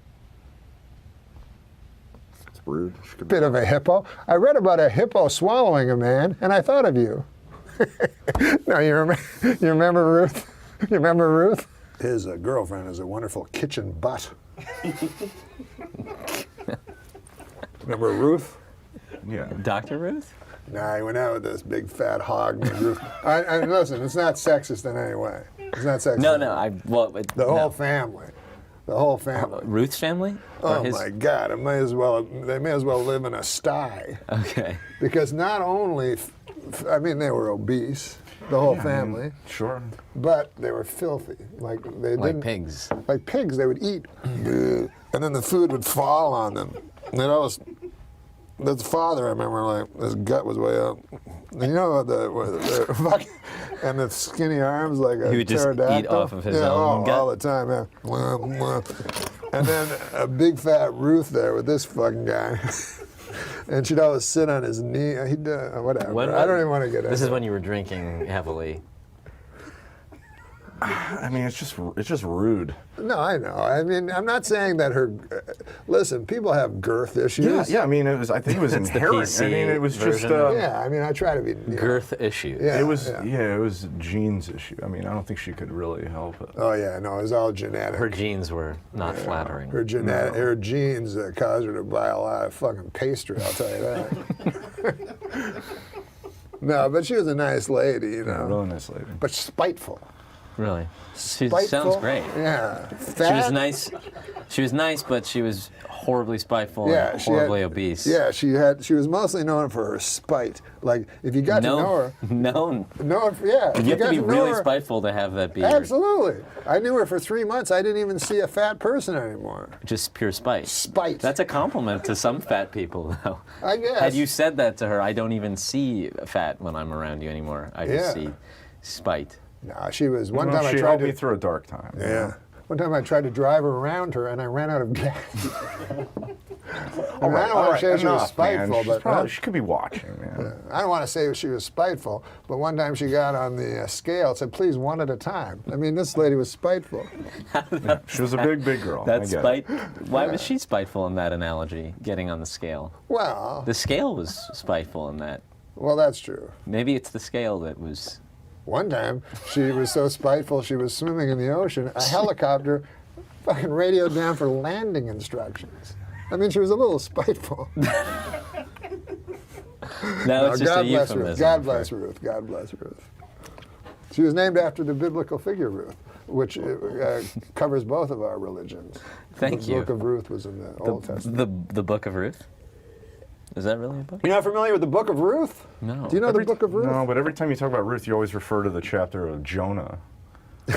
[SPEAKER 10] Rude.
[SPEAKER 1] Bit of a hippo. I read about a hippo swallowing a man, and I thought of you. No, you remember Ruth? You remember Ruth? His girlfriend is a wonderful kitchen butt. Remember Ruth?
[SPEAKER 10] Yeah.
[SPEAKER 13] Dr. Ruth?
[SPEAKER 1] Nah, he went out with this big fat hog named Ruth. I listen, it's not sexist in any way. It's not sexist.
[SPEAKER 13] No,
[SPEAKER 1] The whole family. The whole family.
[SPEAKER 13] Ruth's family? Or
[SPEAKER 1] Oh
[SPEAKER 13] his...
[SPEAKER 1] my God! They may as well live in a sty.
[SPEAKER 13] Okay.
[SPEAKER 1] Because not only, I mean, they were obese, the whole family.
[SPEAKER 10] Sure.
[SPEAKER 1] But they were filthy. Like they
[SPEAKER 13] Like
[SPEAKER 1] didn't.
[SPEAKER 13] pigs.
[SPEAKER 1] Like pigs, they would eat, and then the food would fall on them. And it always. The father, I remember, like his gut was way up. And you know the fucking, and the skinny arms like a
[SPEAKER 13] He would just
[SPEAKER 1] pterodactyl.
[SPEAKER 13] eat off of his
[SPEAKER 1] yeah,
[SPEAKER 13] own gut.
[SPEAKER 1] all the time. Yeah. Mwah, mwah. And then a big fat Ruth there with this fucking guy, and she'd always sit on his knee. He'd whatever. I don't even want to get into
[SPEAKER 13] This is
[SPEAKER 1] it.
[SPEAKER 13] when you were drinking heavily.
[SPEAKER 10] I mean, it's just rude.
[SPEAKER 1] No, I know. I mean, I'm not saying that her. Listen, people have girth issues.
[SPEAKER 10] Yeah. I mean, I think it was
[SPEAKER 13] It's the
[SPEAKER 10] inherent.
[SPEAKER 13] PC
[SPEAKER 10] I mean, it was
[SPEAKER 13] version.
[SPEAKER 10] just.
[SPEAKER 1] Yeah, I mean, I try to be.
[SPEAKER 13] Girth issues.
[SPEAKER 1] Yeah,
[SPEAKER 10] it was.
[SPEAKER 1] yeah.
[SPEAKER 10] It was Jean's issue. I mean, I don't think she could really help it.
[SPEAKER 1] Oh yeah, no, it was all genetic.
[SPEAKER 13] Her genes were not flattering.
[SPEAKER 1] Her her genes caused her to buy a lot of fucking pastry. I'll tell you that. No, but she was a nice lady, you know.
[SPEAKER 10] Yeah, really nice lady.
[SPEAKER 1] But spiteful.
[SPEAKER 13] Really? She
[SPEAKER 1] Spiteful?
[SPEAKER 13] sounds great.
[SPEAKER 1] Yeah.
[SPEAKER 13] She was
[SPEAKER 1] Fat?
[SPEAKER 13] nice. She was nice, but she was horribly spiteful and
[SPEAKER 1] she had-
[SPEAKER 13] horribly obese.
[SPEAKER 1] Yeah, she was mostly known for her spite. Like if you got to know her.
[SPEAKER 13] No.
[SPEAKER 1] Yeah. if
[SPEAKER 13] You have
[SPEAKER 1] got
[SPEAKER 13] to be
[SPEAKER 1] know
[SPEAKER 13] really
[SPEAKER 1] her-
[SPEAKER 13] spiteful to have that be your-
[SPEAKER 1] Absolutely. I knew her for 3 months. I didn't even see a fat person anymore.
[SPEAKER 13] just pure spite.
[SPEAKER 1] Spite.
[SPEAKER 13] That's a compliment to some fat people, though.
[SPEAKER 1] I guess.
[SPEAKER 13] Had you said that to her, I don't even see fat when I'm around you anymore. I just
[SPEAKER 1] Yeah.
[SPEAKER 13] see spite.
[SPEAKER 1] No, she was. One
[SPEAKER 10] Well,
[SPEAKER 1] time I
[SPEAKER 10] she
[SPEAKER 1] tried
[SPEAKER 10] helped
[SPEAKER 1] to.
[SPEAKER 10] me through a dark time.
[SPEAKER 1] Yeah. One time I tried to drive around her and I ran out of gas.
[SPEAKER 10] All right,
[SPEAKER 1] I don't want to say she was
[SPEAKER 10] enough, man.
[SPEAKER 1] spiteful,
[SPEAKER 10] She's
[SPEAKER 1] but
[SPEAKER 10] probably, she could be watching, man.
[SPEAKER 1] I don't want to say she was spiteful, but one time she got on the scale and said, please, one at a time. I mean, this lady was spiteful.
[SPEAKER 10] She was a big girl.
[SPEAKER 13] That's
[SPEAKER 10] I get
[SPEAKER 13] spite.
[SPEAKER 10] it.
[SPEAKER 13] Why was she spiteful in that analogy, getting on the scale?
[SPEAKER 1] Well,
[SPEAKER 13] The scale was spiteful in that.
[SPEAKER 1] well, that's true.
[SPEAKER 13] Maybe it's the scale that was.
[SPEAKER 1] One time, she was so spiteful, she was swimming in the ocean. A helicopter fucking radioed down for landing instructions. I mean, she was a little spiteful.
[SPEAKER 13] Now it's just
[SPEAKER 1] God
[SPEAKER 13] a
[SPEAKER 1] bless
[SPEAKER 13] euphemism.
[SPEAKER 1] Ruth. God bless Ruth. God bless Ruth. She was named after the biblical figure Ruth, which covers both of our religions.
[SPEAKER 13] Thank
[SPEAKER 1] the
[SPEAKER 13] you.
[SPEAKER 1] Book of Ruth was in the Old Testament.
[SPEAKER 13] The Book of Ruth? Is that really a book?
[SPEAKER 1] You're not familiar with the Book of Ruth?
[SPEAKER 13] No.
[SPEAKER 1] Do you know the Book of Ruth?
[SPEAKER 10] No, but every time you talk about Ruth, you always refer to the chapter of Jonah.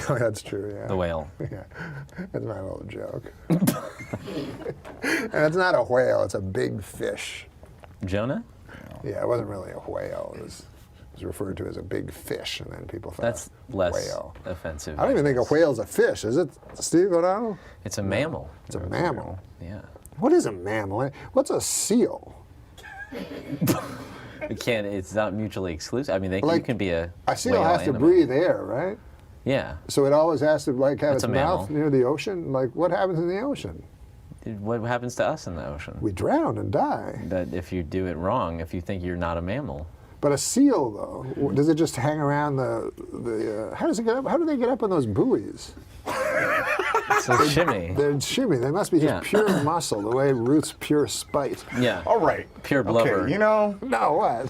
[SPEAKER 1] Oh, that's true, yeah.
[SPEAKER 13] The whale.
[SPEAKER 1] Yeah, that's my little joke. And it's not a whale, it's a big fish.
[SPEAKER 13] Jonah?
[SPEAKER 1] Yeah, it wasn't really a whale. It was referred to as a big fish, and then people thought
[SPEAKER 13] That's less
[SPEAKER 1] whale.
[SPEAKER 13] offensive.
[SPEAKER 1] I don't even think a whale's a fish, is it, Steve O'Donnell?
[SPEAKER 13] It's a mammal.
[SPEAKER 1] It's a mammal.
[SPEAKER 13] Yeah.
[SPEAKER 1] What is a mammal? What's a seal?
[SPEAKER 13] It can't. It's not mutually exclusive. I mean, you
[SPEAKER 1] Like,
[SPEAKER 13] can be a.
[SPEAKER 1] A seal
[SPEAKER 13] whale
[SPEAKER 1] has to
[SPEAKER 13] and a
[SPEAKER 1] breathe air, right?
[SPEAKER 13] Yeah.
[SPEAKER 1] So it always has to like have
[SPEAKER 13] That's
[SPEAKER 1] its
[SPEAKER 13] a
[SPEAKER 1] mouth
[SPEAKER 13] mammal.
[SPEAKER 1] near the ocean. Like, what happens in the ocean?
[SPEAKER 13] What happens to us in the ocean?
[SPEAKER 1] We drown and die.
[SPEAKER 13] That if you do it wrong, if you think you're not a mammal.
[SPEAKER 1] But a seal, though, does it just hang around the how does it get up? How do they get up on those buoys?
[SPEAKER 13] It's a shimmy.
[SPEAKER 1] They're shimmy. They must be just pure muscle, the way Ruth's pure spite.
[SPEAKER 13] Yeah.
[SPEAKER 10] All right.
[SPEAKER 13] Pure blubber.
[SPEAKER 10] Okay, you know.
[SPEAKER 1] No, what?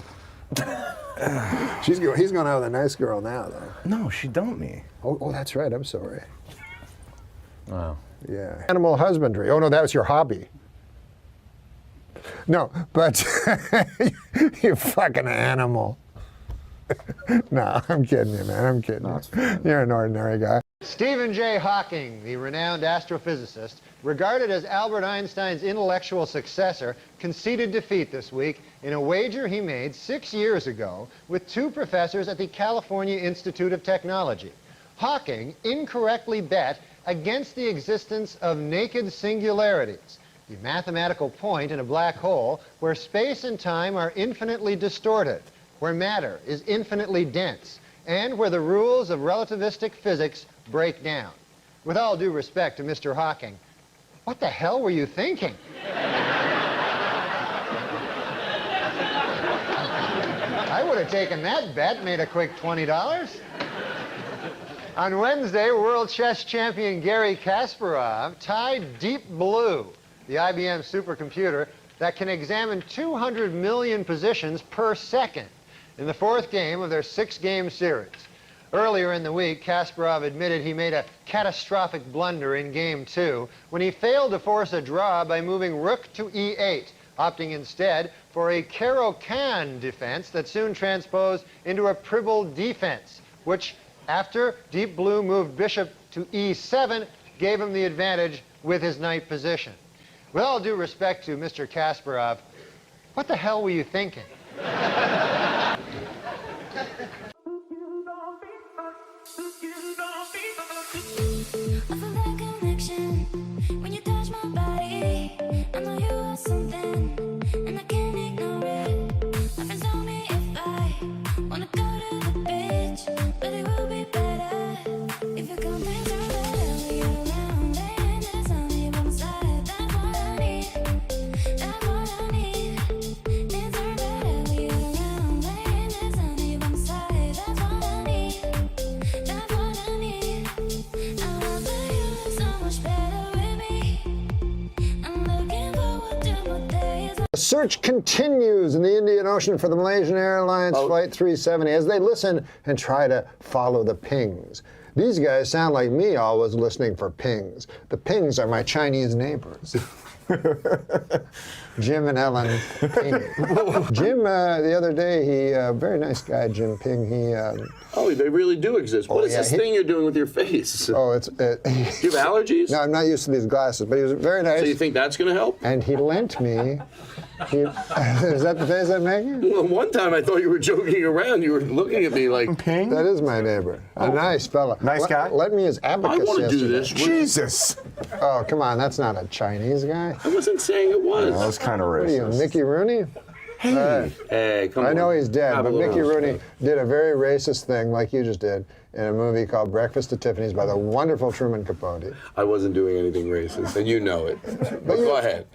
[SPEAKER 1] He's going out with a nice girl now, though.
[SPEAKER 10] No, she dumped me.
[SPEAKER 1] Oh, that's right. I'm sorry.
[SPEAKER 13] Wow.
[SPEAKER 1] Yeah. Animal husbandry. Oh, no, that was your hobby. No, but you fucking animal. No, I'm kidding you, man. I'm kidding you. You're an ordinary guy.
[SPEAKER 11] Stephen J. Hawking, the renowned astrophysicist, regarded as Albert Einstein's intellectual successor, conceded defeat this week in a wager he made 6 years ago with two professors at the California Institute of Technology. Hawking incorrectly bet against the existence of naked singularities, the mathematical point in a black hole where space and time are infinitely distorted, where matter is infinitely dense, and where the rules of relativistic physics break down. With all due respect to Mr. Hawking, what the hell were you thinking? I would have taken that bet, made a quick $20. On Wednesday, world chess champion Garry Kasparov tied Deep Blue, the IBM supercomputer, that can examine 200 million positions per second in the fourth game of their 6-game series. Earlier in the week, Kasparov admitted he made a catastrophic blunder in Game 2 when he failed to force a draw by moving rook to e8, opting instead for a Caro-Kann defense that soon transposed into a Pribble defense, which, after Deep Blue moved bishop to e7, gave him the advantage with his knight position. With all due respect to Mr. Kasparov, what the hell were you thinking? The search continues in the Indian Ocean for the Malaysian Airlines Flight 370 as they listen and try to follow the pings. These guys sound like me always listening for pings. The pings are my Chinese neighbors. Jim and Ellen Ping. Jim, the other day, very nice guy, Jim Ping,
[SPEAKER 3] Oh, they really do exist. What is this thing you're doing with your face?
[SPEAKER 11] Oh, it's...
[SPEAKER 3] Do you have allergies?
[SPEAKER 11] No, I'm not used to these glasses, but he was very nice.
[SPEAKER 3] So you think that's going to help?
[SPEAKER 11] And he lent me... is that the face I'm making?
[SPEAKER 3] Well, one time I thought you were joking around. You were looking at me like...
[SPEAKER 11] Ping? That is my neighbor. A nice fella.
[SPEAKER 10] Nice guy?
[SPEAKER 11] Let me his abacus
[SPEAKER 3] I want to do
[SPEAKER 11] yesterday.
[SPEAKER 3] this.
[SPEAKER 10] Jesus!
[SPEAKER 11] Oh, come on. That's not a Chinese guy.
[SPEAKER 3] I wasn't saying it was.
[SPEAKER 10] No, that's kind of racist.
[SPEAKER 11] What are you, Mickey Rooney?
[SPEAKER 3] Hey, come on.
[SPEAKER 11] I know he's dead,
[SPEAKER 3] Have
[SPEAKER 11] but
[SPEAKER 3] a little
[SPEAKER 11] Mickey Rooney
[SPEAKER 3] respect.
[SPEAKER 11] did a very racist thing, like you just did, in a movie called Breakfast at Tiffany's by the wonderful Truman Capote.
[SPEAKER 3] I wasn't doing anything racist, and you know it. But go ahead.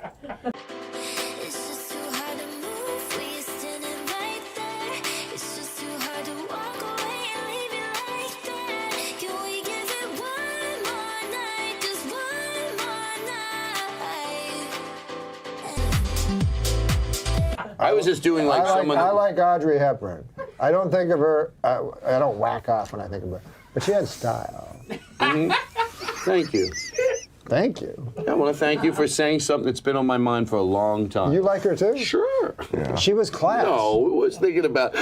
[SPEAKER 3] I was just doing like someone...
[SPEAKER 11] I like Audrey Hepburn. I don't think of her, I don't whack off when I think of her, but she had style.
[SPEAKER 3] Thank you.
[SPEAKER 11] Thank you.
[SPEAKER 3] I want to thank you for saying something that's been on my mind for a long time.
[SPEAKER 11] You like her too?
[SPEAKER 3] Sure.
[SPEAKER 11] Yeah. She was class.
[SPEAKER 3] No, I was thinking about...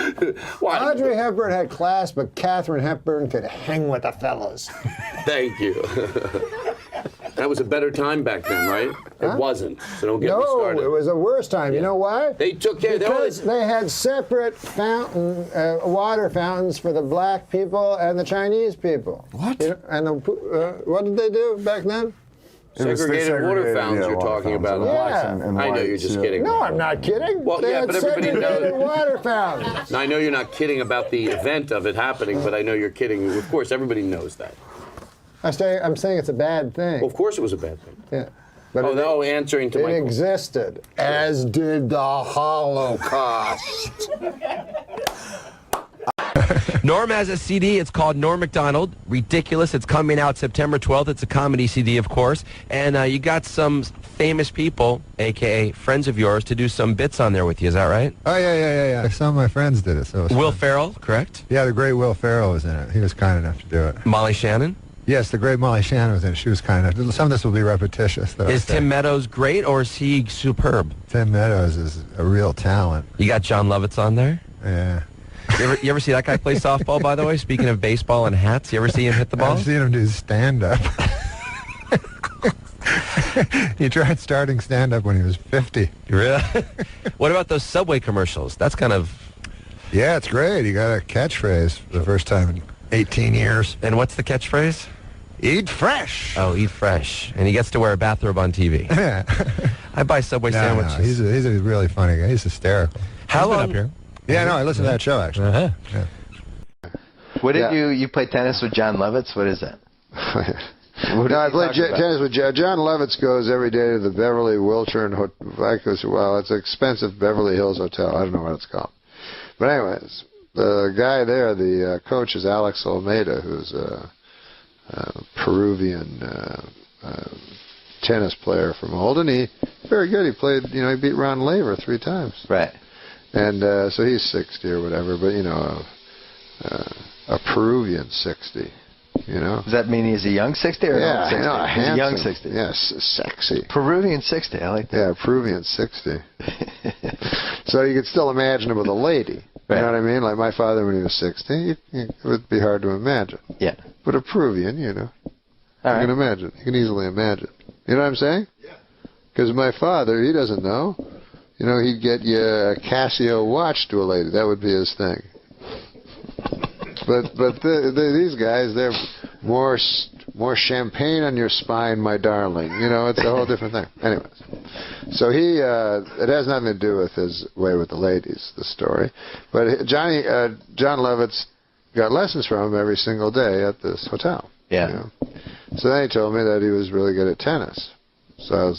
[SPEAKER 11] Audrey Hepburn had class, but Katharine Hepburn could hang with the fellas.
[SPEAKER 3] Thank you. That was a better time back then, right? It wasn't, so don't get me started.
[SPEAKER 11] No, it was a worse time. Yeah. You know why?
[SPEAKER 3] They took care...
[SPEAKER 11] Because they had separate water fountains for the black people and the Chinese people.
[SPEAKER 10] What?
[SPEAKER 11] You know, and what did they do back then?
[SPEAKER 3] Segregated water fountains you're talking about.
[SPEAKER 11] Yeah.
[SPEAKER 3] I know you're just kidding.
[SPEAKER 11] No, I'm not kidding.
[SPEAKER 3] Well,
[SPEAKER 11] they
[SPEAKER 3] yeah,
[SPEAKER 11] had
[SPEAKER 3] but everybody
[SPEAKER 11] segregated
[SPEAKER 3] knows.
[SPEAKER 11] water fountains.
[SPEAKER 3] Now, I know you're not kidding about the event of it happening, but I know you're kidding. Of course, everybody knows that.
[SPEAKER 11] I'm saying it's a bad thing.
[SPEAKER 3] Well, of course it was a bad thing.
[SPEAKER 11] Yeah. But
[SPEAKER 3] answering to my
[SPEAKER 11] question. It existed, as did the Holocaust.
[SPEAKER 16] Norm has a CD. It's called Norm MacDonald. Ridiculous. It's coming out September 12th. It's a comedy CD, of course. And you got some famous people, a.k.a. friends of yours, to do some bits on there with you. Is that right?
[SPEAKER 17] Oh, yeah. Some of my friends did it. So it was
[SPEAKER 16] Will
[SPEAKER 17] fun.
[SPEAKER 16] Ferrell, correct?
[SPEAKER 17] Yeah, the great Will Ferrell was in it. He was kind enough to do it.
[SPEAKER 16] Molly Shannon?
[SPEAKER 17] Yes, the great Molly Shannon was in it. She was kind enough. Some of this will be repetitious.
[SPEAKER 16] Is Tim Meadows great, or is he superb?
[SPEAKER 17] Tim Meadows is a real talent.
[SPEAKER 16] You got John Lovitz on there?
[SPEAKER 17] Yeah.
[SPEAKER 16] You ever see that guy play softball, by the way? Speaking of baseball and hats, you ever see him hit the ball?
[SPEAKER 17] I've seen him do stand-up. He tried starting stand-up when he was 50.
[SPEAKER 16] Really? What about those Subway commercials? That's kind of...
[SPEAKER 17] Yeah, it's great. He got a catchphrase for the first time in 18 years.
[SPEAKER 16] And what's the catchphrase?
[SPEAKER 17] Eat fresh.
[SPEAKER 16] Oh, eat fresh. And he gets to wear a bathrobe on TV. Yeah. I buy Subway sandwiches.
[SPEAKER 17] No, he's a really funny guy. He's hysterical.
[SPEAKER 16] How long?
[SPEAKER 17] Up here? Yeah, no, I listened to that show, actually. Yeah.
[SPEAKER 18] What did you play tennis with John Lovitz? What is that?
[SPEAKER 11] No, I played tennis with John Lovitz. Goes every day to the Beverly Wilshire and well, it's an expensive Beverly Hills hotel. I don't know what it's called. But anyways, the guy there, the coach, is Alex Almeida, who's a Peruvian
[SPEAKER 17] tennis player from old, and he very good. He played, he beat Ron Laver 3 times.
[SPEAKER 18] Right.
[SPEAKER 17] And so he's 60 or whatever, but a Peruvian 60.
[SPEAKER 18] Does that mean he's a young 60 or an old 60? He's a young 60.
[SPEAKER 17] Yes, sexy.
[SPEAKER 18] Peruvian 60. I like that.
[SPEAKER 17] Yeah, Peruvian 60. So you could still imagine him with a lady.
[SPEAKER 18] Right.
[SPEAKER 17] You know what I mean? Like my father when he was 60, it would be hard to imagine.
[SPEAKER 18] Yeah.
[SPEAKER 17] But a Peruvian, you can imagine. You can easily imagine. You know what I'm saying? Yeah. Because my father, he doesn't know. He'd get you a Casio watch to a lady. That would be his thing. But these guys, they're more champagne on your spine, my darling. It's a whole different thing. Anyways, so it has nothing to do with his way with the ladies, the story. But John Lovitz got lessons from him every single day at this hotel.
[SPEAKER 18] Yeah.
[SPEAKER 17] So then he told me that he was really good at tennis. So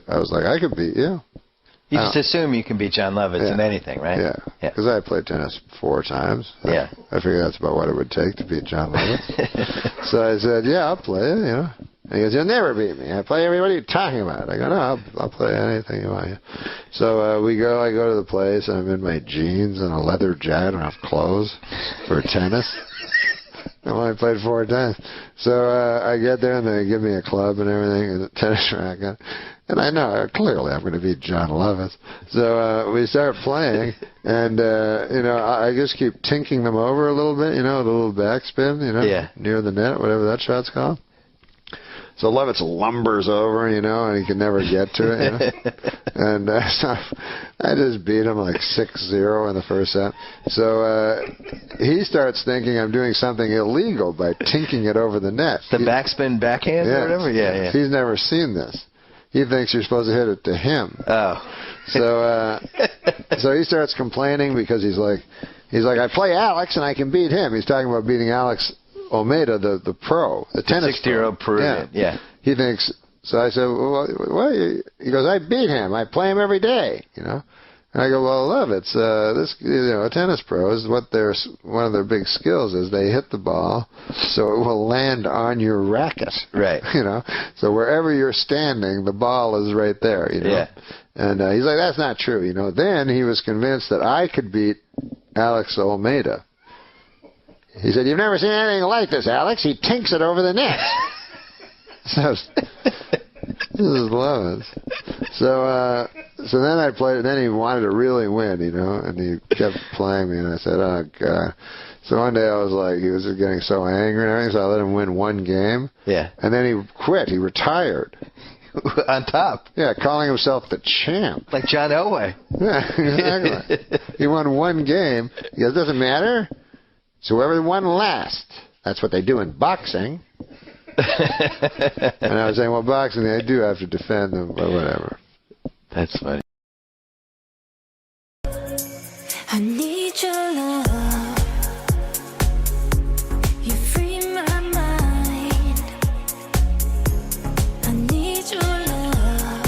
[SPEAKER 17] I was like, I could beat you.
[SPEAKER 18] You just assume you can beat John Lovitz in anything, right?
[SPEAKER 17] Yeah. Because I played tennis 4 times.
[SPEAKER 18] Yeah.
[SPEAKER 17] I figured that's about what it would take to beat John Lovitz. So I said, yeah, I'll play it, And he goes, you'll never beat me. I play everybody. What are you talking about? I go, no, I'll play anything you want. So I go to the place, and I'm in my jeans and a leather jacket. I don't have clothes for tennis. I only played 4 times. So I get there, and they give me a club and everything, and a tennis racket. And I know, clearly, I'm going to beat John Lovitz. So we start playing, and, I just keep tinking them over a little bit, the little backspin, near the net, whatever that shot's called. So Lovitz lumbers over, and he can never get to it, And so I just beat him like 6-0 in the first set. So he starts thinking I'm doing something illegal by tinking it over the net.
[SPEAKER 18] The backspin backhand or whatever? Yeah.
[SPEAKER 17] He's never seen this. He thinks you're supposed to hit it to him.
[SPEAKER 18] Oh.
[SPEAKER 17] So he starts complaining because he's like, I play Alex and I can beat him. He's talking about beating Alex Almeida, the pro, the tennis
[SPEAKER 18] 60-year-old Peruvian. Yeah.
[SPEAKER 17] He thinks. So I said, well, what? He goes, I beat him. I play him every day. And I go, well, Lovitz, a tennis pro is one of their big skills is they hit the ball so it will land on your racket.
[SPEAKER 18] Right.
[SPEAKER 17] So wherever you're standing, the ball is right there.
[SPEAKER 18] Yeah.
[SPEAKER 17] And he's like, that's not true. Then he was convinced that I could beat Alex Almeida. He said, you've never seen anything like this, Alex. He tinks it over the net. So this is Lovitz. So then I played, and then he wanted to really win, and he kept playing me, and I said, oh, God. So one day I was like, he was just getting so angry and everything, so I let him win 1 game.
[SPEAKER 18] Yeah.
[SPEAKER 17] And then he quit. He retired.
[SPEAKER 18] On top.
[SPEAKER 17] Yeah, calling himself the champ.
[SPEAKER 18] Like John Elway.
[SPEAKER 17] Yeah, exactly. He won 1 game. He goes, doesn't matter. It's whoever won last. That's what they do in boxing. And I was saying, well, boxing, they do have to defend them, but whatever.
[SPEAKER 18] That's funny.
[SPEAKER 8] I need your love. You free my mind. I need your love.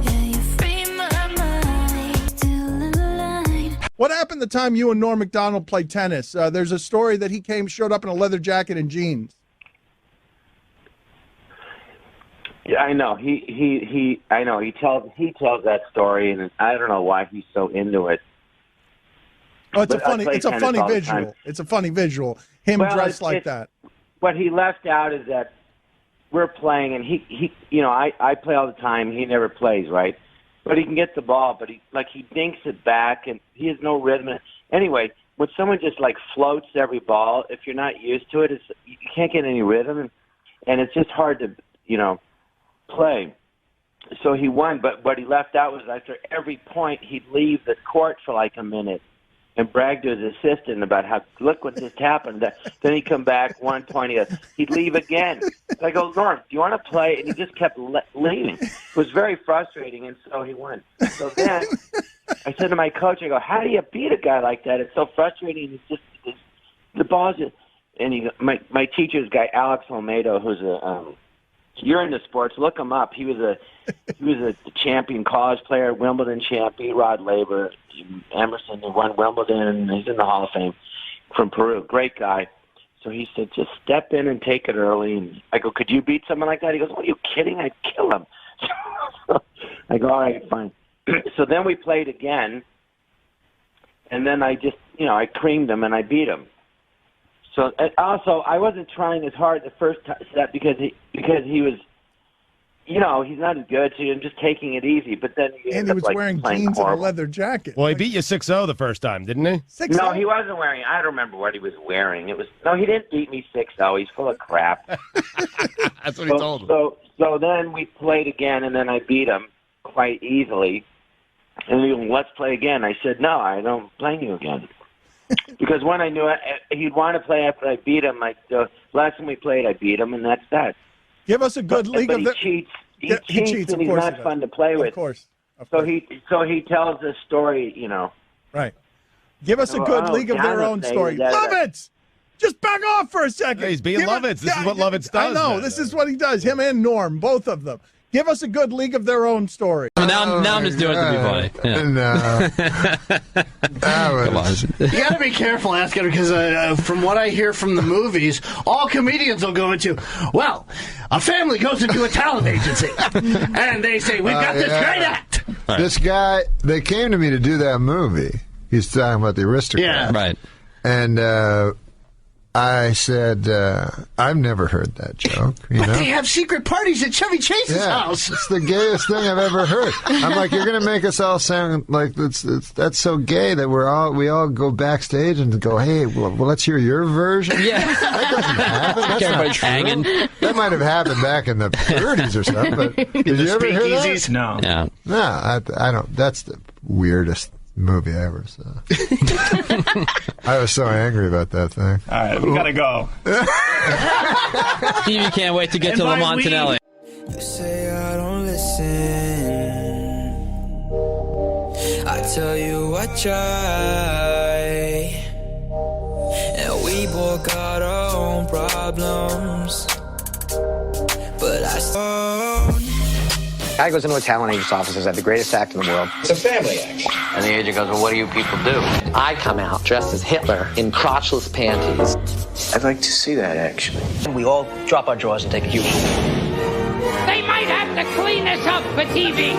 [SPEAKER 8] Yeah, you free my mind. Still in line.
[SPEAKER 6] What happened the time you and Norm MacDonald played tennis? There's a story that he showed up in a leather jacket and jeans.
[SPEAKER 14] Yeah, I know. I know. He tells that story, and I don't know why he's so into it.
[SPEAKER 6] Oh, it's a funny visual. It's a funny visual. Him dressed like that.
[SPEAKER 14] What he left out is that we're playing, and he I play all the time. He never plays, right? But he can get the ball, but he dinks it back, and he has no rhythm. Anyway, when someone just floats every ball, if you're not used to it, you can't get any rhythm, and it's just hard to play. So he won, but what he left out was after every point he'd leave the court for a minute and brag to his assistant about how, look what just happened. Then he'd come back 1 point, he'd leave again. So I go, Norm, do you want to play? And he just kept leaving. It was very frustrating, and so he won. So then I said to my coach, I go, how do you beat a guy like that? It's so frustrating. The ball's just, and my teacher's guy, Alex Almeida, who's you're into sports. Look him up. He was a champion college player, Wimbledon champion, Rod Laver, Emerson, who won Wimbledon. He's in the Hall of Fame from Peru. Great guy. So he said, just step in and take it early. And I go, could you beat someone like that? He goes, what, are you kidding? I'd kill him. So I go, all right, fine. So then we played again, and then I just, I creamed him and I beat him. So also, I wasn't trying as hard the first set because he was, he's not as good, so I'm just taking it easy. But then
[SPEAKER 6] and he was wearing jeans and a leather jacket.
[SPEAKER 5] Well, he beat you 6-0 the first time, didn't he?
[SPEAKER 6] 6-0?
[SPEAKER 14] No, he wasn't wearing. I don't remember what he was wearing. He didn't beat me 6-0. He's full of crap.
[SPEAKER 5] That's what he told him.
[SPEAKER 14] So then we played again, and then I beat him quite easily. And he goes, let's play again. I said, no, I don't play you again. Because when I knew he'd want to play after I beat him, the last time we played, I beat him, and that's that.
[SPEAKER 6] Give us a good league
[SPEAKER 14] but
[SPEAKER 6] of the.
[SPEAKER 14] He
[SPEAKER 6] Yeah,
[SPEAKER 14] cheats, and he's not fun to play with.
[SPEAKER 6] Of course.
[SPEAKER 14] So he tells this story,
[SPEAKER 6] Right. Give us a good league of their own story. Lovitz! Just back off for a second.
[SPEAKER 5] Hey, he's being Lovitz. This is what Lovitz does.
[SPEAKER 6] I know. This is what he does. Him and Norm, both of them. Give us a good league of their own story.
[SPEAKER 9] Now I'm just doing it to be funny. Yeah.
[SPEAKER 1] No.
[SPEAKER 9] Come on.
[SPEAKER 20] You got to be careful asking because from what I hear from the movies, all comedians will go into, well, a family goes into a talent agency and they say, we've got this great act.
[SPEAKER 1] Right. This guy, they came to me to do that movie. He's talking about the Aristocrat.
[SPEAKER 20] Yeah.
[SPEAKER 9] Right.
[SPEAKER 1] And I said, I've never heard that joke.
[SPEAKER 20] But they have secret parties at Chevy Chase's house.
[SPEAKER 1] It's the gayest thing I've ever heard. I'm like, you're going to make us all sound like that's so gay that we all go backstage and go, hey, well, let's hear your version.
[SPEAKER 9] Yeah.
[SPEAKER 1] That doesn't happen. That's not true.
[SPEAKER 9] Hanging.
[SPEAKER 1] That might have happened back in the 30s or something. But did you ever hear that?
[SPEAKER 20] No.
[SPEAKER 9] Yeah.
[SPEAKER 1] No, I don't. That's the weirdest movie I ever saw. I was so angry about that thing.
[SPEAKER 20] All right, we gotta go.
[SPEAKER 9] Stevie can't wait to get to Lamontanelli.
[SPEAKER 21] You say I don't listen. I tell you I try. And we both got our own problems. But I
[SPEAKER 22] Guy goes into a talent agent's office and says, I have the greatest act in the world.
[SPEAKER 26] It's a family act.
[SPEAKER 22] And the agent goes, well, what do you people do? I come out dressed as Hitler in crotchless panties.
[SPEAKER 26] I'd like to see that, actually.
[SPEAKER 22] And we all drop our drawers and take a huge.
[SPEAKER 27] They might have to clean us up for TV.